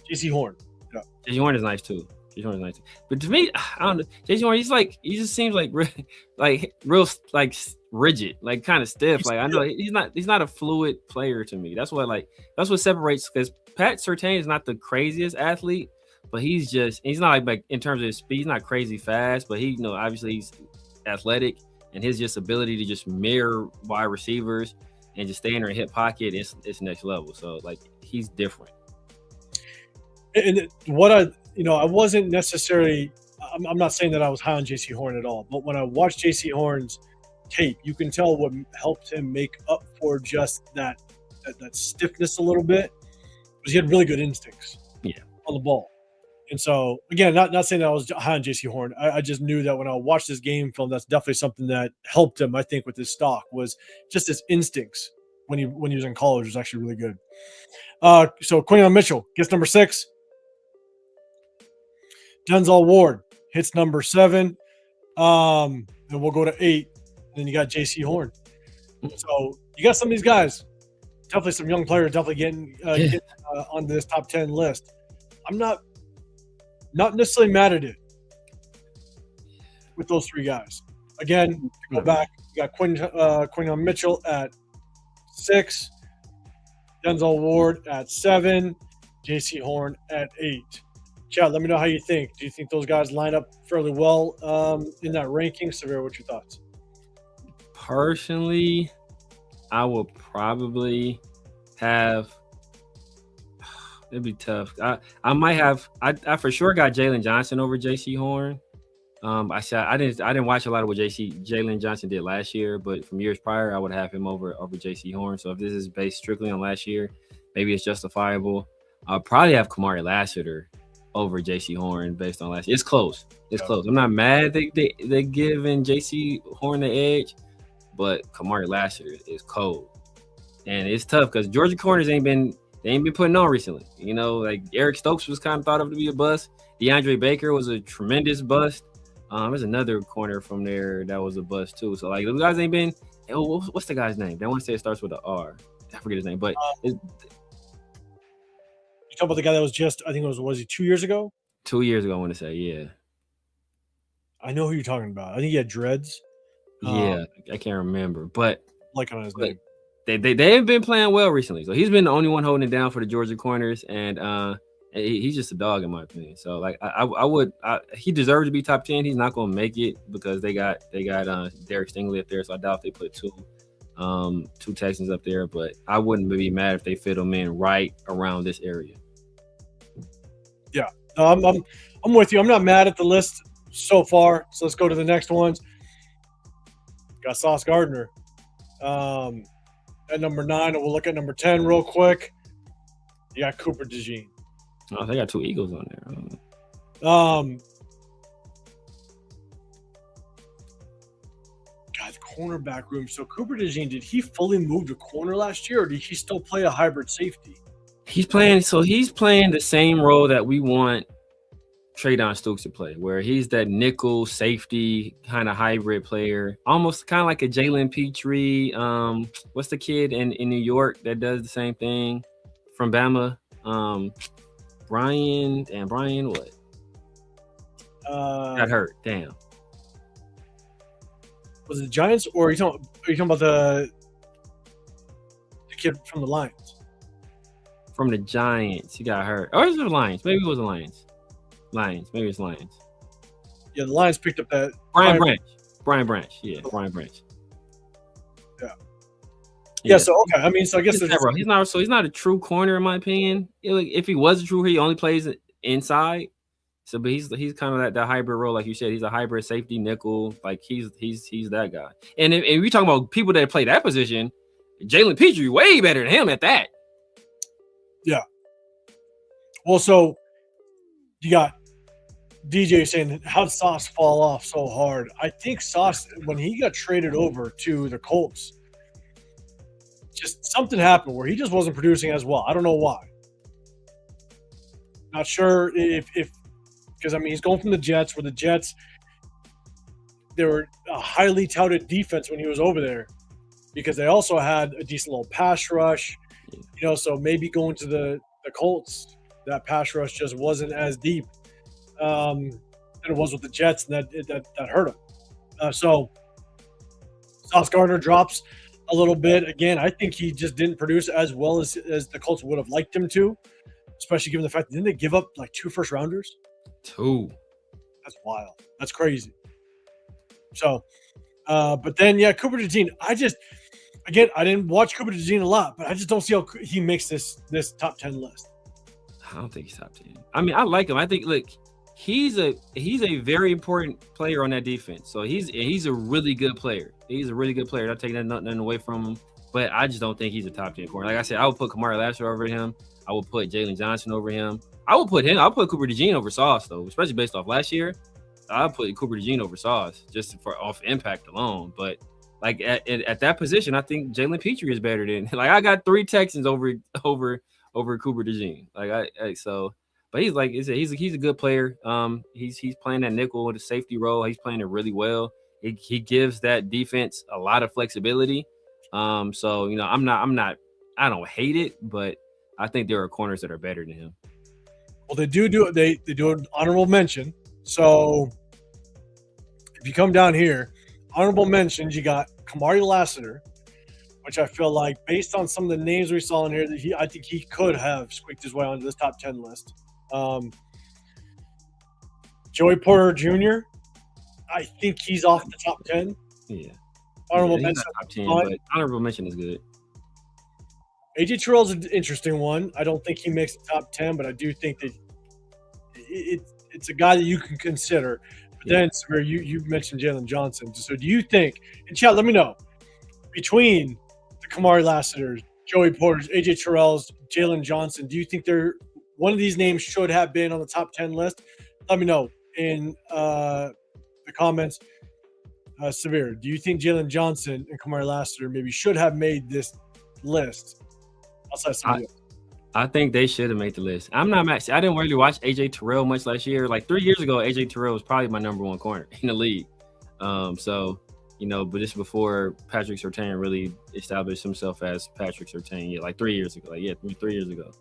S1: JC Horn. Yeah.
S2: JC Horn is nice too. JC Horn is nice too. But to me, I don't know. JC Horn, he just seems like real rigid, like kind of stiff. Like I know he's not a fluid player to me. That's what separates, because Pat Surtain is not the craziest athlete, but he's not like in terms of his speed, he's not crazy fast, but he, obviously he's athletic, and his just ability to just mirror wide receivers and just stay in their hip pocket, it's next level. So like he's different.
S1: And what I wasn't necessarily, I'm not saying that I was high on JC Horn at all, but when I watched JC Horn's tape, you can tell what helped him make up for just that stiffness a little bit, because he had really good instincts on the ball. And so, again, not saying that I was high on JC Horn. I just knew that when I watched this game film, that's definitely something that helped him, I think, with his stock, was just his instincts when he was in college was actually really good. So Quinyon Mitchell gets number 6. Denzel Ward hits number 7. And we'll go to 8. And then you got JC Horn. So you got some of these guys. Definitely some young players definitely getting on this top 10 list. I'm not necessarily mad at it with those 3 guys. Again, to go back, you got Quinyon Mitchell at 6, Denzel Ward at 7, JC Horn at 8. Chad, let me know how you think. Do you think those guys line up fairly well in that ranking? Severe, what's your thoughts?
S2: Personally, I will probably have. It'd be tough. I might have. I for sure got Jalen Johnson over JC Horn. I didn't watch a lot of what Jalen Johnson did last year, but from years prior, I would have him over JC Horn. So if this is based strictly on last year, maybe it's justifiable. I'll probably have Kamari Lassiter over JC Horn based on last year. It's close. Close. I'm not mad they giving JC Horn the edge, but Kamari Lassiter is cold, and it's tough because Georgia corners ain't been putting on recently. Like Eric Stokes was kind of thought of to be a bust. DeAndre Baker was a tremendous bust. There's another corner from there that was a bust too. So like those guys ain't been. What's the guy's name? They want to say it starts with an R. I forget his name, but.
S1: You talk about the guy that was I think it was he 2 years ago?
S2: 2 years ago, I want to say, yeah.
S1: I know who you're talking about. I think he had dreads.
S2: Yeah, I can't remember, but
S1: like on his name.
S2: They have been playing well recently. So he's been the only one holding it down for the Georgia corners, and he's just a dog in my opinion. So like he deserves to be top 10. He's not going to make it because they got Derek Stingley up there, so I doubt they put two Texans up there. But I wouldn't be mad if they fit them in right around this area.
S1: Yeah, I'm with you. I'm not mad at the list so far. So let's go to the next ones. Got Sauce Gardner at number 9, and we'll look at number 10 real quick. You got Cooper DeJean.
S2: Oh, they got 2 Eagles on there.
S1: God, the cornerback room. So Cooper DeJean, did he fully move to corner last year, or did he still play a hybrid safety?
S2: He's playing the same role that we want Traydon Stooks to play, where he's that nickel safety kind of hybrid player, almost kind of like a Jalen Petrie. What's the kid in New York that does the same thing from Bama? Brian what? Got hurt. Damn.
S1: Was it the Giants, or are you talking about the kid from the Lions?
S2: From the Giants, he got hurt. Or is it the Lions? Maybe it was the Lions. Maybe it's Lions.
S1: Yeah, the Lions picked up that
S2: Brian Branch. Yeah, Brian Branch.
S1: Yeah. So okay, I mean, so I guess
S2: he's not a true corner in my opinion. If he was a true, he only plays inside. So, but he's kind of that hybrid role, like you said. He's a hybrid safety nickel. Like he's that guy. And if we talking about people that play that position, Jalen Petrie way better than him at that.
S1: Yeah. Well, so you got DJ saying, how'd Sauce fall off so hard? I think Sauce, when he got traded over to the Colts, just something happened where he just wasn't producing as well. I don't know why. Not sure if because, I mean, he's going from the Jets, where the Jets, they were a highly touted defense when he was over there, because they also had a decent little pass rush, so maybe going to the Colts, that pass rush just wasn't as deep than it was with the Jets, and that hurt him. So Sauce Gardner drops a little bit. Again, I think he just didn't produce as well as the Colts would have liked him to, especially given the fact that didn't they give up like 2 first-rounders?
S2: 2.
S1: That's wild. That's crazy. So, but then, Cooper DeJean, I didn't watch Cooper DeJean a lot, but I just don't see how he makes this top 10 list.
S2: I don't think he's top 10. I mean, I like him. I think, look, he's a very important player on that defense. So he's a really good player. He's a really good player. Not taking nothing away from him, but I just don't think he's a top 10 corner. Like I said, I would put Kamari Lassiter over him. I would put Jalen Johnson over him. I'll put Cooper DeJean over Sauce, though, especially based off last year. I'll put Cooper DeJean over Sauce just for off impact alone. But like at that position, I think Jalen Petrie is better than. Like, I got 3 Texans over Cooper DeJean. But he's a good player. He's playing that nickel with a safety role. He's playing it really well. He gives that defense a lot of flexibility. I don't hate it, but I think there are corners that are better than him.
S1: Well, they do an honorable mention. So if you come down here, honorable mentions, you got Kamari Lassiter, which I feel like, based on some of the names we saw in here, I think he could have squeaked his way onto this top 10 list. Joey Porter Jr., I think he's off the top 10.
S2: Yeah.
S1: Honorable mention.
S2: Top 10, but honorable mention is good.
S1: AJ Terrell's an interesting one. I don't think he makes the top 10, but I do think that it's a guy that you can consider. But then, Samir, you mentioned Jalen Johnson. So do you think, and chat, let me know, between the Kamari Lassiter, Joey Porter, AJ Terrell's, Jalen Johnson, do you think one of these names should have been on the top 10 list? Let me know in the comments. Samir, do you think Jalen Johnson and Kamari Lassiter maybe should have made this list?
S2: I think they should have made the list. I'm not mad. I didn't really watch AJ Terrell much last year. Like 3 years ago, AJ Terrell was probably my number 1 corner in the league. But just before Patrick Surtain really established himself as Patrick Surtain, like 3 years ago. 3 years ago.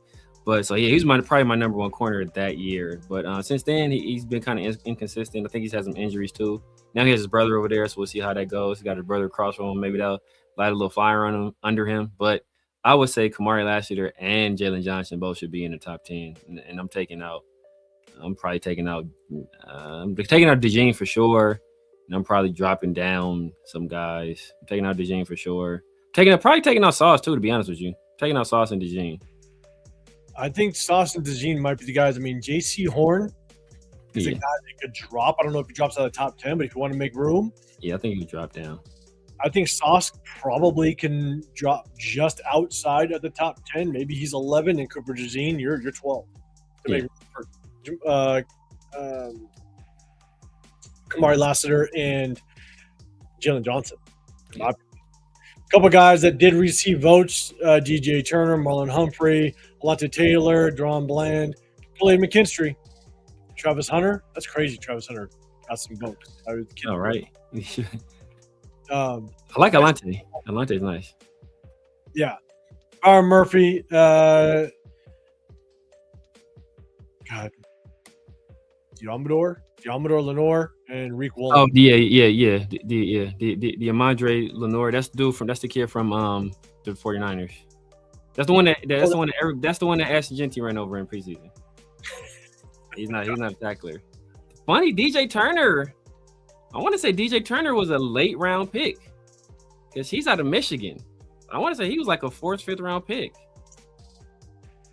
S2: But so he's probably my number 1 corner that year. But since then, he's been kind of inconsistent. I think he's had some injuries too. Now he has his brother over there, so we'll see how that goes. He got his brother across from him. Maybe that'll light a little fire on him under him. But I would say Kamari Lassiter and Jalen Johnson both should be in the top 10. And I'm taking out DeJean for sure. And I'm probably dropping down some guys. I'm taking out DeJean for sure. Probably taking out Sauce too, to be honest with you. Taking out Sauce and DeJean.
S1: I think Sauce and DeJean might be the guys. I mean, J.C. Horn is a guy that could drop. I don't know if he drops out of the top 10, but if you want to make room.
S2: Yeah, I think he could drop down.
S1: I think Sauce probably can drop just outside of the top 10. Maybe he's 11, and Cooper DeJean, you're 12. Yeah. Kamari Lassiter and Jalen Johnson. Yeah. A couple guys that did receive votes: DJ Turner, Marlon Humphrey, Alontae Taylor, Dron Bland, Khalid McKinstry, Travis Hunter. That's crazy. Travis Hunter got some votes. I was kidding.
S2: All right.
S1: I
S2: I like Alante. Alante's nice.
S1: Yeah. Byron Murphy. God. Diamador Lenore, and Reek Woolen.
S2: Oh yeah. The Amandre Lenore. That's the kid from the 49ers. That's the one that Ashton Jeanty ran over in preseason. He's not a tackler. Funny, DJ Turner. I want to say DJ Turner was a late round pick because he's out of Michigan. I want to say he was like a 4th, 5th round pick.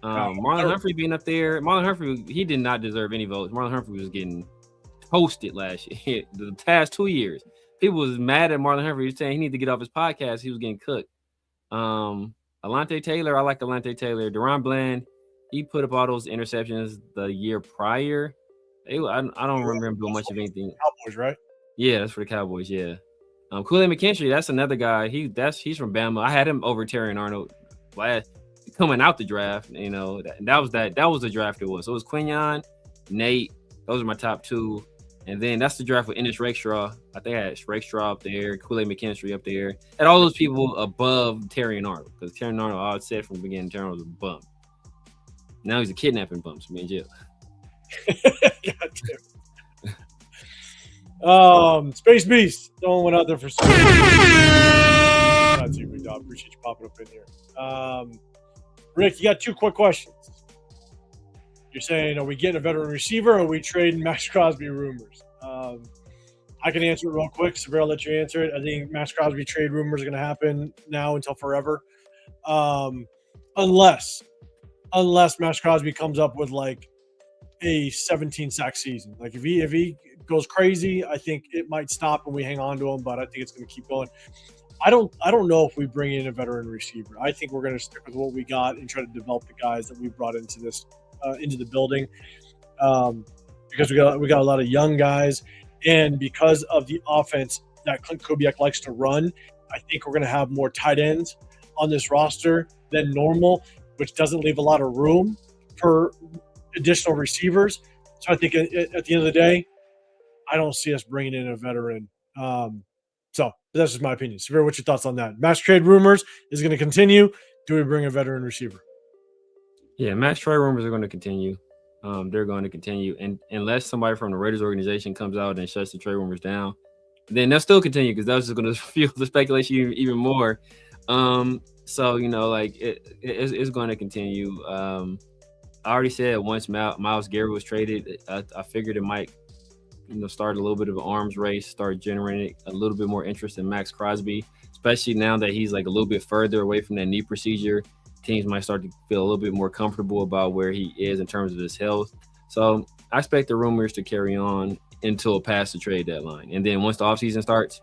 S2: Marlon Humphrey being up there. Marlon Humphrey, he did not deserve any votes. Marlon Humphrey was getting toasted last year. The past 2 years, people was mad at Marlon Humphrey. He was saying he needed to get off his podcast. He was getting cooked. Alante Taylor, I like Alante Taylor. Deron Bland, he put up all those interceptions the year prior. I don't remember him doing much of anything.
S1: Cowboys, right?
S2: Yeah, that's for the Cowboys. Yeah. Kool-Aid McKinstry, that's another guy. He's from Bama. I had him over Terry Arnold coming out the draft. You know, that was the draft it was. So it was Quinion, Nate. Those are my top 2. And then that's the draft with Ennis Rakestraw. I think I had Rakestraw up there, Kool-Aid McKinstry up there, and all those people above Terry Arnold. Because Terry Arnold, I said from the beginning, Terry Arnold was a bum. Now he's a kidnapping bum, so me in jail.
S1: Space Beast. Someone went out there for some. That's you, big dog. Appreciate you popping up in here. Rick, you got 2 quick questions. You're saying, are we getting a veteran receiver or are we trading MaxxCrosby rumors? I can answer it real quick. Severe, I'll let you answer it. I think MaxxCrosby trade rumors are going to happen now until forever. Unless MaxxCrosby comes up with like a 17 sack season. Like if he goes crazy, I think it might stop and we hang on to him, but I think it's going to keep going. I don't know if we bring in a veteran receiver. I think we're going to stick with what we got and try to develop the guys that we brought into this into the building, because we got a lot of young guys, and because of the offense that Clint Kubiak likes to run, I think we're going to have more tight ends on this roster than normal, which doesn't leave a lot of room for additional receivers. So I think at the end of the day, I don't see us bringing in a veteran. So that's just my opinion. Severe, what's your thoughts on that? Max trade rumors is going to continue. Do we bring a veteran receiver?
S2: Yeah, max trade rumors are going to continue. They're going to continue. And unless somebody from the Raiders organization comes out and shuts the trade rumors down, then they'll still continue because that's just going to fuel the speculation even more. So, you know, like it's going to continue. I already said once Myles Garrett was traded, I figured it might, you know, start a little bit of an arms race, start generating a little bit more interest in MaxxCrosby, especially now that he's like a little bit further away from that knee procedure. Teams might start to feel a little bit more comfortable about where he is in terms of his health. So I expect the rumors to carry on until past the trade deadline. And then once the offseason starts,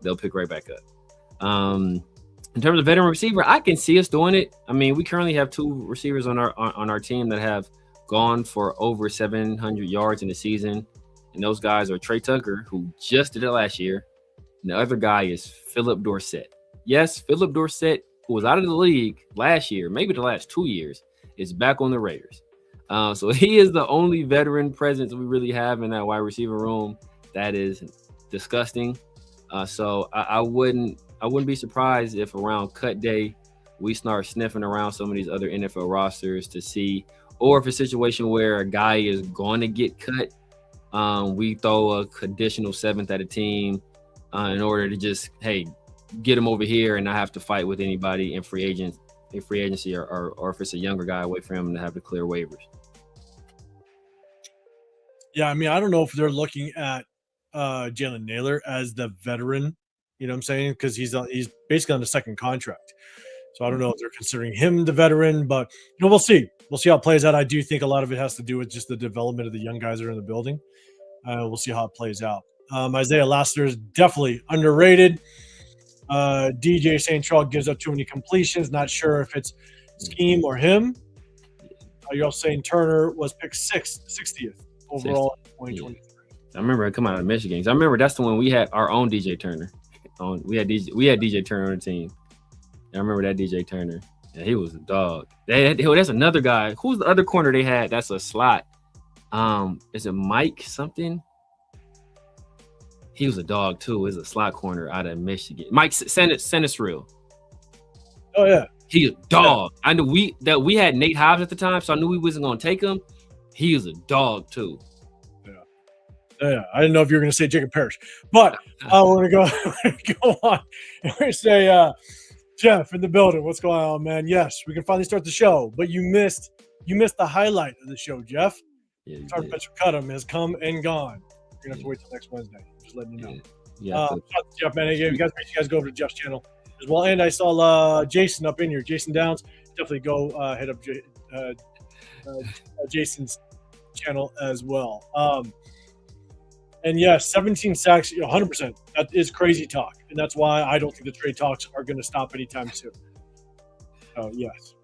S2: they'll pick right back up. In terms of veteran receiver, I can see us doing it. I mean, we currently have 2 receivers on our team that have gone for over 700 yards in the season. And those guys are Trey Tucker, who just did it last year. And the other guy is Philip Dorsett. Yes, Philip Dorsett, who was out of the league last year, maybe the last 2 years, is back on the Raiders. So he is the only veteran presence we really have in that wide receiver room. That is disgusting. So I wouldn't be surprised if around cut day we start sniffing around some of these other NFL rosters to see, or if a situation where a guy is going to get cut, we throw a conditional 7th at a team in order to just, hey, get him over here and not have to fight with anybody in free agency, or if it's a younger guy, wait for him to have to clear waivers.
S1: Yeah, I mean, I don't know if they're looking at Jalen Naylor as the veteran, you know what I'm saying? Because he's basically on the second contract. So I don't know if they're considering him the veteran, but you know, we'll see. We'll see how it plays out. I do think a lot of it has to do with just the development of the young guys that are in the building. We'll see how it plays out. Isaiah Lassiter is definitely underrated. DJ St. Charles gives up too many completions. Not sure if it's scheme or him. You're also saying Turner was picked 60th overall in 2023.
S2: I remember I come out of Michigan. I remember that's the one we had our own DJ Turner. We had DJ Turner on the team. I remember that DJ Turner. Yeah, he was a dog. That's another guy. Who's the other corner they had? That's a slot. Is it Mike something? He was a dog too. He's a slot corner out of Michigan. Mike Send real.
S1: Oh yeah.
S2: He a dog. Yeah. I knew we had Nate Hobbs at the time, so I knew we wasn't gonna take him. He was a dog too.
S1: Yeah, I didn't know if you were going to say Jacob Parrish, but we're going to go on. And we're going to say, Jeff in the building. What's going on, man? Yes, we can finally start the show, but you missed the highlight of the show, Jeff.
S2: Yeah,
S1: Pitcher Cut'em has come and gone. You're going to have to wait till next Wednesday. Just letting you know.
S2: Yeah.
S1: Jeff, man. Hey, you guys go over to Jeff's channel as well. And I saw Jason up in here. Jason Downs. Definitely go hit up Jason's channel as well. And yes, 17 sacks, 100%. That is crazy talk. And that's why I don't think the trade talks are going to stop anytime soon. So, yes.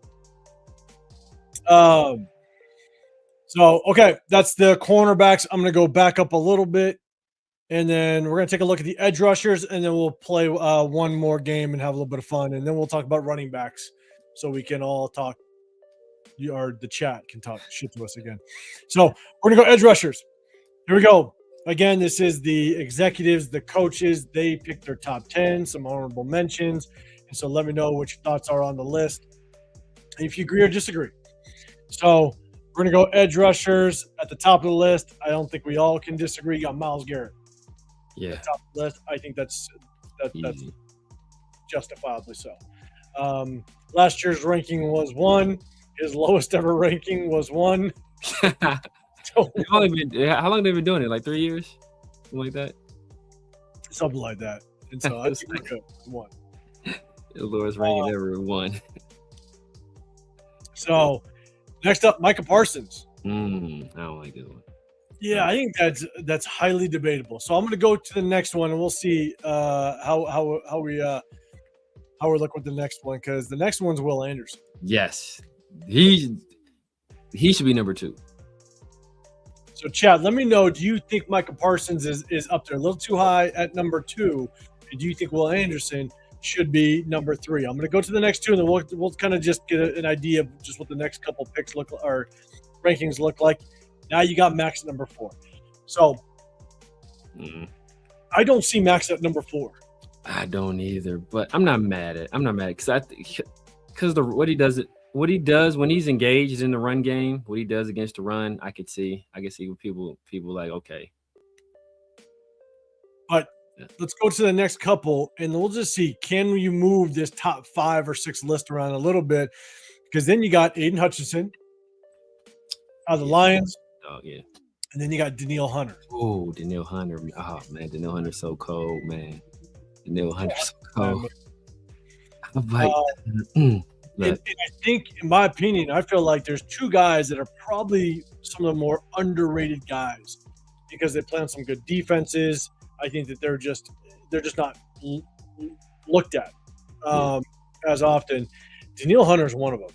S1: So, okay, that's the cornerbacks. I'm going to go back up a little bit. And then we're going to take a look at the edge rushers. And then we'll play one more game and have a little bit of fun. And then we'll talk about running backs so we can all talk. Or the chat can talk shit to us again. So, we're going to go edge rushers. Here we go. Again, this is the executives, the coaches. They pick their top 10, some honorable mentions. And so let me know what your thoughts are on the list, if you agree or disagree. So we're going to go edge rushers at the top of the list. I don't think we all can disagree. You got Myles Garrett.
S2: Yeah.
S1: At the top of the list. I think that's justifiably so. Last year's ranking was 1. His lowest ever ranking was 1.
S2: How long have they been doing it? Like 3 years? Something like that?
S1: Something like that. And so I think we're good. 1.
S2: The lowest ranking ever 1.
S1: So next up, Micah Parsons.
S2: I don't like this one.
S1: Yeah, I think that's highly debatable. So I'm going to go to the next one, and we'll see how we look with the next one, because the next one's Will Anderson.
S2: Yes, he should be number 2.
S1: So, Chad, let me know. Do you think Micah Parsons is up there a little too high at number 2? And do you think Will Anderson should be number 3? I'm going to go to the next 2, and then we'll kind of just get an idea of just what the next couple picks look or rankings look like. Now you got Max at number 4. So I don't see Max at number 4.
S2: I don't either, but I'm not mad at because what he does when he's engaged in the run game, what he does against the run, I could see what people like, okay.
S1: But let's go to the next couple, and we'll just see, can you move this top 5 or 6 list around a little bit? Because then you got Aiden Hutchinson out of the Lions.
S2: Oh, yeah.
S1: And then you got Danielle Hunter.
S2: Oh, Danielle Hunter. Oh, man, Danielle Hunter's so cold, man. Danielle Hunter's so cold. I'm like,
S1: and I think, in my opinion, I feel like there's 2 guys that are probably some of the more underrated guys because they play on some good defenses. I think that they're just not looked at as often. Danielle Hunter is one of them,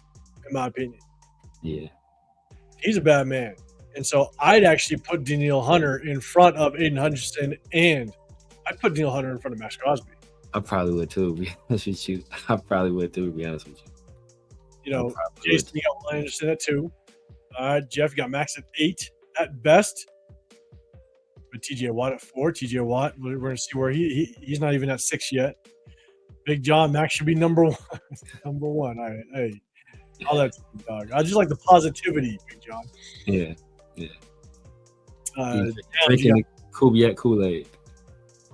S1: in my opinion.
S2: Yeah.
S1: He's a bad man. And so I'd actually put Danielle Hunter in front of Aiden Hutchinson, and I'd put Danielle Hunter in front of MaxxCrosby.
S2: I probably would too, to be honest with you. To be honest with you.
S1: You know, Jason, you got Will Anderson at 2. Jeff, you got Max at 8 at best. But TJ Watt at 4. TJ Watt, we're going to see where he's not even at 6 yet. Big John, Max should be number 1. Number 1. All right, hey, all that dog. I just like the positivity, Big John.
S2: Yeah.
S1: Drinking
S2: Kool-Aid.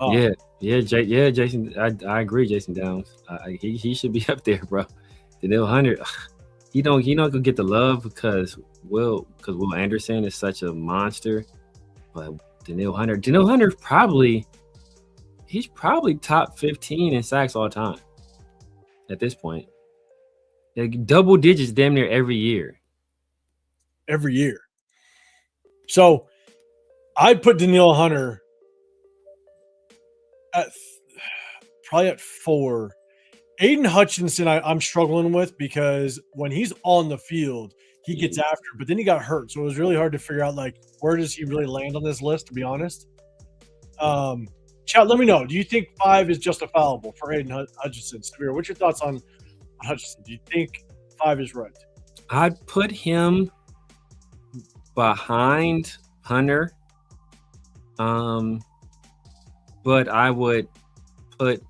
S2: Oh. Yeah, Jason. I agree, Jason Downs. He should be up there, bro. Danielle Hunter, he don't gonna get the love because Will Anderson is such a monster. But Danielle Hunter he's probably top 15 in sacks all time at this point. Like double digits damn near every year.
S1: So I'd put Danielle Hunter at probably at 4. Aiden Hutchinson, I'm struggling with because when he's on the field, he gets after, but then he got hurt. So it was really hard to figure out, like, where does he really land on this list, to be honest? Chat, let me know. Do you think 5 is justifiable for Aiden Hutchinson? Severe, what's your thoughts on Hutchinson? Do you think 5 is right?
S2: I'd put him behind Hunter. But I would put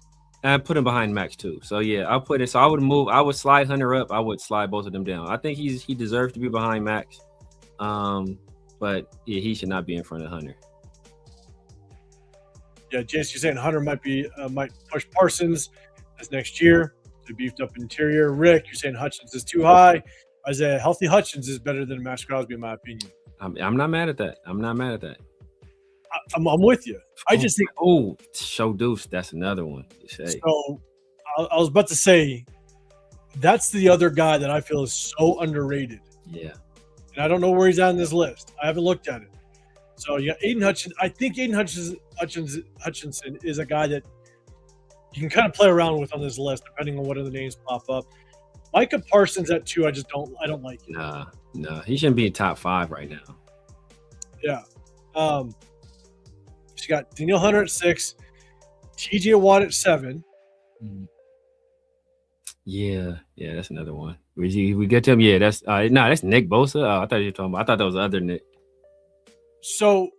S2: him behind Max too. So yeah, I'll put it. So I would slide Hunter up. I would slide both of them down. I think he deserves to be behind Max. But yeah, he should not be in front of Hunter.
S1: Yeah, Jace, you're saying Hunter might push Parsons as next year. The beefed up interior. Rick, you're saying Hutchins is too high. Isaiah, healthy Hutchins is better than maxxcrosby in my opinion.
S2: I'm not mad at that. I'm
S1: with you. I just think.
S2: Oh, show Deuce. That's another one.
S1: So I was about to say, that's the other guy that I feel is so underrated.
S2: Yeah.
S1: And I don't know where he's at on this list. I haven't looked at it. So you got Aiden Hutchins. I think Aiden Hutchinson is a guy that you can kind of play around with on this list, depending on what other names pop up. Micah Parsons at 2, I don't like it.
S2: No, he shouldn't be in top 5 right now.
S1: Yeah. She got Danielle Hunter at 6, TJ Watt at 7.
S2: Yeah, that's another one. We get to him. Yeah, that's that's Nick Bosa. Oh, I thought you were talking about. I thought that was the other Nick.
S1: So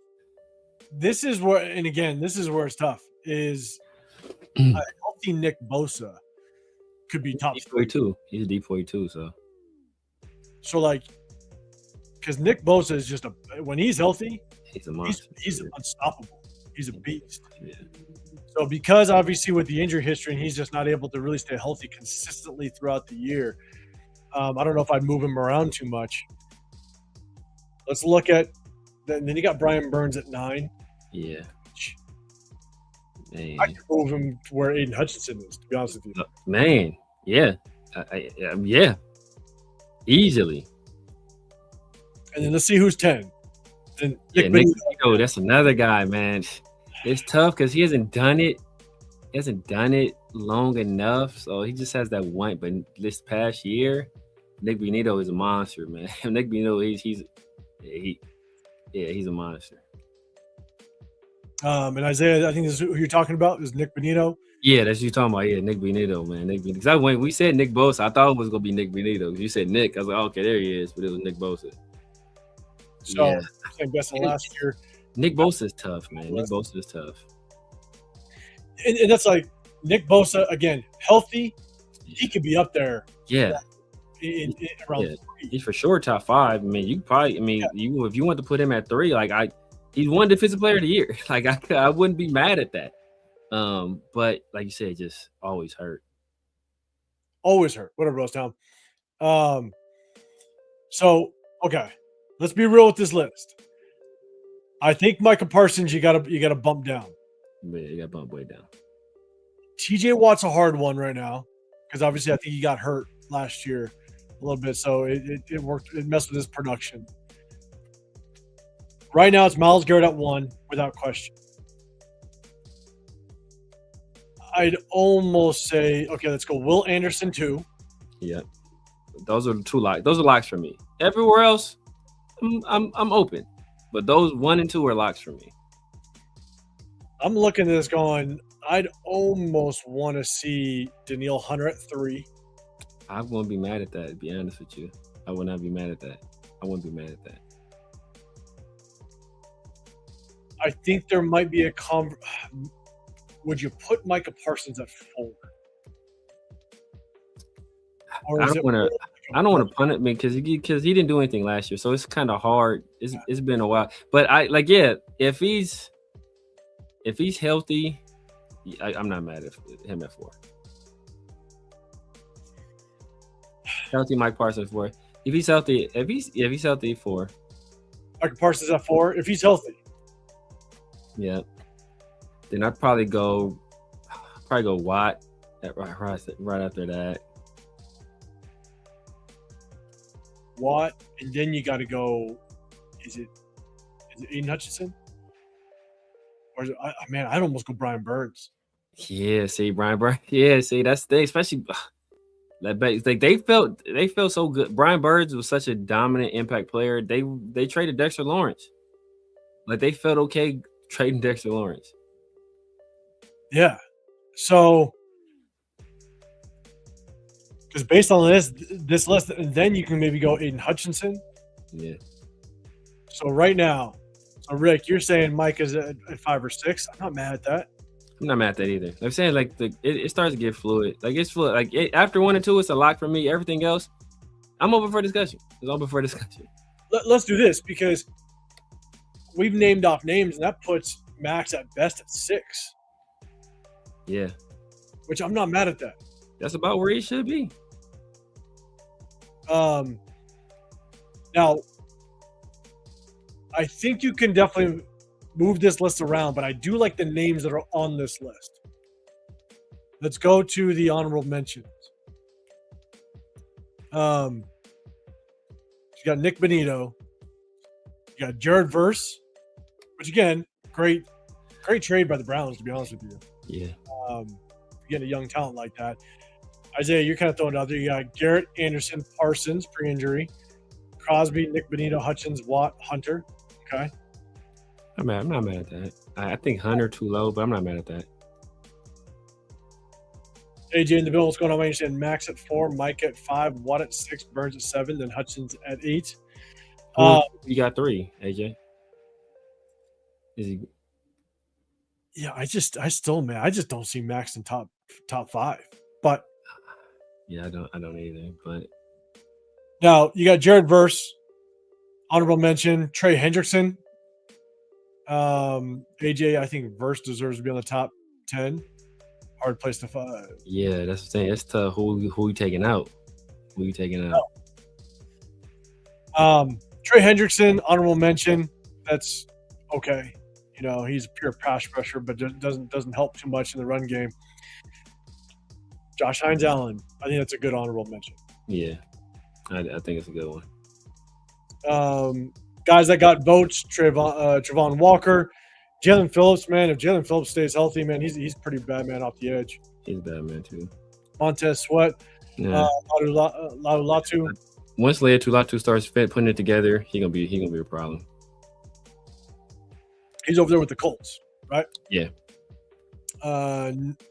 S1: this is where it's tough. Is a healthy Nick Bosa could be top
S2: 42. He's a D42,
S1: so like, because Nick Bosa is just when he's healthy,
S2: he's a monster.
S1: He's unstoppable. He's a beast.
S2: Yeah.
S1: So because obviously with the injury history and he's just not able to really stay healthy consistently throughout the year, I don't know if I'd move him around too much. Let's look at then you got Brian Burns at 9.
S2: Yeah. Man.
S1: I could move him to where Aiden Hutchinson is, to be honest with you.
S2: Man, yeah. Yeah. Easily.
S1: And then let's see who's 10. Then
S2: Nick Benito, that's another guy, man. It's tough because he hasn't done it. He hasn't done it long enough, so he just has that one. But this past year, Nick Benito is a monster, man. Nick Benito, he's a monster.
S1: And Isaiah, I think this is who you're talking about, is Nick Benito.
S2: Yeah, that's what you're talking about. Yeah, Nick Benito, man. Nick Benito. Because when we said Nick Bosa, I thought it was gonna be Nick Benito. You said Nick, I was like, okay, there he is, but it was Nick Bosa.
S1: So I guess last year,
S2: Nick Bosa is tough, man. Nick Bosa is tough.
S1: And that's like Nick Bosa again, healthy. He could be up there.
S2: Yeah.
S1: Around 3.
S2: He's for sure top 5. I mean, you probably. I mean, if you want to put him at 3, like he's won Defensive Player of the Year. Like I wouldn't be mad at that. But like you said, just always hurt.
S1: Always hurt. Whatever else, Tom. So okay, let's be real with this list. I think Micah Parsons, you gotta bump down.
S2: Yeah, you gotta bump way down.
S1: TJ Watt's a hard one right now because obviously I think he got hurt last year a little bit, so it worked. It messed with his production. Right now, it's Myles Garrett at 1 without question. I'd almost say, okay, let's go Will Anderson 2.
S2: Yeah, those are the 2 locks. Those are locks for me. Everywhere else, I'm open, but those 1 and 2 are locks for me.
S1: I'm looking at this going, I'd almost want to see Danielle Hunter at 3.
S2: I wouldn't be mad at that, to be honest with you. I would not be mad at that. I wouldn't be mad at that.
S1: I think there might be would you put Micah Parsons at 4? Or
S2: I don't want to punt it because he didn't do anything last year, so it's kind of hard. It's been a while, but if he's healthy, I'm not mad at him at 4. Healthy Mike Parsons 4. If he's healthy, he's healthy 4.
S1: Micah Parsons at 4 if he's healthy.
S2: Yeah. Then I'd probably go Watt right after that.
S1: Watt, and then you got to go. Is it Aiden Hutchinson? Or is it, I'd almost go Brian Burns.
S2: Yeah, see Brian Burns. Yeah, see that's the thing, especially like they felt so good. Brian Burns was such a dominant impact player. They traded Dexter Lawrence. Like they felt okay trading Dexter Lawrence.
S1: Yeah. So, because based on this list, and then you can maybe go Aiden Hutchinson.
S2: Yeah.
S1: So right now, Rick, you're saying Mike is at 5 or 6. I'm not mad at that.
S2: I'm not mad at that either. I'm saying like it starts to get fluid. Like it's fluid. Like after 1 and 2, it's a lock for me. Everything else, I'm open for discussion. It's open for discussion.
S1: Let's do this because we've named off names, and that puts Max at best at 6.
S2: Yeah,
S1: which I'm not mad at that.
S2: That's about where he should be.
S1: Now, I think you can definitely move this list around, but I do like the names that are on this list. Let's go to the honorable mentions. You got Nick Benito. You got Jared Verse, which again, great trade by the Browns, to be honest with you.
S2: Yeah.
S1: You get a young talent like that. Isaiah, you're kind of throwing it out there. You got Garrett Anderson, Parsons, pre-injury. Crosby, Nick Benito, Hutchins, Watt, Hunter. Okay.
S2: I'm not mad at that. I think Hunter too low, but I'm not mad at that.
S1: AJ in the bill, what's going on? You're saying Max at 4, Mike at 5, Watt at 6, Burns at 7, then Hutchins at 8.
S2: You got 3, AJ. Is he?
S1: Yeah, I just don't see Max in top 5. But
S2: yeah, I don't either. But
S1: now you got Jared Verse, honorable mention, Trey Hendrickson. AJ, I think Verse deserves to be on the top 10. Hard place to find.
S2: Yeah, that's what I'm saying. It's tough. Who you taking out? Who you taking out?
S1: Trey Hendrickson, honorable mention. That's okay. You know, he's a pure pass rusher, but doesn't help too much in the run game. Josh Hines Allen, I think that's a good honorable mention.
S2: Yeah, I think it's a good one.
S1: Guys that got votes: Trevon Walker, Jalen Phillips. Man, if Jalen Phillips stays healthy, man, he's pretty bad man off the edge.
S2: He's a bad man too.
S1: Montez Sweat,
S2: Yeah.
S1: Latu.
S2: Once Latu starts putting it together, he gonna be a problem.
S1: He's over there with the Colts, right?
S2: Yeah.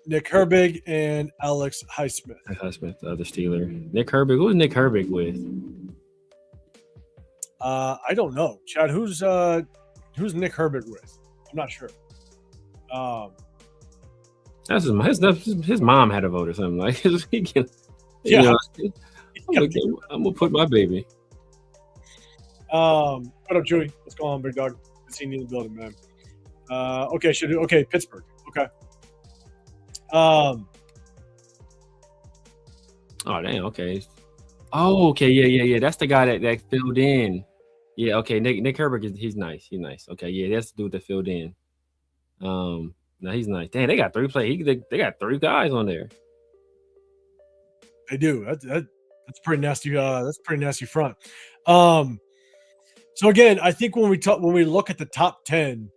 S1: Nick Herbig and Alex Highsmith.
S2: Highsmith, the other Steeler. Nick Herbig. Who's Nick Herbig with?
S1: I don't know, Chad. Who's Nick Herbig with? I'm not sure.
S2: That's his mom had a vote or something like.
S1: Yeah.
S2: I'm gonna put my baby.
S1: What up, Chewy? What's going on, big dog? Good seeing you in the building, man. Okay, Pittsburgh. Okay.
S2: Oh damn. Okay. Oh, okay. Yeah. That's the guy that filled in. Yeah. Okay. Nick Herbig he's nice. He's nice. Okay. Yeah. That's the dude that filled in. No, he's nice. Damn, they got 3 they got 3 guys on there.
S1: They do. That's pretty nasty. That's pretty nasty front. So again, I think when we look at the top 10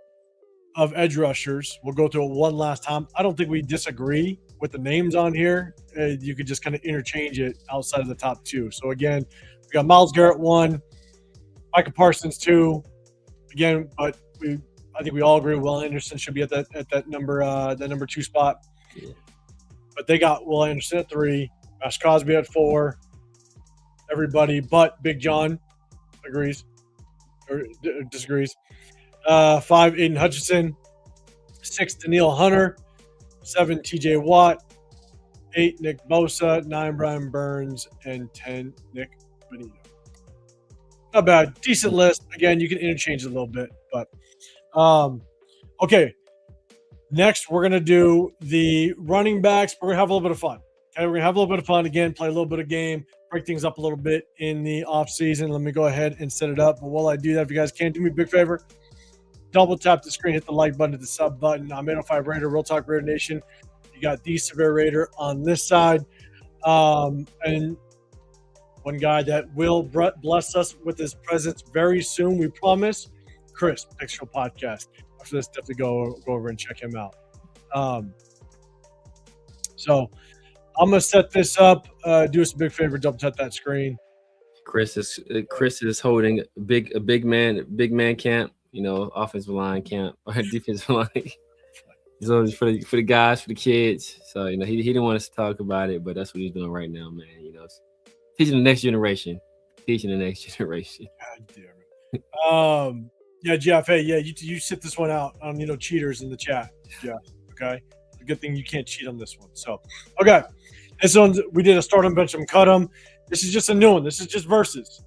S1: of edge rushers, we'll go through it one last time. I don't think we disagree with the names on here. You could just kind of interchange it outside of the top 2. So again, we got Myles Garrett 1, Micah Parsons 2. Again, but I think we all agree Will Anderson should be at that number 2 spot.
S2: Yeah.
S1: But they got Will Anderson at 3, maxxcrosby at 4. Everybody but Big John agrees or disagrees. 5, Aiden Hutchinson. 6, Daniil Hunter. 7, TJ Watt. 8, Nick Bosa. 9, Brian Burns. And 10, Nick Benito. Not bad. Decent list. Again, you can interchange it a little bit. But, okay. Next, we're going to do the running backs. We're going to have a little bit of fun. Okay, we're going to have a little bit of fun. Again, play a little bit of game. Break things up a little bit in the off season. Let me go ahead and set it up. But while I do that, if you guys can do me a big favor, double tap the screen, hit the like button, hit the sub button. I'm 805 Raider, Real Talk Raider Nation. You got the Severe Raider on this side. And one guy that will bless us with his presence very soon, we promise, Chris, Next Show Podcast. After this, definitely go over and check him out. So I'm going to set this up. Do us a big favor, double tap that screen.
S2: Chris is holding a big man camp. You know, offensive line camp or defensive line. He's always for the guys, for the kids. So you know, he didn't want us to talk about it, but that's what he's doing right now, man. You know, teaching the next generation. God damn it.
S1: Yeah, Jeff. Hey, yeah, you sit this one out on cheaters in the chat, Jeff. Okay, it's a good thing you can't cheat on this one. So, okay, this one we did a start 'em, bench 'em, cut 'em. This is just a new one. This is just versus.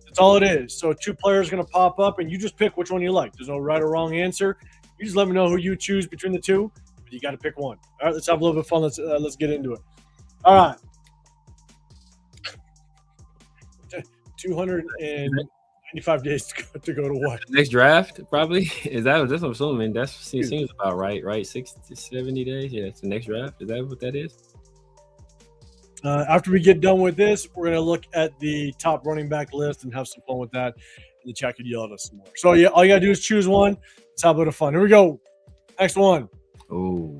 S1: That's all it is. So 2 players are gonna pop up, and you just pick which one you like. There's no right or wrong answer. You just let me know who you choose between the 2. But you got to pick one. All right, let's have a little bit of fun. Let's get into it. All right. 295 days to go to what?
S2: Next draft, probably. That's what I'm assuming. That seems about right, right? 60 to 70 days. Yeah, it's the next draft. Is that what that is?
S1: After we get done with this, we're going to look at the top running back list and have some fun with that. And the chat could yell at us some more. So, yeah, all you got to do is choose one. Let's have a bit of fun. Here we go. Next one.
S2: Oh.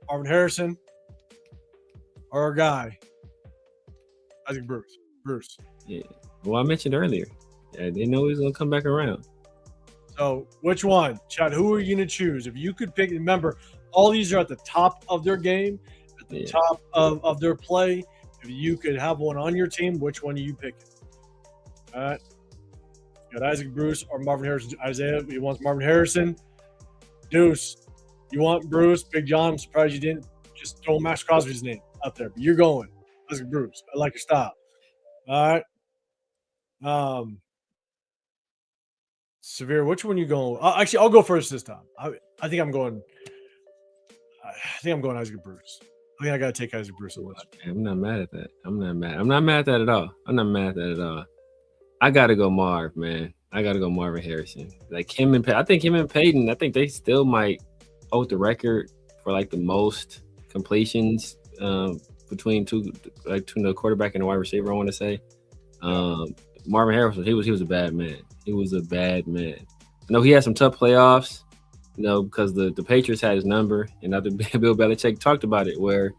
S1: Marvin Harrison or our guy, Isaac Bruce. Bruce.
S2: Yeah. Well, I mentioned earlier. Yeah, they know he's going to come back around.
S1: So, which one? Chad, who are you going to choose? If you could pick, remember, all these are at the top of their game, at the top of their play. If you could have one on your team, which one are you picking? All right. You got Isaac Bruce or Marvin Harrison. Isaiah, he wants Marvin Harrison. Deuce, you want Bruce. Big John, I'm surprised you didn't just throw maxxcrosby's name out there. But you're going. Isaac Bruce. I like your style. All right. Severe, which one you going? Actually, I'll go first this time. I think I'm going. I think I'm going Isaac Bruce. I think I got to take Isaac Bruce.
S2: I'm not mad at that. I'm not mad at that at all. I'm not mad at that at all. I got to go Marv, man. I got to go Marvin Harrison. Like him and I think him and Peyton, I think they still might hold the record for like the most completions between the quarterback and the wide receiver, I want to say. Marvin Harrison, he was a bad man. He was a bad man. I know he had some tough playoffs, because the Patriots had his number, and Bill Belichick talked about it, where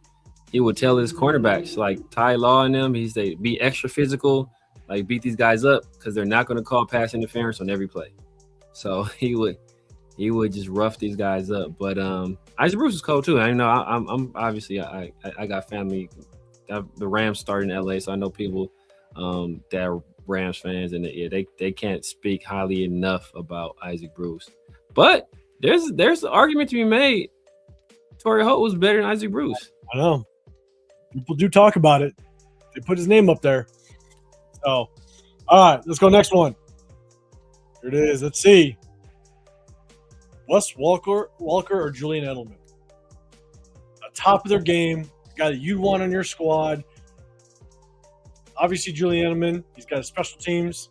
S2: he would tell his cornerbacks, like Ty Law and them, he'd say, be extra physical, like beat these guys up, because they're not going to call pass interference on every play. So he would just rough these guys up. But Isaac Bruce is cool too. I know I'm obviously I got family. The Rams started in LA, so I know people that are Rams fans, and they can't speak highly enough about Isaac Bruce. But there's an argument to be made. Torrey Holt was better than Isaac Bruce.
S1: I know. People do talk about it. They put his name up there. So, all right, let's go next one. Here it is. Let's see. Wes Walker or Julian Edelman? At top of their game, the guy that you want on your squad. Obviously, Julian Edelman, he's got special teams.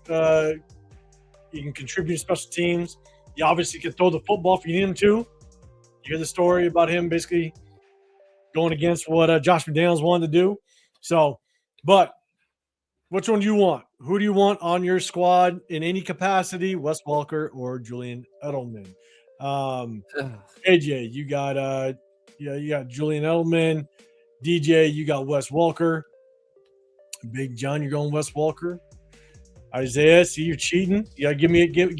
S1: He can contribute to special teams. He obviously can throw the football if you need him to. You hear the story about him basically going against what Josh McDaniels wanted to do. So, but which one do you want? Who do you want on your squad in any capacity, Wes Walker or Julian Edelman? AJ, you got you got Julian Edelman. DJ, you got Wes Walker. Big John, you're going Wes Walker. Isaiah, see you're cheating. You gotta give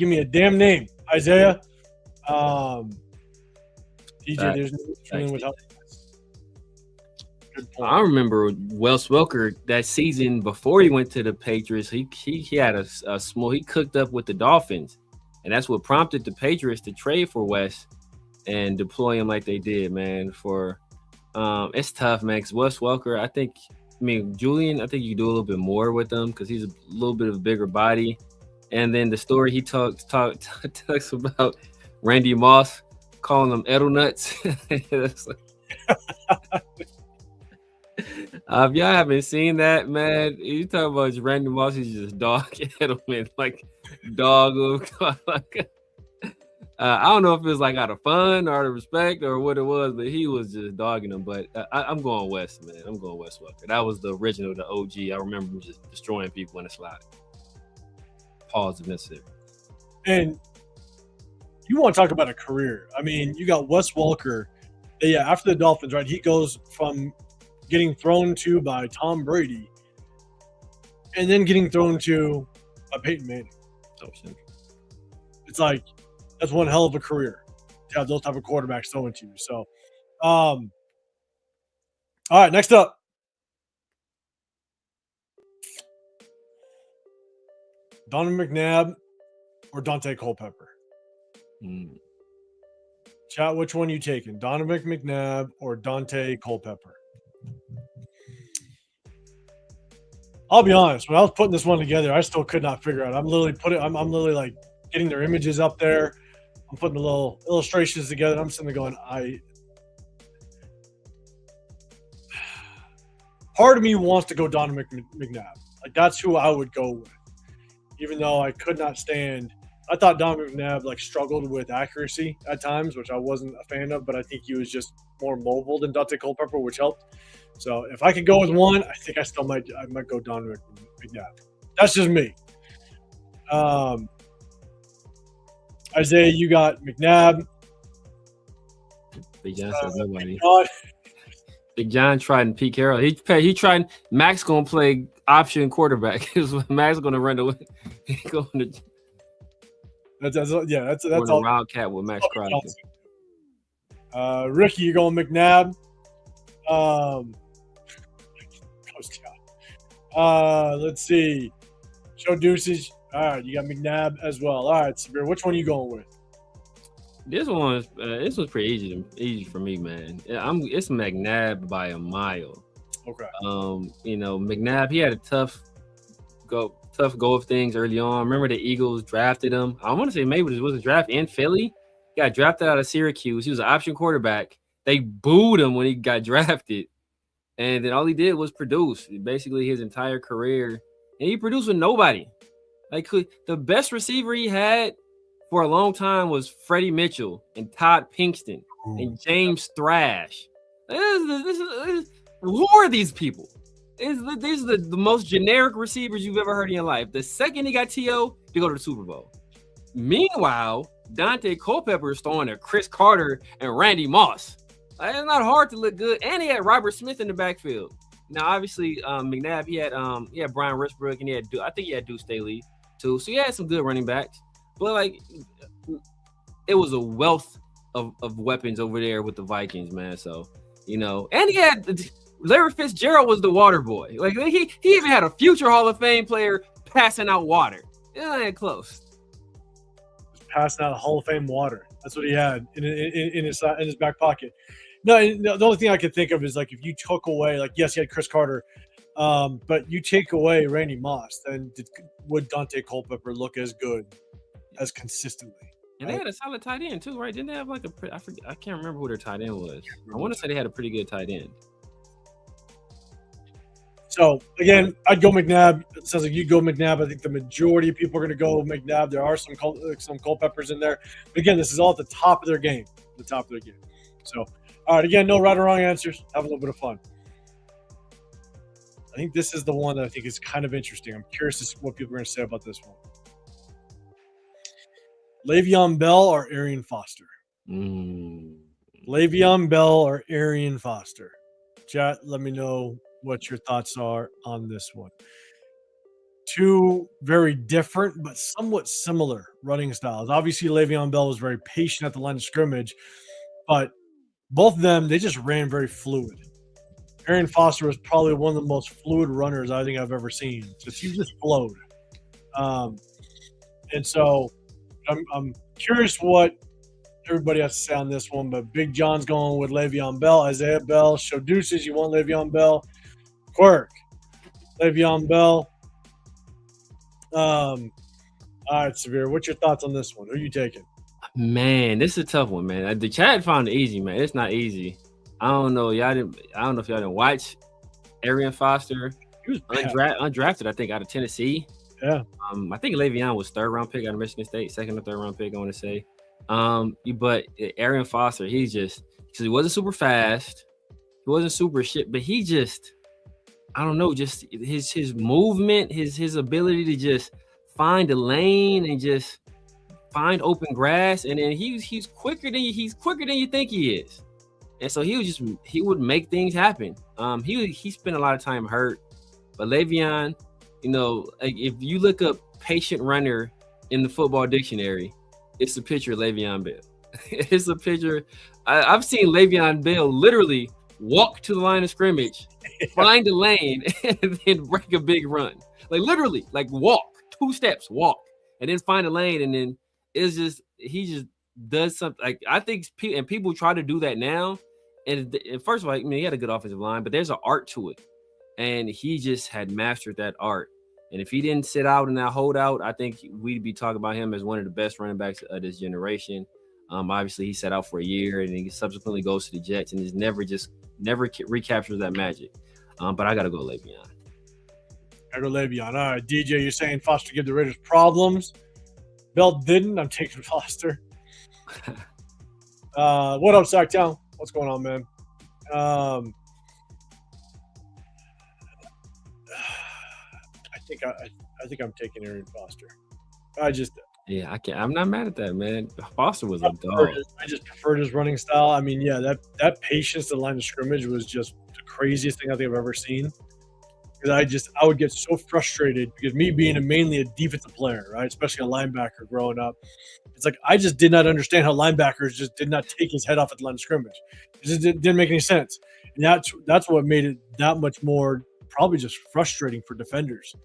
S1: me a damn name. Isaiah. DJ, there's no feeling without.
S2: I remember Wes Welker that season before he went to the Patriots. He had a small. He cooked up with the Dolphins, and that's what prompted the Patriots to trade for Wes and deploy him like they did. Man, for it's tough, man. Because Wes Welker, Julian, I think you do a little bit more with him because he's a little bit of a bigger body. And then the story he talks about Randy Moss calling them Edel nuts. If y'all haven't seen that, man, you talk about Randy Moss, he's just dog Edelman, like dog. I don't know if it was like out of fun or out of respect or what it was, but he was just dogging him. But I'm going West, man. I'm going Wes Welker. That was the original, the OG. I remember him just destroying people in the slide. Pause if necessary.
S1: And you want to talk about a career. I mean, you got Wes Welker. Yeah, after the Dolphins, right? He goes from getting thrown to by Tom Brady and then getting thrown to by Peyton Manning. It's like, that's one hell of a career to have those type of quarterbacks throwing to you. So, all right, next up. Donovan McNabb or Dante Culpepper? Chat, which one you taking? Donovan McNabb or Dante Culpepper? I'll be honest. When I was putting this one together, I still could not figure out. I'm literally like getting their images up there. I'm putting the little illustrations together. And I'm sitting there going, part of me wants to go Donovan McNabb. Like, that's who I would go with. Even though I could not stand. I thought Donovan McNabb like struggled with accuracy at times, which I wasn't a fan of, but I think he was just more mobile than Dante Culpepper, which helped. So if I could go with one, I think I might go Donovan McNabb. That's just me. Isaiah, you got McNabb.
S2: Big John said nobody. Big John tried and Pete Carroll. He tried. Max gonna play option quarterback. Max gonna run the.
S1: That's
S2: all. Wildcat with Max Crosby.
S1: Ricky, you going McNabb? Let's see. Show deuces. All right, you got McNabb as well. All right, Sabir, which one are you going with?
S2: This was pretty easy for me, man. It's McNabb by a mile.
S1: Okay.
S2: McNabb, he had a tough go of things early on. Remember the Eagles drafted him. I want to say maybe it was a draft in Philly. He got drafted out of Syracuse. He was an option quarterback. They booed him when he got drafted. And then all he did was produce basically his entire career. And he produced with nobody. Like, the best receiver he had for a long time was Freddie Mitchell and Todd Pinkston and James Thrash. Who are these people? These are the most generic receivers you've ever heard in your life. The second he got T.O., they go to the Super Bowl. Meanwhile, Dante Culpepper is throwing to Chris Carter and Randy Moss. It's not hard to look good. And he had Robert Smith in the backfield. Now, obviously, McNabb, he had Brian Risbrook, and I think he had Deuce Staley too. So he had some good running backs. But, like, it was a wealth of weapons over there with the Vikings, man. So, and he had Larry Fitzgerald was the water boy. Like, he even had a future Hall of Fame player passing out water. It ain't close.
S1: Passing out Hall of Fame water. That's what he had in his back pocket. No, the only thing I could think of is, like, if you took away, like, yes, he had Chris Carter, but you take away Randy Moss, then would Dante Culpepper look as good as consistently?
S2: And they had a solid tight end too, right? Didn't they have like I can't remember who their tight end was. I want to say they had a pretty good tight end.
S1: So again, I'd go McNabb. It sounds like you'd go McNabb. I think the majority of people are going to go McNabb. There are some Culpeppers in there. But again, this is all at the top of their game. So, all right, again, no right or wrong answers. Have a little bit of fun. I think this is the one that I think is kind of interesting. I'm curious to see what people are going to say about this one. Le'Veon Bell or Arian Foster? Le'Veon Bell or Arian Foster? Chat, let me know what your thoughts are on this one. Two very different but somewhat similar running styles. Obviously, Le'Veon Bell was very patient at the line of scrimmage, but both of them, they just ran very fluid. Arian Foster was probably one of the most fluid runners I think I've ever seen. He just flowed. And so I'm curious what everybody has to say on this one, but Big John's going with Le'Veon Bell. Isaiah Bell, show deuces. You want Le'Veon Bell? Quirk, Le'Veon Bell. All right, Severe, what's your thoughts on this one? Who are you taking?
S2: Man, this is a tough one, man. The chat found it easy, man. It's not easy. I don't know if y'all didn't watch Arian Foster. He was undrafted, I think, out of Tennessee.
S1: Yeah.
S2: I think Le'Veon was third round pick out of Michigan State, second or third round pick, I want to say. But Arian Foster, he wasn't super fast. He wasn't super shit, but he just, I don't know, just his movement, his ability to just find a lane and just find open grass, and then he's quicker than you think he is. And so he would make things happen. He spent a lot of time hurt, but Le'Veon, like if you look up patient runner in the football dictionary, it's a picture of Le'Veon Bell. It's a picture. I've seen Le'Veon Bell literally walk to the line of scrimmage, find a lane, and then break a big run. Like literally, like walk. 2 steps, walk, and then find a lane, and then it's just he just does something. Like I think people try to do that now. And first of all, I mean, he had a good offensive line, but there's an art to it, and he just had mastered that art. And if he didn't sit out in that holdout, I think we'd be talking about him as one of the best running backs of this generation. Obviously, he sat out for a year, and he subsequently goes to the Jets, and just never recaptures that magic. But I got to go Le'Veon.
S1: I go Le'Veon. All right, DJ, you're saying Foster give the Raiders problems. Bell didn't. I'm taking Foster. What up, Sacktown? What's going on, man? I think I'm taking Arian Foster.
S2: Yeah, I can't. I'm not mad at that, man. Foster was a dog.
S1: I just preferred his running style. I mean, yeah, that patience at the line of scrimmage was just the craziest thing I think I've ever seen. Because I would get so frustrated because me being mainly a defensive player, right, especially a linebacker growing up, it's like I just did not understand how linebackers just did not take his head off at the line of scrimmage. It just didn't make any sense. And that's what made it that much more probably just frustrating for defenders.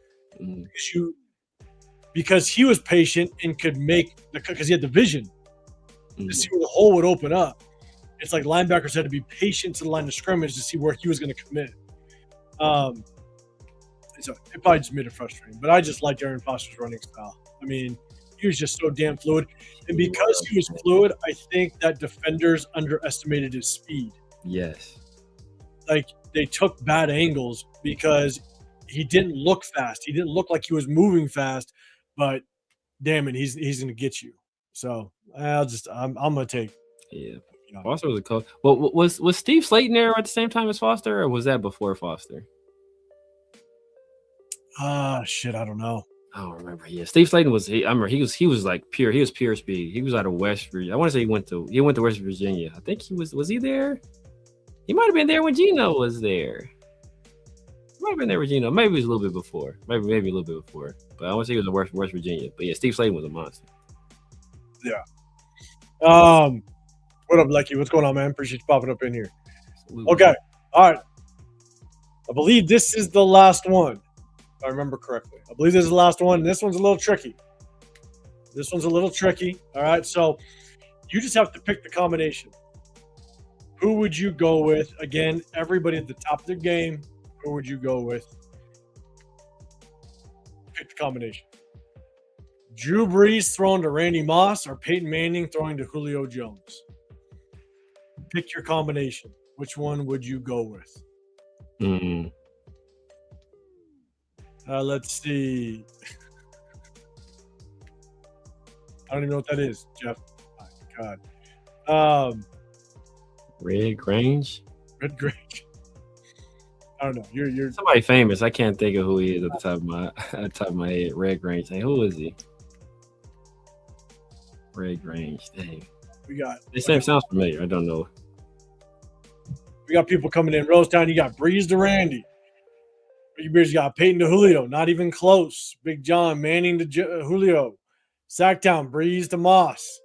S1: Because he was patient and could because he had the vision to see where the hole would open up. It's like linebackers had to be patient to the line of scrimmage to see where he was going to commit. So it probably just made it frustrating. But I just liked Arian Foster's running style. I mean, he was just so damn fluid. And because he was fluid, I think that defenders underestimated his speed.
S2: Yes.
S1: Like, they took bad angles because he didn't look fast. He didn't look like he was moving fast. But, damn it, he's going to get you. So, I'm going to take.
S2: Yeah. Foster was a coach. Well, was Steve Slayton there at the same time as Foster, or was that before Foster?
S1: Shit, I don't know.
S2: I don't remember. Yeah, Steve Slayton was. I remember he was like pure. He was pure speed. He was out of West Virginia. I want to say he went to West Virginia. I think he was. Was he there? He might have been there when Geno was there. He might have been there with Geno. Maybe it was a little bit before. Maybe a little bit before. But I want to say he was in West Virginia. But yeah, Steve Slayton was a monster.
S1: Yeah. What up, Lecky? What's going on, man? Appreciate you popping up in here. Absolutely. Okay. All right. I believe this is the last one. If I remember correctly. I believe this is the last one. This one's a little tricky. All right. So you just have to pick the combination. Who would you go with? Again, everybody at the top of their game. Who would you go with? Pick the combination. Drew Brees throwing to Randy Moss or Peyton Manning throwing to Julio Jones? Pick your combination. Which one would you go with? Let's see. I don't even know what that is, Jeff. Oh, God.
S2: Red Grange.
S1: I don't know. You're
S2: somebody famous. I can't think of who he is at the top of my head. Red Grange. Hey, who is he? Red Grange. Dang. This name sounds familiar. I don't know.
S1: We got people coming in. Rosetown, you got Breeze to Randy. You got Peyton to Julio. Not even close. Big John, Manning to Julio. Sacktown, Breeze to Moss.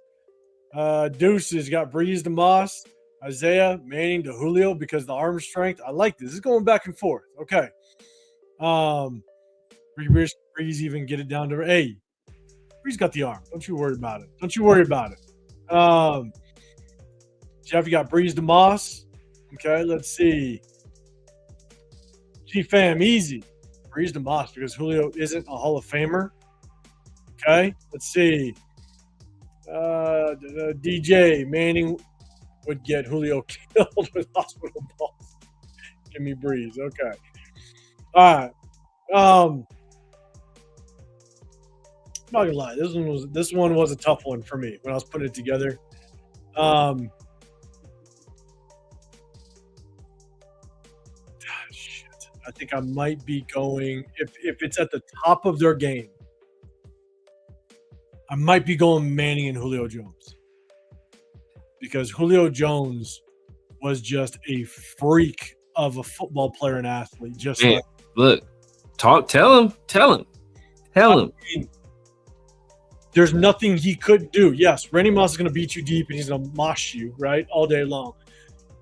S1: Deuces got Breeze to Moss. Isaiah, Manning to Julio because of the arm strength. I like this. This is going back and forth. Okay. Breeze even get it down to hey. Breeze got the arm. Don't you worry about it. Jeff, you got Breeze to Moss. Okay, let's see. G-Fam, easy. Breeze to Moss because Julio isn't a Hall of Famer. Okay, let's see. DJ, Manning would get Julio killed with hospital balls. Give me Breeze. Okay. All right. I'm not gonna lie. This one was a tough one for me when I was putting it together. Shit. I think I might be going if it's at the top of their game. I might be going Manning and Julio Jones. Because Julio Jones was just a freak of a football player and athlete. Just
S2: man,
S1: like,
S2: look, tell him. I mean,
S1: there's nothing he could do. Yes, Randy Moss is going to beat you deep and he's going to mosh you, right, all day long.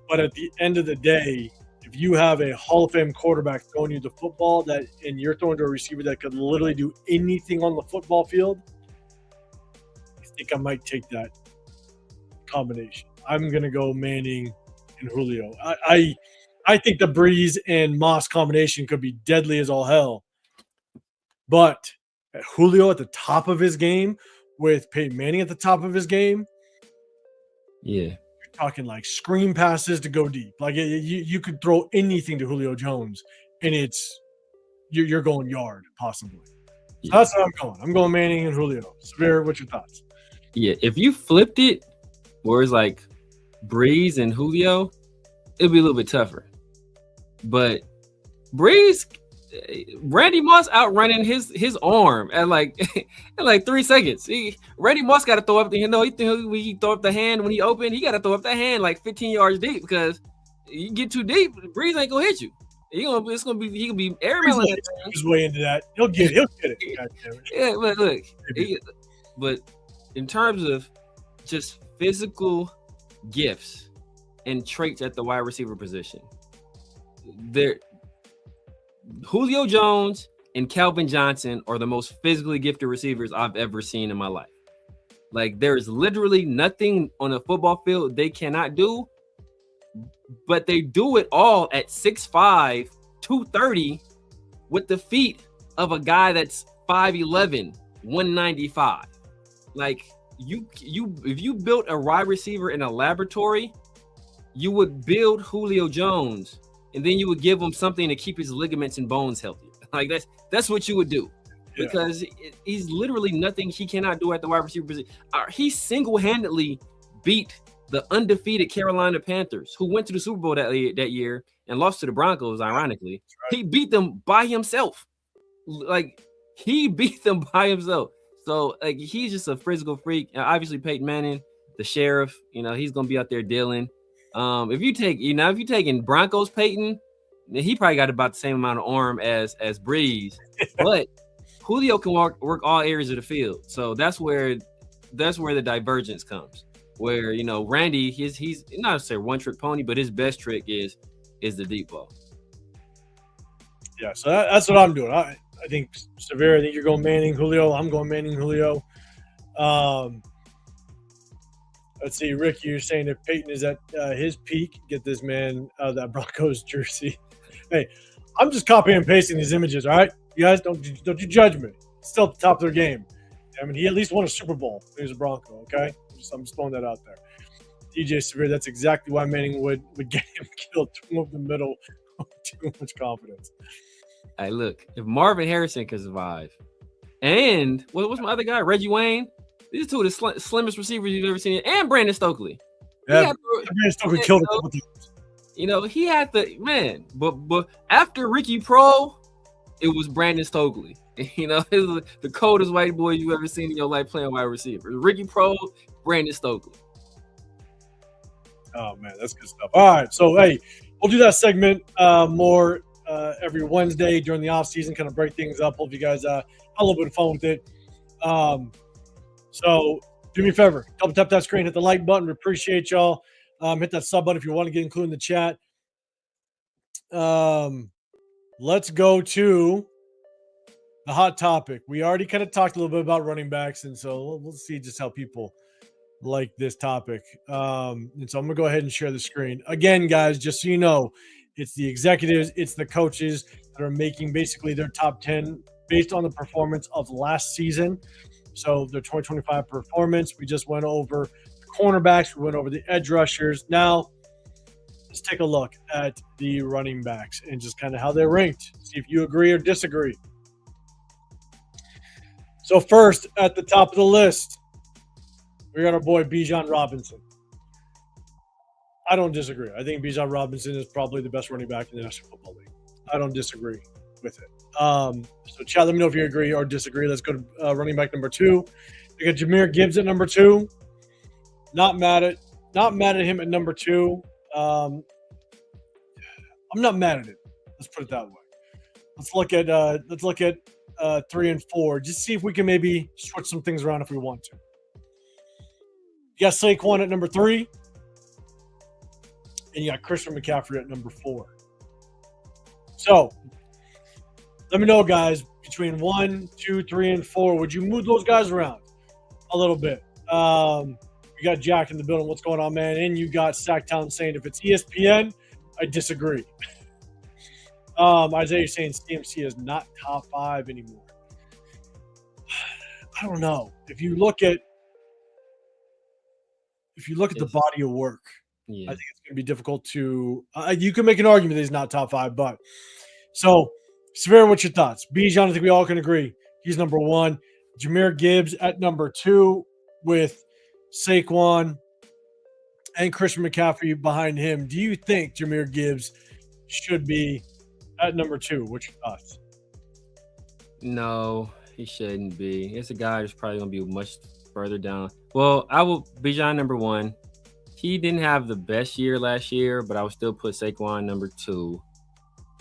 S1: But at the end of the day, if if you have a Hall of Fame quarterback throwing you the football and you're throwing to a receiver that could literally do anything on the football field, I think I might take that combination. I'm going to go Manning and Julio. I think the Breeze and Moss combination could be deadly as all hell. But Julio at the top of his game with Peyton Manning at the top of his game,
S2: yeah,
S1: you're talking like screen passes to go deep. Like you could throw anything to Julio Jones, and you're going yard possibly. So
S2: yeah.
S1: that's what I'm going. I'm going Manning and Julio. Severe, what's your thoughts?
S2: Yeah, if you flipped it, where it's like Breeze and Julio, it'd be a little bit tougher. But Breeze, Randy Moss outrunning his arm at like 3 seconds. Randy Moss got to throw up the he throw up the hand when he opened. He got to throw up the hand like 15 yards deep because you get too deep, Breeze ain't gonna hit you. He can be airmailing.
S1: He's way into that. He'll get it. God damn it.
S2: Yeah, but look, but in terms of just physical gifts and traits at the wide receiver position, Julio Jones and Calvin Johnson are the most physically gifted receivers I've ever seen in my life. Like, there is literally nothing on a football field they cannot do, but they do it all at 6'5", 230 with the feet of a guy that's 5'11", 195. Like, if you built a wide receiver in a laboratory, you would build Julio Jones, and then you would give him something to keep his ligaments and bones healthy. Like, that's what you would do. Yeah. Because he's literally nothing he cannot do at the wide receiver position. He single-handedly beat the undefeated Carolina Panthers, who went to the Super Bowl that year and lost to the Broncos, ironically. Right. He beat them by himself. Like, he beat them by himself. So, like, he's just a physical freak. Obviously, Peyton Manning, the sheriff, he's going to be out there dealing. If you taking Broncos Peyton, he probably got about the same amount of arm as Breeze. But Julio can work all areas of the field. So that's where the divergence comes. Where, Randy, he's not necessarily one trick pony, but his best trick is the deep ball.
S1: Yeah, so that's what I'm doing. I think Severe, I think you're going Manning, Julio. I'm going Manning, Julio. Let's see, Ricky, you're saying if Peyton is at his peak, get this man out of that Broncos jersey. Hey, I'm just copying and pasting these images, all right? You guys, don't you judge me. It's still at the top of their game. I mean, he at least won a Super Bowl. He was a Bronco, okay? I'm just throwing that out there. DJ Severe, that's exactly why Manning would get him killed through the middle with too much confidence.
S2: Hey, look, if Marvin Harrison can survive, and what's my other guy, Reggie Wayne? These two are the slimmest receivers you've ever seen, and Brandon Stokely.
S1: Yeah, Brandon Stokely killed him.
S2: He had but after Ricky Pro, it was Brandon Stokely. The coldest white boy you've ever seen in your life playing wide receiver. Ricky Pro, Brandon Stokely.
S1: Oh man, that's good stuff. All right, so hey, we'll do that segment more every Wednesday during the off season, kind of break things up. Hope you guys have a little bit of fun with it. So do me a favor, double tap that screen, hit the like button. We appreciate y'all. Hit that sub button if you want to get included in the chat. Let's go to the hot topic. We already kind of talked a little bit about running backs, and so we'll see just how people like this topic. And so I'm gonna go ahead and share the screen again, guys. Just so you know, it's the executives, it's the coaches that are making basically their top 10 based on the performance of last season. So their 2025 performance. We just went over the cornerbacks. We went over the edge rushers. Now let's take a look at the running backs and just kind of how they're ranked. See if you agree or disagree. So first, at the top of the list, we got our boy Bijan Robinson. I don't disagree. I think Bijan Robinson is probably the best running back in the National Football League. I don't disagree with it. So chat, let me know if you agree or disagree. Let's go to running back number 2. We got Jahmyr Gibbs at number 2. Not mad at him at number 2. I'm not mad at it. Let's put it that way. Let's look at 3 and 4. Just see if we can maybe switch some things around if we want to. You got Saquon at number 3. And you got Christian McCaffrey at number 4. So let me know, guys, between 1, 2, 3, and 4, would you move those guys around a little bit? We got Jack in the building. What's going on, man? And you got Sacktown saying if it's ESPN, I disagree. Isaiah saying CMC is not top 5 anymore. I don't know. If you look at the body of work, I think it's going to be difficult to. You can make an argument that he's not top 5, but so Severe, what's your thoughts? Bijan, I think we all can agree he's number 1. Jahmyr Gibbs at number 2 with Saquon and Christian McCaffrey behind him. Do you think Jahmyr Gibbs should be at number 2? What's your thoughts?
S2: No, he shouldn't be. It's a guy who's probably going to be much further down. Well, I will Bijan number 1. He didn't have the best year last year, but I would still put Saquon number 2.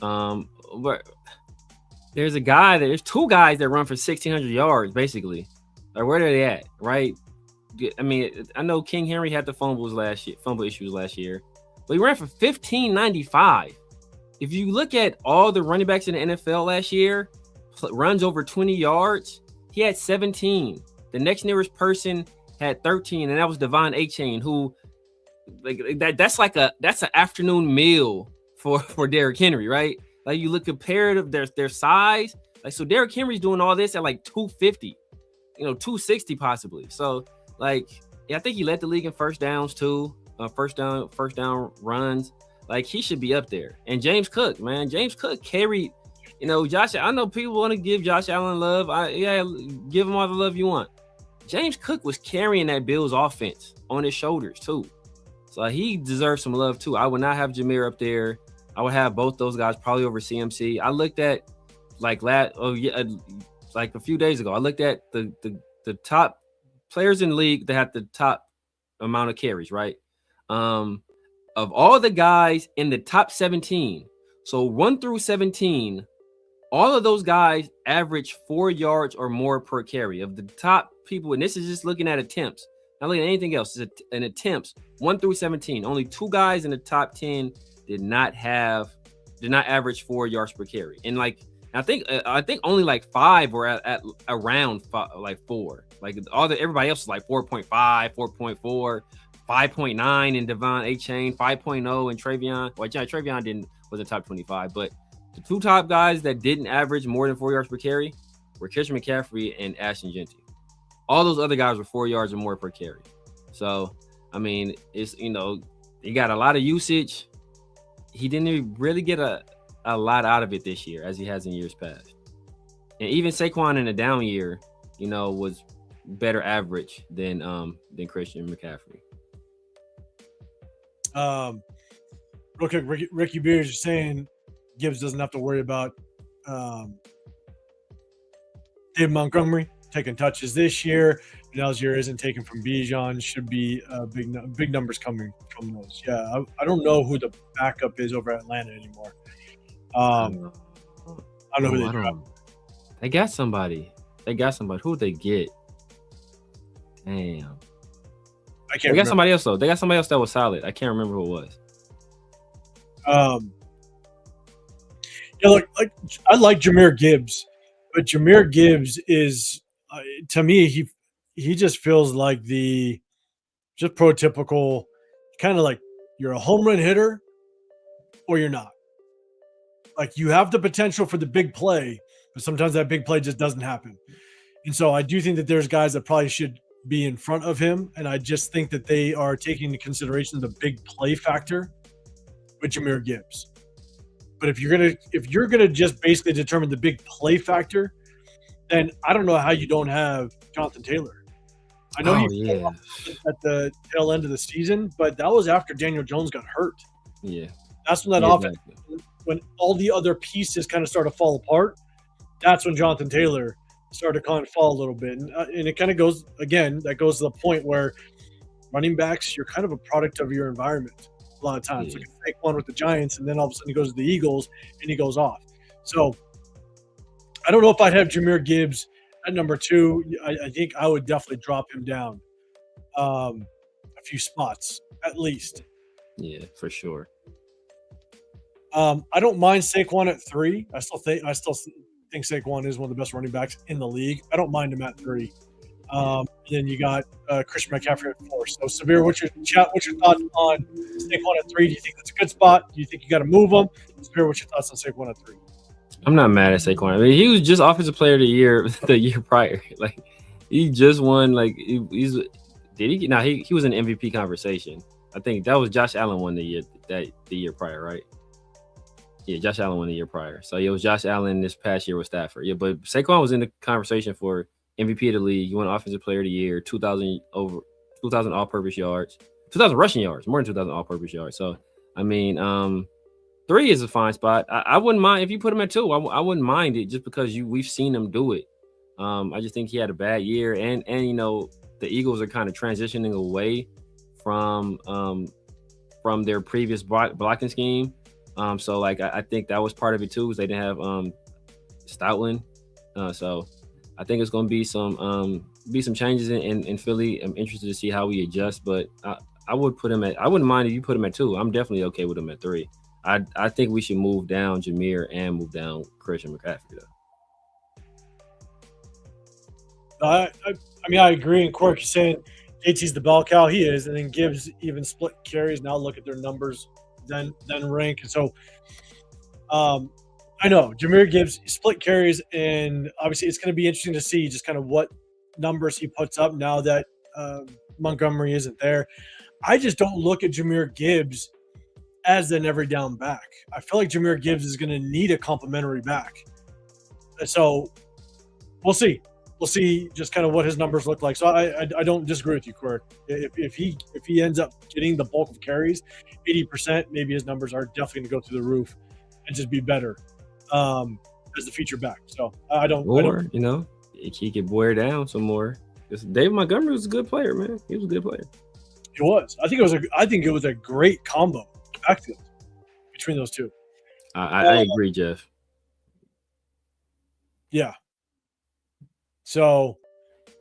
S2: But there's 2 guys that run for 1,600 yards, basically. Like, where are they at, right? I mean, I know King Henry had the fumble issues last year, but he ran for 1,595. If you look at all the running backs in the NFL last year, runs over 20 yards, he had 17. The next nearest person had 13, and that was Devon Achane, who that's an afternoon meal for Derrick Henry, right? Like, you look comparative their size. Like, so Derrick Henry's doing all this at like 250, 260 possibly. So, like, yeah, I think he led the league in first downs too. First down runs. Like, he should be up there. And James Cook, man, James Cook carried, Josh. I know people want to give Josh Allen love. Give him all the love you want. James Cook was carrying that Bills offense on his shoulders too. So he deserves some love too. I would not have Jahmyr up there. I would have both those guys probably over CMC. I looked at like a few days ago. I looked at the top players in the league that had the top amount of carries, right? Of all the guys in the top 17, so 1 through 17, all of those guys average 4 yards or more per carry. Of the top people, and this is just looking at attempts, not looking at anything else. It's an attempts 1 through 17. Only 2 guys in the top 10 did not average 4 yards per carry. And I think only like 5 were at around 4. Like everybody else is like 4.5, 4.4, 5.9 in Devon Achane, 5.0 in Travion. Well, yeah, Travion wasn't top 25, but the 2 top guys that didn't average more than 4 yards per carry were Christian McCaffrey and Ashton Jeanty. All those other guys were 4 yards or more per carry. So, I mean, it's, he got a lot of usage. He didn't really get a lot out of it this year as he has in years past. And even Saquon in a down year, was better average than Christian McCaffrey.
S1: Real quick, Ricky Beers is saying Gibbs doesn't have to worry about Dave Montgomery taking touches this year. Algier isn't taken from Bijan. Should be big numbers coming from those. Yeah, I don't know who the backup is over at Atlanta anymore. I don't know who they got.
S2: They got somebody. Who they get? Damn.
S1: I can't.
S2: They got somebody else though. They got somebody else that was solid. I can't remember who it was.
S1: Yeah, look, I like Jahmyr Gibbs, but Jahmyr Gibbs is to me he just feels like the just prototypical kind of like you're a home run hitter or you're not. Like, you have the potential for the big play, but sometimes that big play just doesn't happen. And so I do think that there's guys that probably should be in front of him, and I just think that they are taking into consideration the big play factor with Jahmyr Gibbs. But if you're gonna just basically determine the big play factor, then I don't know how you don't have Jonathan Taylor. I know at the tail end of the season, but that was after Daniel Jones got hurt.
S2: Yeah,
S1: that's when that offense, when all the other pieces kind of started to fall apart. That's when Jonathan Taylor started to kind of fall a little bit, and it kind of goes again. That goes to the point where running backs, you're kind of a product of your environment a lot of times. Like a Saquon with the Giants, and then all of a sudden he goes to the Eagles and he goes off. So I don't know if I'd have Jahmyr Gibbs at number 2. I think I would definitely drop him down a few spots at least.
S2: Yeah, for sure.
S1: I don't mind Saquon at 3. I still think Saquon is one of the best running backs in the league. I don't mind him at 3. Then you got Christian McCaffrey at 4. So, Severe, what's your thoughts on Saquon at 3? Do you think that's a good spot? Do you think you got to move him? Severe, what's your thoughts on Saquon at 3?
S2: I'm not mad at Saquon. I mean, he was just offensive player of the year the year prior. Like, he just won. Like, he was in MVP conversation. I think that was Josh Allen won the year prior, right? Yeah, Josh Allen won the year prior. So it was Josh Allen this past year with Stafford. Yeah, but Saquon was in the conversation for MVP of the league. He won Offensive Player of the Year, 2,000 all-purpose yards, 2,000 rushing yards, more than 2,000 all-purpose yards. So I mean, 3 is a fine spot. I wouldn't mind if you put him at 2. I wouldn't mind it just because we've seen him do it. I just think he had a bad year, and you know the Eagles are kind of transitioning away from their previous blocking scheme. So like I think that was part of it too, because they didn't have Stoutland. So I think it's going to be some changes in Philly. I'm interested to see how we adjust, but I wouldn't mind if you put him at 2. I'm definitely okay with him at 3. I think we should move down Jameer and move down Christian McCaffrey though.
S1: I mean, I agree. And Quirk, you're saying JT's the bell cow. He is, and then Gibbs even split carries. Now look at their numbers. Then rank. And so I know Jahmyr Gibbs split carries, and obviously it's going to be interesting to see just kind of what numbers he puts up now that Montgomery isn't there. I just don't look at Jahmyr Gibbs as an every down back. I feel like Jahmyr Gibbs is going to need a complimentary back. So we'll see. We'll see just kind of what his numbers look like. So I don't disagree with you, Quirk. If he ends up getting the bulk of carries, 80%, maybe his numbers are definitely going to go through the roof and just be better as the feature back. So I don't.
S2: You know, he could wear down some more. David Montgomery was a good player, man. He was a good player.
S1: He was. I think it was a great combo backfield between those two.
S2: I agree, Jeff.
S1: Yeah. So,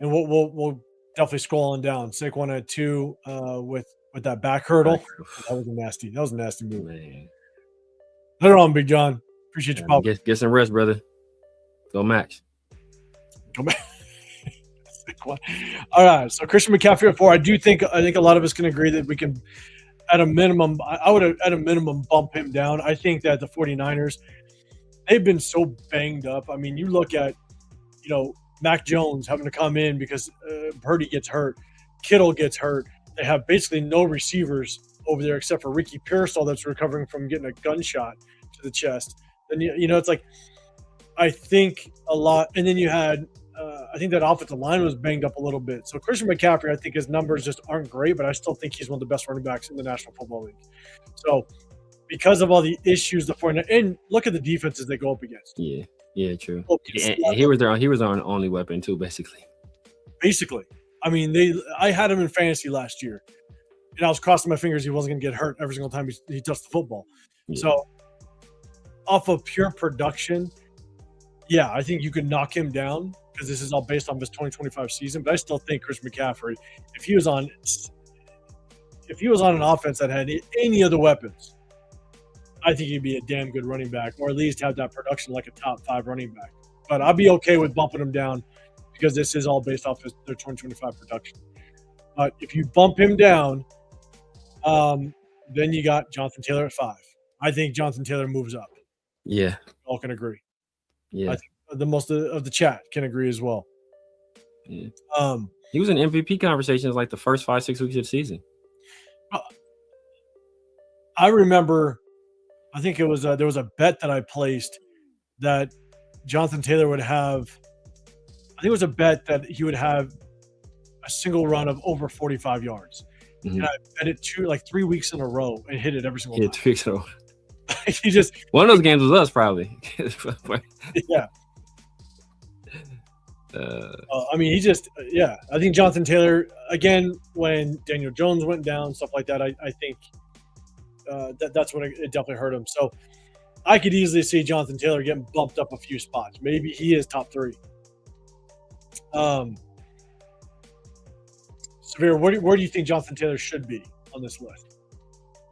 S1: and we'll definitely scroll on down. Saquon at 2 with that back hurdle. That was a nasty move. Man. Later on, Big John. Appreciate your pop.
S2: Get some rest, brother. Go Max.
S1: Go back. All right. So Christian McCaffrey at 4. I think a lot of us can agree that we can, at a minimum, I would at a minimum bump him down. I think that the 49ers, they've been so banged up. I mean, you look at, Mac Jones having to come in because Purdy gets hurt, Kittle gets hurt. They have basically no receivers over there except for Ricky Pearsall that's recovering from getting a gunshot to the chest. And it's like, I think a lot. And then you had, I think that offensive line was banged up a little bit. So Christian McCaffrey, I think his numbers just aren't great, but I still think he's one of the best running backs in the National Football League. So because of all the issues, and look at the defenses they go up against.
S2: Yeah, true. And he was our only weapon too, basically.
S1: Basically, I mean, I had him in fantasy last year, and I was crossing my fingers he wasn't going to get hurt every single time he touched the football. Yeah. So, off of pure production, yeah, I think you could knock him down because this is all based on his 2025 season. But I still think Chris McCaffrey, if he was on an offense that had any of the weapons, I think he'd be a damn good running back, or at least have that production like a top 5 running back. But I'd be okay with bumping him down because this is all based off their 2025 production. But if you bump him down, then you got Jonathan Taylor at 5. I think Jonathan Taylor moves up.
S2: Yeah.
S1: All can agree.
S2: Yeah.
S1: I think the most of the chat can agree as well.
S2: Yeah. He was in MVP conversations like the first 5-6 weeks of the season.
S1: I remember, I think it was there was a bet that I placed that Jonathan Taylor would have. I think it was a bet that he would have a single run of over 45 yards. Mm-hmm. And I bet it 3 weeks in a row and hit it every single time.
S2: 3 weeks in a row.
S1: He just
S2: one of those games was us probably.
S1: Yeah. I mean, I think Jonathan Taylor, again, when Daniel Jones went down, stuff like that, I think that's when it definitely hurt him. So I could easily see Jonathan Taylor getting bumped up a few spots. Maybe he is top 3. Severe, where do you think Jonathan Taylor should be on this list?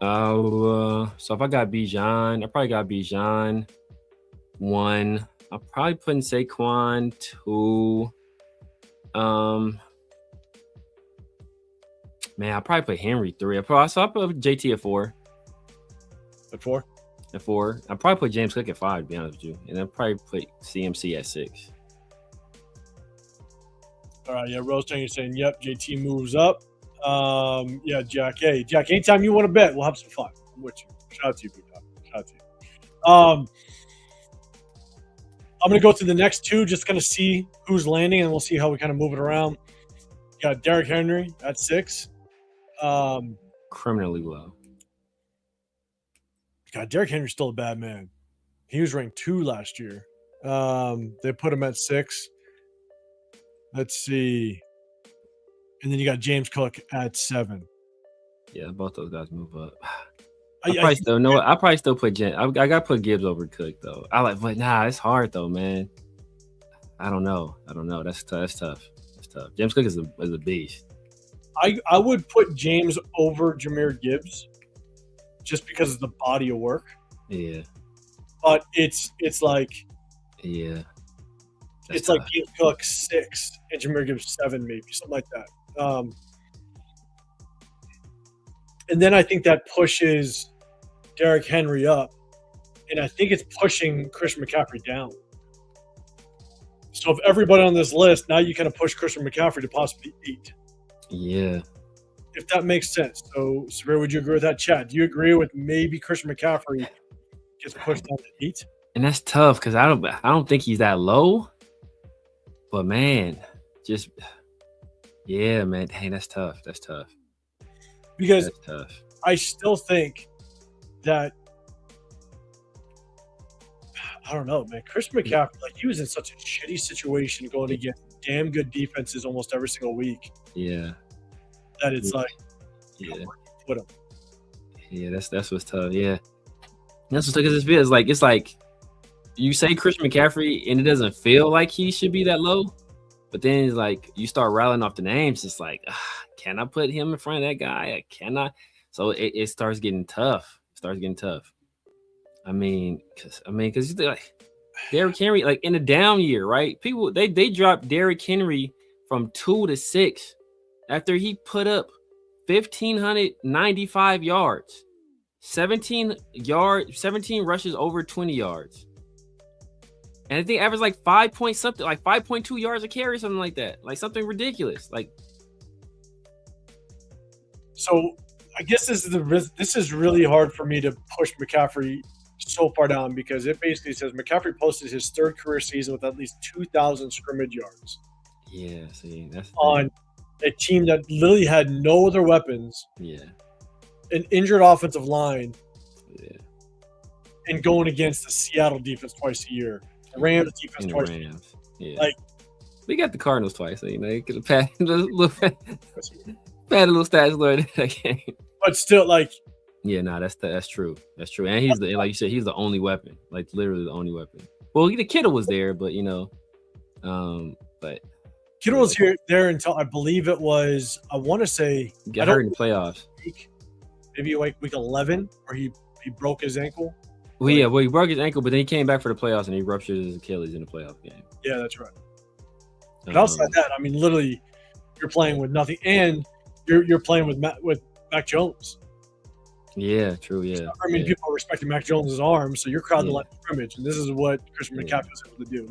S2: So if I got Bijan, I probably got Bijan 1. I'll probably put in Saquon 2. Man, I'll probably put Henry 3. I'll put JT at 4.
S1: At 4?
S2: At 4. I'll probably put James Cook at 5, to be honest with you. And I'll probably put CMC at 6.
S1: All right, yeah, Rose you're saying, yep, JT moves up. Yeah, Jack. Hey, Jack, anytime you want to bet, we'll have some fun. I'm with you. Shout out to you, big dog. Shout out to you. I'm going to go to the next 2, just kind of see who's landing, and we'll see how we kind of move it around. You got Derrick Henry at 6.
S2: Criminally low.
S1: God, Derrick Henry's still a bad man. He was ranked 2 last year. They put him at 6. Let's see. And then you got James Cook at 7.
S2: Yeah, both those guys move up. I probably still put I gotta put Gibbs over Cook though. But it's hard though, man. I don't know. That's tough. James Cook is a beast.
S1: I would put James over Jahmyr Gibbs just because of the body of work.
S2: Yeah.
S1: But it's like
S2: yeah.
S1: It's tough. Like James Cook 6 and Jahmyr Gibbs 7, maybe something like that. And then I think that pushes Derrick Henry up, and I think it's pushing Christian McCaffrey down. So if everybody on this list, now you kind of push Christian McCaffrey to possibly 8.
S2: Yeah.
S1: If that makes sense. So, Sabir, would you agree with that, Chad? Do you agree with maybe Christian McCaffrey gets pushed down to 8?
S2: And that's tough because I don't think he's that low. But man, yeah, man. Hey, that's tough.
S1: Because
S2: that's tough.
S1: I still think that I don't know, man. Christian McCaffrey, he was in such a shitty situation going against damn good defenses almost every single week.
S2: Yeah.
S1: That it's put him.
S2: Yeah, that's what's tough. Yeah. That's what's tough because it's like you say Christian McCaffrey and it doesn't feel like he should be that low. But then it's like you start rattling off the names. It's like, can I put him in front of that guy? Can I? So it starts getting tough. Because Derrick Henry, in the down year, right? People they dropped Derrick Henry from 2 to 6 after he put up 1,595 yards, 17 rushes over 20 yards. And I think average 5 point something, 5.2 yards a carry, something like that. Something ridiculous.
S1: So I guess this is really hard for me to push McCaffrey so far down because it basically says McCaffrey posted his 3rd career season with at least 2,000 scrimmage yards.
S2: Yeah, see, that's
S1: on a team that literally had no other weapons.
S2: Yeah.
S1: An injured offensive line.
S2: Yeah.
S1: And going against the Seattle defense twice a year. The Rams defense twice a year.
S2: Yeah. We got the Cardinals twice, so you could have padded a little stats lower that game.
S1: But still,
S2: yeah, that's true. That's true. And he's like you said, he's the only weapon. Literally the only weapon. Well, the Kittle was there, but but
S1: Kittle was there until I believe it was, I want to say,
S2: got hurt in the playoffs.
S1: Maybe week 11, or he broke his ankle.
S2: Well, yeah, he broke his ankle, but then he came back for the playoffs and he ruptured his Achilles in the playoff game.
S1: Yeah, that's right. But outside that, literally, you're playing with nothing, and you're playing with Mac Jones.
S2: Yeah, true. Yeah.
S1: So, people are respecting Mac Jones' arm, so you're crowding the line of scrimmage, and this is what Christian McCaffrey was able to do.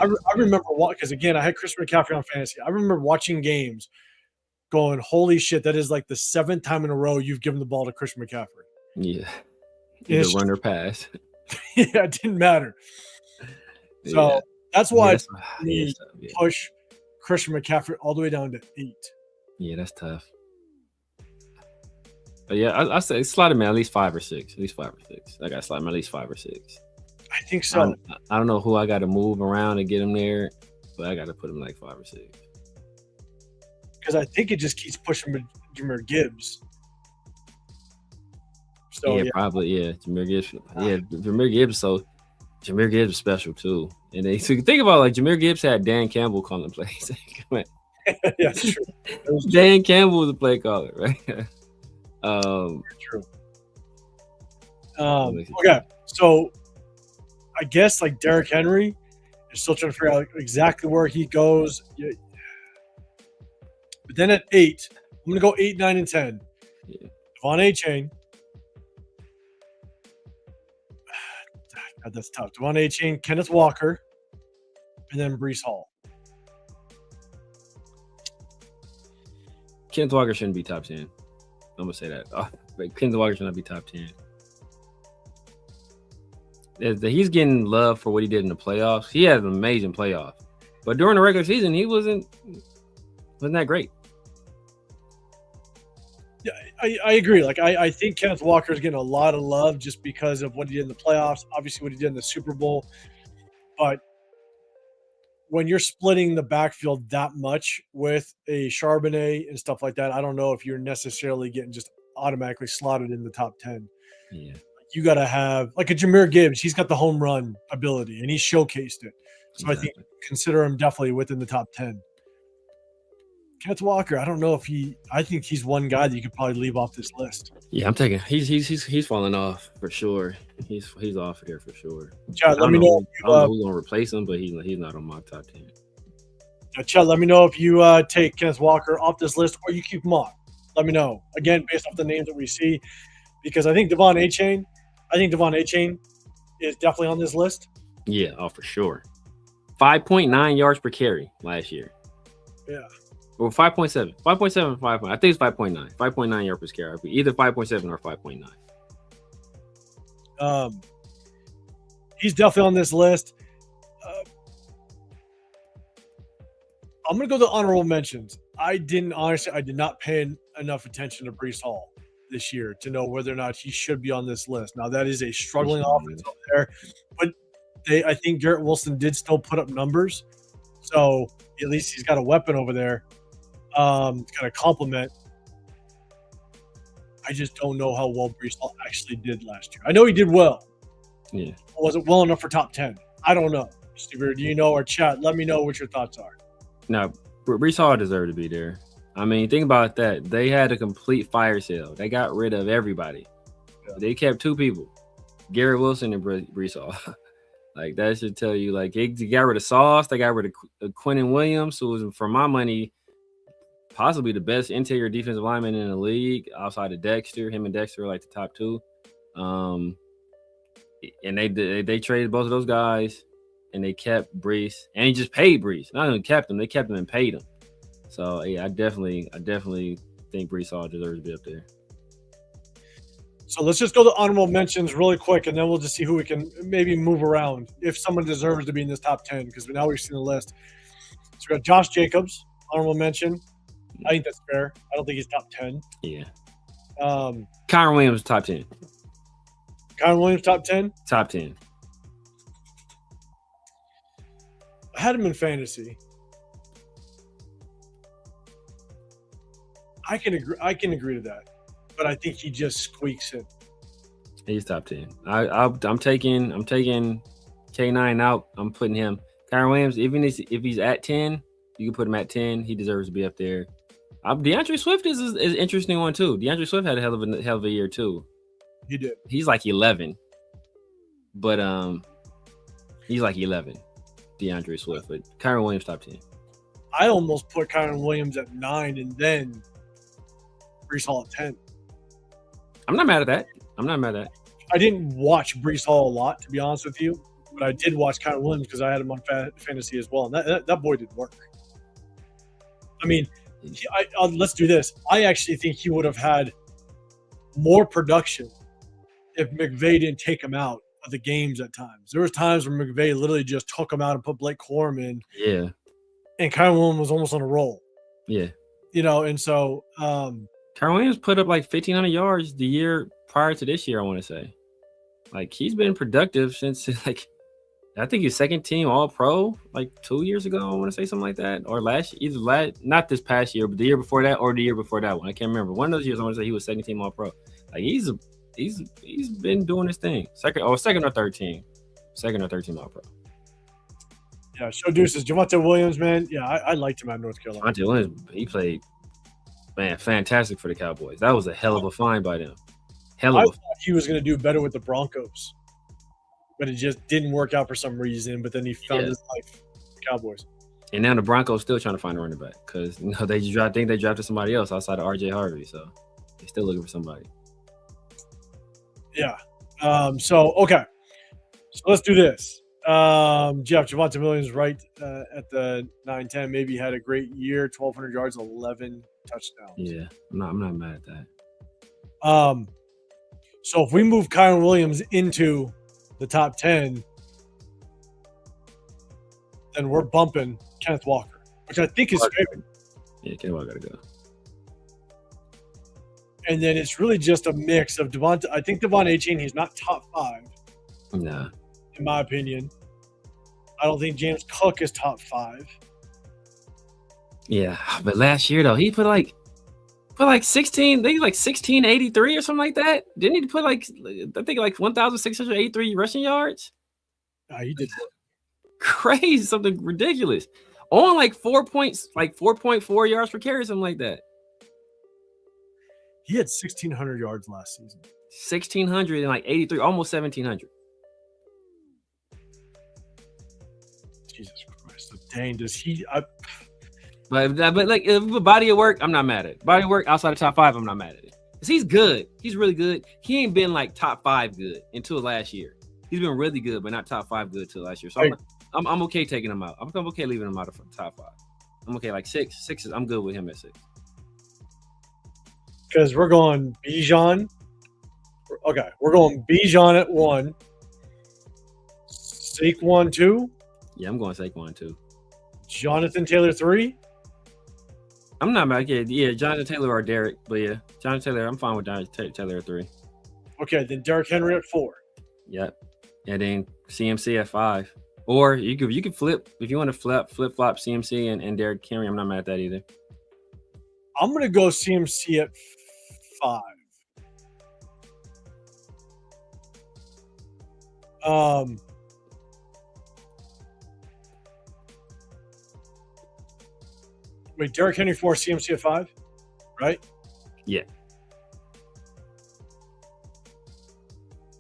S1: I remember because again, I had Christian McCaffrey on fantasy. I remember watching games, going, "Holy shit, that is the 7th time in a row you've given the ball to Christian McCaffrey."
S2: Yeah. Either run or pass.
S1: Yeah, it didn't matter. So that's why I push Christian McCaffrey all the way down to 8.
S2: Yeah, that's tough. But yeah, I say slide him at least 5 or 6. At least 5 or 6. I got to slide him at least 5 or 6.
S1: I think so.
S2: I don't know who I got to move around to get him there, but I got to put him 5 or 6.
S1: Because I think it just keeps pushing Jahmyr Gibbs. So,
S2: probably. Yeah, Jahmyr Gibbs. Yeah, Jahmyr Gibbs. So Jahmyr Gibbs is special too. And so you think about Jahmyr Gibbs had Dan Campbell calling plays.
S1: Yeah, that's true.
S2: Dan Campbell was the play caller, right?
S1: True. Okay, so I guess like Derrick Henry is still trying to figure out exactly where he goes. But then at 8, I'm gonna go 8, 9, and 10.
S2: Yeah.
S1: Devon A-Chain. God, that's tough. Devon A-Chain, Kenneth Walker, and then Breece Hall.
S2: Kenneth Walker shouldn't be top 10. I'm gonna say that. But Kenneth Walker should not be top 10. He's getting love for what he did in the playoffs. He had an amazing playoff, but during the regular season, he wasn't that great.
S1: Yeah, I agree. Like I think Kenneth Walker is getting a lot of love just because of what he did in the playoffs. Obviously, what he did in the Super Bowl, but when you're splitting the backfield that much with a Charbonnet and stuff like that, I don't know if you're necessarily getting just automatically slotted in the top 10.
S2: Yeah.
S1: You got to have like a Jahmyr Gibbs. He's got the home run ability and he showcased it. So exactly. I think consider him definitely within the top 10. Kenneth Walker, I don't know if I think he's one guy that you could probably leave off this list.
S2: Yeah, I'm taking. He's falling off for sure. He's off there for sure.
S1: Chad, let me know.
S2: I don't know who's gonna replace him, but he's not on my top 10.
S1: Chad, let me know if you take Kenneth Walker off this list or you keep him on. Let me know again based off the names that we see, because I think Devon A-Chain is definitely on this list.
S2: Yeah, for sure. 5.9 yards per carry last year.
S1: Yeah.
S2: Or 5.7. 5.7, 5. I think it's 5.9. 5.9 yards per carry. Either 5.7 or 5.9.
S1: He's definitely on this list. I'm going to go to honorable mentions. I did not pay enough attention to Breece Hall this year to know whether or not he should be on this list. Now, that is a struggling offense up there, but I think Garrett Wilson did still put up numbers. So at least he's got a weapon over there. Kind of compliment. I just don't know how well Breece Hall actually did last year. I know he did well.
S2: Yeah.
S1: Was it well enough for top 10? I don't know. Steve, do you know, or chat? Let me know what your thoughts are.
S2: No, Breece Hall deserved to be there. I mean, think about that. They had a complete fire sale. They got rid of everybody. Yeah. They kept 2 people, Garrett Wilson and Breece Hall. Like, that should tell you, like, they got rid of Sauce. They got rid of Quinnen Williams, who was, for my money, possibly the best interior defensive lineman in the league outside of Dexter. Him and Dexter are like the top 2. And they traded both of those guys, and they kept Breece. And he just paid Breece. Not only kept him, they kept him and paid him. So, yeah, I definitely think Breece Hall deserves to be up there.
S1: So let's just go to honorable mentions really quick, and then we'll just see who we can maybe move around if someone deserves to be in this top 10, because now we've seen the list. So we got Josh Jacobs, honorable mention. I think that's fair. I don't think he's top 10.
S2: Yeah. Kyron Williams, top 10.
S1: Kyron Williams, top 10?
S2: Top 10.
S1: I had him in fantasy. I can agree to that, but I think he just squeaks in.
S2: He's top 10. I'm taking K9 out. I'm putting him. Kyron Williams, even if he's at 10, you can put him at 10. He deserves to be up there. DeAndre Swift is an interesting one too. DeAndre Swift had a hell of a year too.
S1: He did.
S2: He's like 11, but he's like 11. DeAndre Swift, but Kyron Williams top 10.
S1: I almost put Kyron Williams at 9 and then Breece Hall at 10.
S2: I'm not mad at that.
S1: I didn't watch Breece Hall a lot, to be honest with you, but I did watch Kyron Williams because I had him on fantasy as well, and that boy did work. I mean, let's do this. I actually think he would have had more production if McVay didn't take him out of the games at times. There was times where McVay literally just took him out and put Blake Corum in.
S2: Yeah.
S1: And Kyron Williams was almost on a roll.
S2: Yeah.
S1: And so
S2: Kyron Williams put up like 1,500 yards the year prior to this year, I want to say. Like, he's been productive since, like, I think he's second team All-Pro like 2 years ago. I want to say something like that, or not this past year, but the year before that, or the year before that one. I can't remember. One of those years, I want to say he was second team All-Pro. Like, he's been doing his thing. Second or third team All-Pro.
S1: Yeah, show deuces. Javonte Williams, man. Yeah, I liked him at North Carolina.
S2: Javonte Williams, he played Man, fantastic for the Cowboys. That was a hell of a find by them.
S1: I thought he was going to do better with the Broncos, but it just didn't work out for some reason. But then he found his life with the Cowboys.
S2: And now the Broncos still trying to find a running back because I think they drafted somebody else outside of RJ Harvey, so they're still looking for somebody.
S1: Yeah. So let's do this. Jeff, Javonte Williams right at the 9-10. Maybe had a great year, 1,200 yards, 11 touchdowns.
S2: Yeah, I'm not mad at that.
S1: So if we move Kyron Williams into the top 10, then we're bumping Kenneth Walker, which I think is fair.
S2: Yeah, Kenneth Walker got to go.
S1: And then it's really just a mix of Devon. I think Devon A-Chain, he's not top 5.
S2: Nah.
S1: In my opinion. I don't think James Cook is top 5.
S2: Yeah, but last year though, he put like 16, they like 1683 or something like that. Didn't he put I think 1,683 rushing yards?
S1: He did
S2: crazy, something ridiculous. On like 4.4 yards per carry, something like that.
S1: He had 1,600 yards last season.
S2: 1,683, almost 1,700.
S1: Jesus Christ. So dang, does he...
S2: But like body of work, I'm not mad at it. Body of work outside of top 5, I'm not mad at it. Because he's good. He's really good. He ain't been like top 5 good until last year. He's been really good, but not top 5 good till last year. So I'm okay taking him out. I'm okay leaving him out of top 5. I'm okay, like 6. 6 is, I'm good with him at 6.
S1: Because we're going Bijan. Okay, we're going Bijan at 1. Saquon 2.
S2: Yeah, I'm going Saquon 2.
S1: Jonathan Taylor 3.
S2: I'm not mad. Yeah, Jonathan Taylor or Derek, but yeah, Jonathan Taylor. I'm fine with Jonathan Taylor at 3.
S1: Okay, then Derrick Henry at 4.
S2: Yep, and then CMC at 5. Or you could flip if you want to flip flop CMC and Derrick Henry. I'm not mad at that either.
S1: I'm gonna go CMC at 5. Wait, Derrick Henry 4, CMC at 5, right?
S2: Yeah.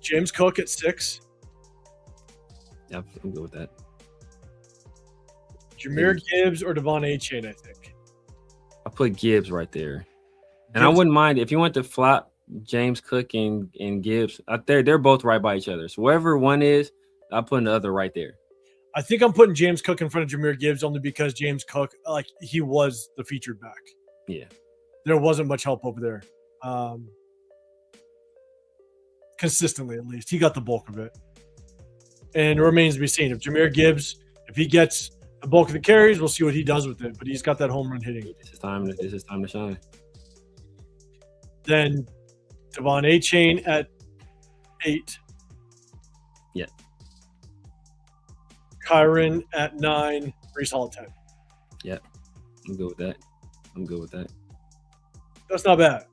S1: James Cook at 6.
S2: Yeah, I'm good with that.
S1: Jahmyr Gibbs or Devon A-Chain, I think.
S2: I put Gibbs right there. And I wouldn't mind if you want to flop James Cook and Gibbs out there. They're both right by each other. So wherever one is, I'll put the other right there.
S1: I think I'm putting James Cook in front of Jahmyr Gibbs only because James Cook, he was the featured back.
S2: Yeah.
S1: There wasn't much help over there. Consistently, at least. He got the bulk of it. And it remains to be seen. If Jahmyr Gibbs, if he gets the bulk of the carries, we'll see what he does with it. But he's got that home run hitting.
S2: This is time to shine.
S1: Then Devon A-Chain at 8.
S2: Yeah.
S1: Kyron at 9. Breece Hall at 10.
S2: Yeah. I'm good with that.
S1: That's not bad.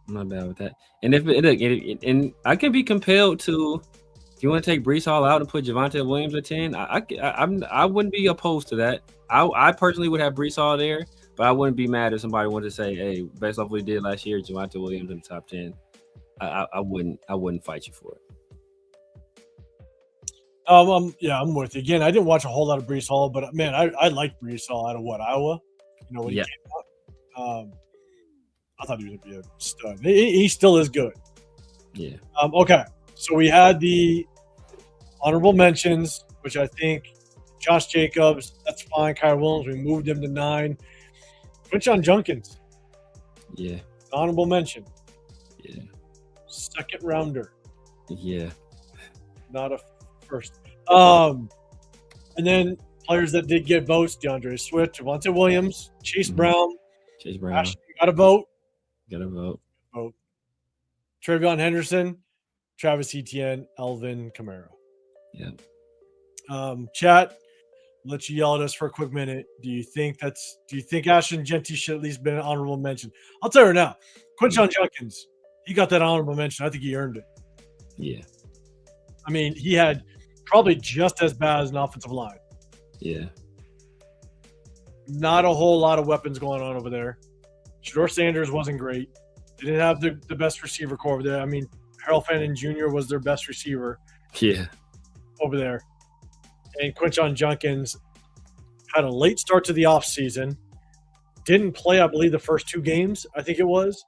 S2: I'm not bad with that. And and I can be compelled to, if you want to take Breece Hall out and put Javonte Williams at 10, I wouldn't be opposed to that. I personally would have Breece Hall there, but I wouldn't be mad if somebody wanted to say, hey, based off what he did last year, Javonte Williams in the top 10. I wouldn't fight you for it.
S1: Yeah, I'm with you. Again, I didn't watch a whole lot of Breece Hall, but man, I liked Breece Hall out of Iowa? When he came out. I thought he was going to be a stud. He still is good.
S2: Yeah.
S1: Okay, so we had the honorable mentions, which I think Josh Jacobs, that's fine. Kyron Williams, we moved him to 9. Quinshon Judkins.
S2: Yeah.
S1: Honorable mention.
S2: Yeah.
S1: Second rounder.
S2: Yeah.
S1: Not a first. And then players that did get votes: DeAndre Swift, Javonte Williams, Chase Brown. Ashton, got a vote. Vote. Travion Henderson, Travis Etienne, Alvin Kamara.
S2: Yeah.
S1: Chat, let you yell at us for a quick minute. Do you think Ashton Jeanty should at least been an honorable mention? I'll tell you now, Quinshon Judkins, he got that honorable mention. I think he earned it.
S2: Yeah.
S1: I mean, he had probably just as bad as an offensive line.
S2: Yeah.
S1: Not a whole lot of weapons going on over there. Shador Sanders wasn't great. They didn't have the best receiver core over there. I mean, Harold Fannin Jr. was their best receiver
S2: Yeah.
S1: over there. And Quinshon Judkins had a late start to the offseason. Didn't play, I believe, the first 2 games, I think it was.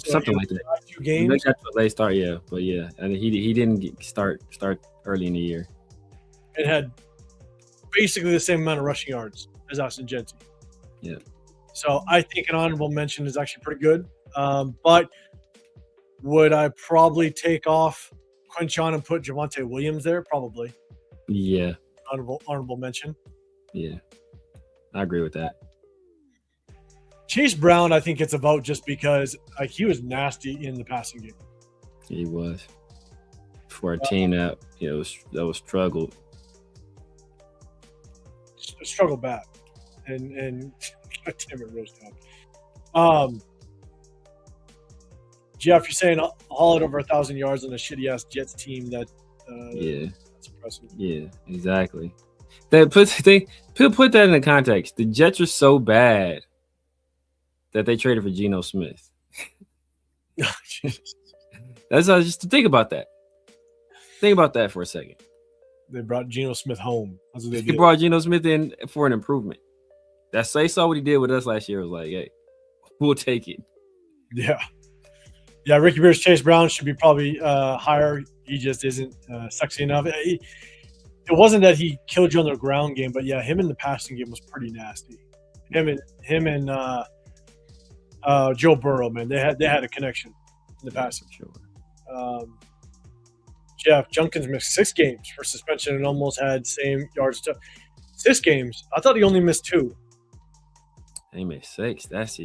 S2: Something like that.
S1: 2 games.
S2: Got to a late start, yeah. But yeah, and he didn't start early in the year.
S1: And had basically the same amount of rushing yards as Ashton Jeanty.
S2: Yeah.
S1: So I think an honorable mention is actually pretty good. But would I probably take off Quinshon and put Javonte Williams there? Probably.
S2: Yeah.
S1: Honorable mention.
S2: Yeah. I agree with that.
S1: Chase Brown, I think it's a vote just because he was nasty in the passing game.
S2: He was. For a team that was struggled.
S1: Struggled bad. And God damn it, Rose Town. Jeff, you're saying haul it over 1,000 yards on a shitty ass Jets team that that's impressive.
S2: Yeah, exactly. Put that in the context. The Jets are so bad that they traded for Geno Smith. That's just to think about that. Think about that for a second.
S1: They brought Geno Smith home. That's what they
S2: They
S1: did.
S2: brought Geno Smith in for an improvement. That saw what he did with us last year. Was like, hey, we'll take it.
S1: Yeah. Yeah, Ricky Beers, Chase Brown should be probably higher. He just isn't sexy enough. It wasn't that he killed you on the ground game, but yeah, him in the passing game was pretty nasty. Him and Joe Burrow, man, they had a connection in the passing.
S2: Sure.
S1: Jeff Judkins missed 6 games for suspension and almost had same yards. 6 games. I thought he only missed 2.
S2: He missed 6. That's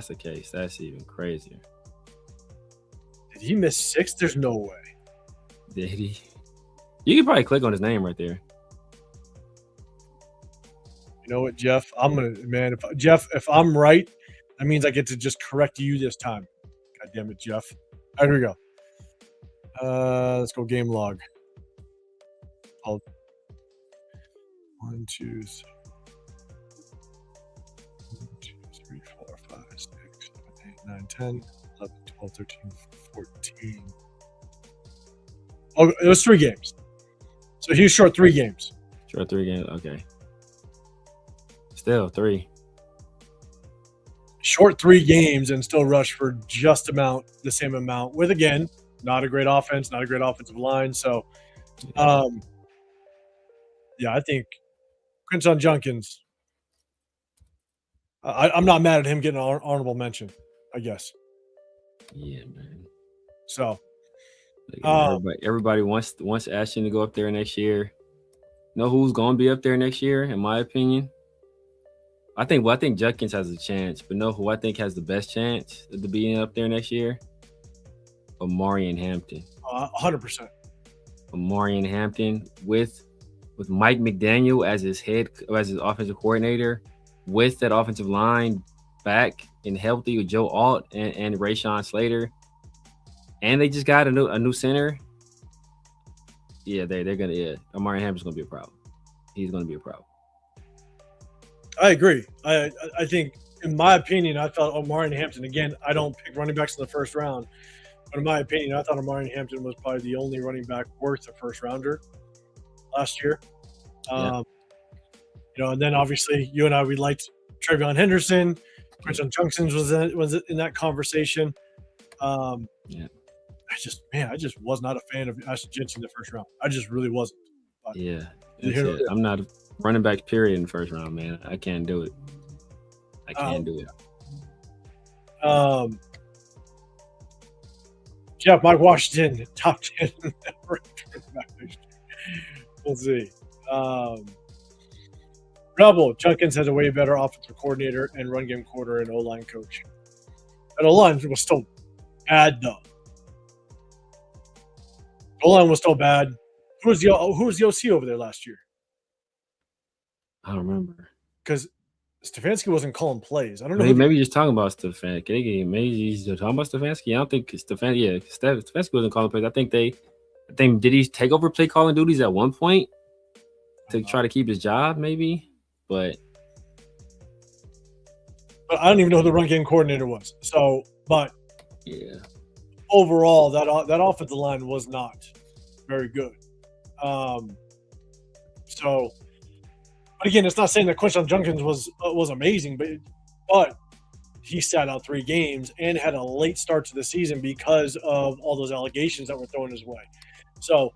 S2: the case. That's even crazier.
S1: Did he miss 6? There's no way.
S2: Did he? You can probably click on his name right there.
S1: You know what, Jeff? If I'm right, that means I get to just correct you this time. God damn it, Jeff. All right, here we go. Let's go game log. 1, 2, 3, 4, 5, 6, 7, 8, 9, 10, 11, 12, 13, 14. Oh, it was 3 games. So he was short 3 games.
S2: Short 3 games. Okay. Still 3.
S1: Short 3 games and still rushed for just the same amount with, again, not a great offense, not a great offensive line. So, I think Quinshon Judkins, I'm not mad at him getting an honorable mention, I guess.
S2: Yeah, man.
S1: So,
S2: everybody wants Ashton to go up there next year. Know who's going to be up there next year, in my opinion? I think Judkins has a chance, but know who I think has the best chance to be up there next year? Omarion Hampton.
S1: 100%.
S2: Omarion Hampton with Mike McDaniel as his offensive coordinator, with that offensive line back and healthy with Joe Alt and Rashawn Slater, and they just got a new center. Yeah, they're gonna. Yeah, Omarion Hampton's gonna be a problem. He's gonna be a problem.
S1: I agree. I think, in my opinion, I thought Omarion Hampton, again, I don't pick running backs in the first round, but in my opinion, I thought Omarion Hampton was probably the only running back worth a first rounder last year.
S2: Yeah.
S1: And then obviously you and I, we liked Travion Henderson. Quinshon Judkins was in that conversation. I just was not a fan of Ashton Jeanty in the first round. I just really wasn't. But
S2: I'm not a running back period in the first round, man. I can't do it. I can't do it.
S1: Jeff, Mike Washington, top 10. We'll see. Rebel, Judkins has a way better offensive coordinator and run game quarter and O-line coach. And O-line was still bad, though. O-line was still bad. Who was the OC over there last year?
S2: I don't remember.
S1: Because Stefanski wasn't calling plays. I don't know.
S2: Maybe you're just talking about Stefanski. Maybe you're talking about Stefanski. I don't think Stefanski wasn't calling plays. I think did he take over play calling duties at one point to try to keep his job? Maybe, but
S1: I don't even know who the run game coordinator was. So, but
S2: Yeah.
S1: overall, that offensive line was not very good. So, but again, it's not saying that Quinshon Judkins was amazing, but he sat out 3 games and had a late start to the season because of all those allegations that were thrown his way. So,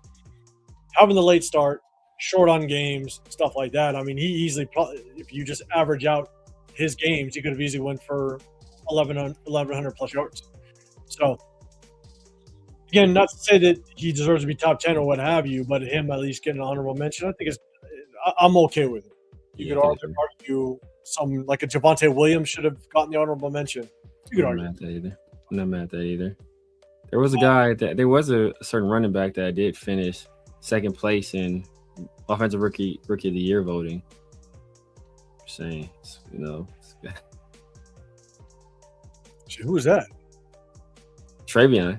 S1: having the late start, short on games, stuff like that. I mean, he easily, if you just average out his games, he could have easily went for 1,100 plus yards. So, again, not to say that he deserves to be top 10 or what have you, but him at least getting an honorable mention, I think I'm okay with it. You could argue some like a Javonte Williams should have gotten the honorable mention. You could argue.
S2: I'm not mad at that either. There was a certain running back that did finish second place in offensive rookie of the year voting. Just saying,
S1: Who was that?
S2: Travion.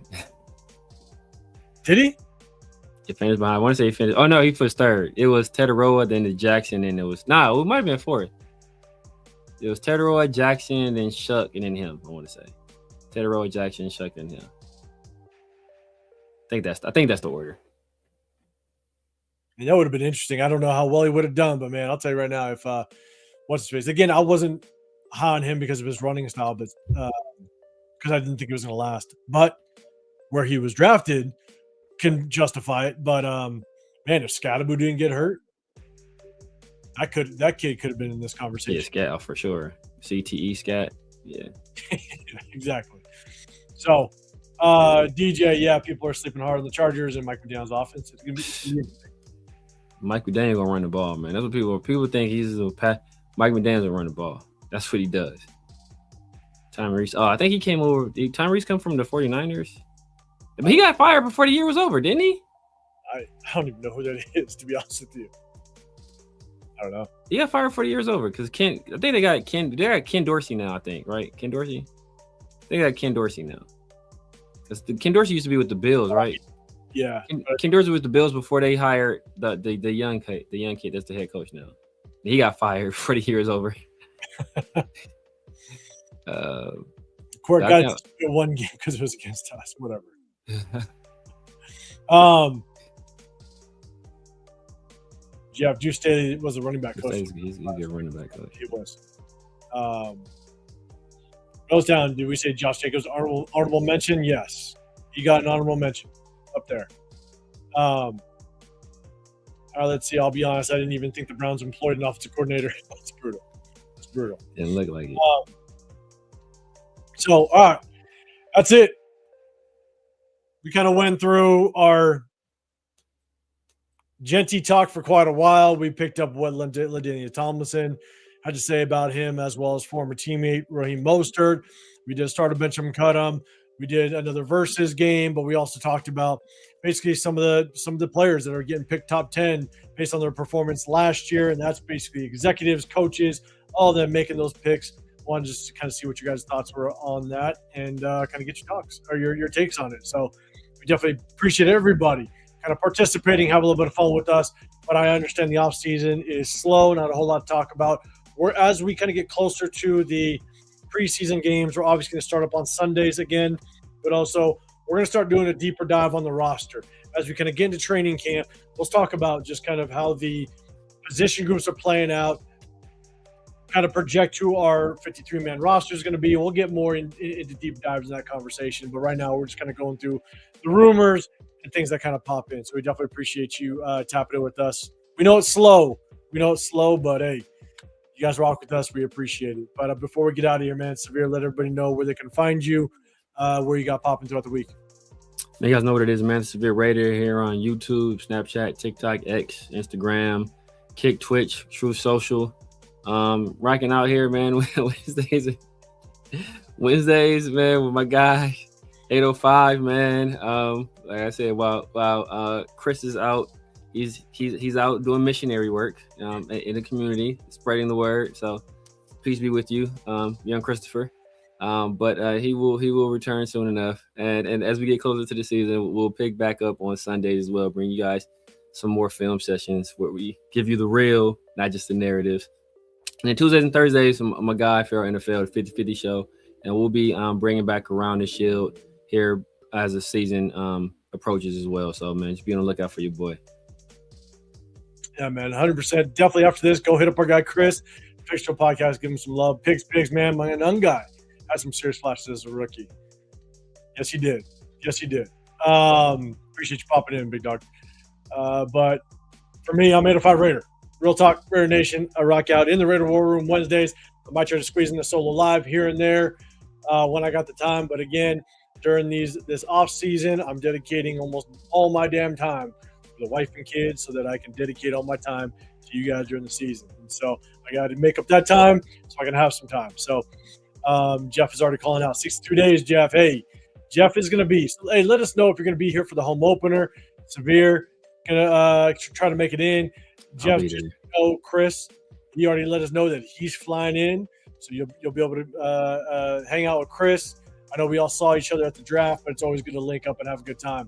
S1: Did he?
S2: He finished behind. I want to say he finished. Oh no, he finished third. It was Tetaroa, then the Jackson, and it might have been fourth. It was Tetaroa, Jackson, then Shuck, and then him. I want to say Tetaroa, Jackson, Shuck, and him. I think that's the order.
S1: And that would have been interesting. I don't know how well he would have done, but man, I'll tell you right now, if what's his face? Again, I wasn't high on him because of his running style, but because I didn't think he was going to last. But where he was drafted can justify it. But man, if Scatterbo didn't get hurt, that kid could have been in this conversation.
S2: Yeah, Scat for sure. CTE Scat. Yeah.
S1: Exactly. So DJ, yeah, people are sleeping hard on the Chargers and Mike McDaniel's offense. It's gonna be
S2: Mike McDaniel gonna run the ball, man. That's what people think he's a pass. Mike McDaniel will run the ball. That's what he does. Tyrese. Oh, I think he came over. Did Tyrese come from the 49ers? But he got fired before the year was over, didn't he?
S1: I don't even know who that is, to be honest with you. I don't know.
S2: He got fired before the year was over because I think they got Ken Dorsey now, I think, right? Ken Dorsey? They got Ken Dorsey now. Because Ken Dorsey used to be with the Bills, right?
S1: Yeah.
S2: Ken Dorsey was with the Bills before they hired the young kid that's the head coach now. He got fired before the year was over.
S1: Court got one game because it was against us. Whatever. Jeff Juice Staley was a running back coach.
S2: He's a good running back coach.
S1: He was. Goes down. Did we say Josh Jacobs honorable mention? Yes, he got an honorable mention up there. All right, let's see. I'll be honest. I didn't even think the Browns employed an offensive coordinator. It's brutal. It's brutal.
S2: Didn't look like it.
S1: So, all right, that's it. We kind of went through our JEANTY talk for quite a while. We picked up what LaDainian Tomlinson had to say about him, as well as former teammate Raheem Mostert. We did start a bench him, cut him. We did another versus game, but we also talked about basically some of the players that are getting picked top 10 based on their performance last year, and that's basically executives, coaches, all of them making those picks. Wanted just to kind of see what you guys' thoughts were on that and kind of get your talks or your takes on it. So we definitely appreciate everybody kind of participating, have a little bit of fun with us. But I understand the off season is slow, not a whole lot to talk about. As we kind of get closer to the preseason games, we're obviously going to start up on Sundays again, but also we're going to start doing a deeper dive on the roster. As we kind of get into training camp, let's talk about just kind of how the position groups are playing out, kind of project who our 53-man roster is going to be. We'll get more into deep dives in that conversation. But right now, we're just kind of going through the rumors and things that kind of pop in. So we definitely appreciate you tapping in with us. We know it's slow. But hey, you guys rock with us. We appreciate it. But before we get out of here, man, Severe, let everybody know where they can find you, where you got popping throughout the week.
S2: You guys know what it is, man. Severe Raider here on YouTube, Snapchat, TikTok, X, Instagram, Kick, Twitch, True Social. Rocking out here, man. Wednesdays, man, with my guy 805, man. Like I said, while Chris is out, he's out doing missionary work in the community, spreading the word. So peace be with you, young Christopher. But he will return soon enough. And as we get closer to the season, we'll pick back up on Sundays as well. Bring you guys some more film sessions where we give you the real, not just the narrative. And then Tuesdays and Thursdays, my guy, Fair NFL, the 50-50 show. And we'll be bringing back Around the Shield here as the season approaches as well. So, man, just be on the lookout for your boy.
S1: Yeah, man, 100%. Definitely after this, go hit up our guy Chris, Fix Show Podcast, give him some love. Pigs, man, my young guy had some serious flashes as a rookie. Yes, he did. Appreciate you popping in, big dog. But for me, I'm 805 Raider. Real talk, Raider Nation. I rock out in the Raider War Room Wednesdays. I might try to squeeze in the solo live here and there when I got the time. But again, during this off season, I'm dedicating almost all my damn time to the wife and kids so that I can dedicate all my time to you guys during the season. And so I got to make up that time so I can have some time. So Jeff is already calling out 62 days, Jeff. Hey, Jeff is going to be. Hey, let us know if you're going to be here for the home opener. Severe going to try to make it in. Jeff, just know Chris. He already let us know that he's flying in, so you'll be able to hang out with Chris. I know we all saw each other at the draft, but it's always good to link up and have a good time.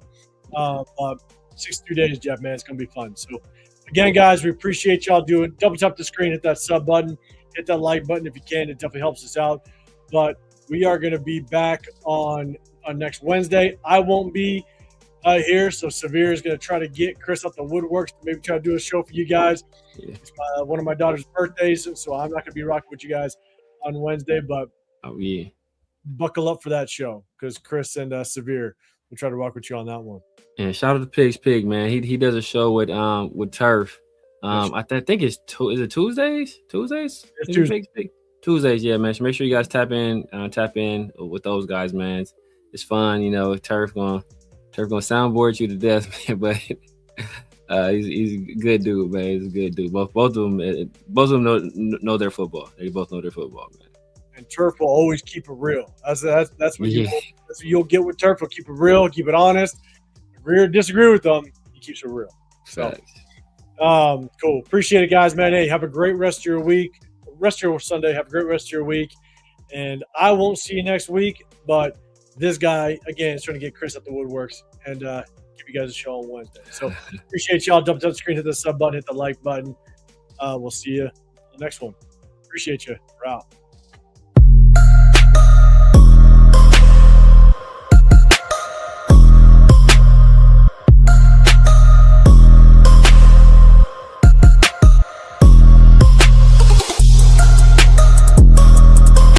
S1: 62 days, Jeff, man, it's going to be fun. So, again, guys, we appreciate y'all doing. Double tap the screen, hit that sub button, hit that like button if you can. It definitely helps us out. But we are going to be back on next Wednesday. I won't be here, so Severe is going to try to get Chris out the woodworks to maybe try to do a show for you guys. Yeah. It's one of my daughter's birthdays, so I'm not going to be rocking with you guys on Wednesday, but buckle up for that show because Chris and Severe will try to rock with you on that one.
S2: And shout out to Pig's Pig, man. He does a show with Turf. I think it's is it Tuesdays? Tuesdays?
S1: It's Tuesdays.
S2: Tuesdays, yeah, man. So make sure you guys tap in with those guys, man. It's fun, you know. Turf gonna soundboard you to death, man. But he's a good dude, man. He's a good dude. Both of them know their football. They both know their football, man.
S1: And Turf will always keep it real. That's what you'll get with Turf. He'll keep it real, keep it honest. Agree or disagree with them, he keeps it real. So, cool. Appreciate it, guys, man. Hey, have a great rest of your week. Rest of your Sunday. Have a great rest of your week. And I won't see you next week, but this guy, again, is trying to get Chris at the woodworks and give you guys a show on Wednesday. So appreciate y'all. Double tap the screen, hit the sub button, hit the like button. We'll see you on the next one. Appreciate you. We're out.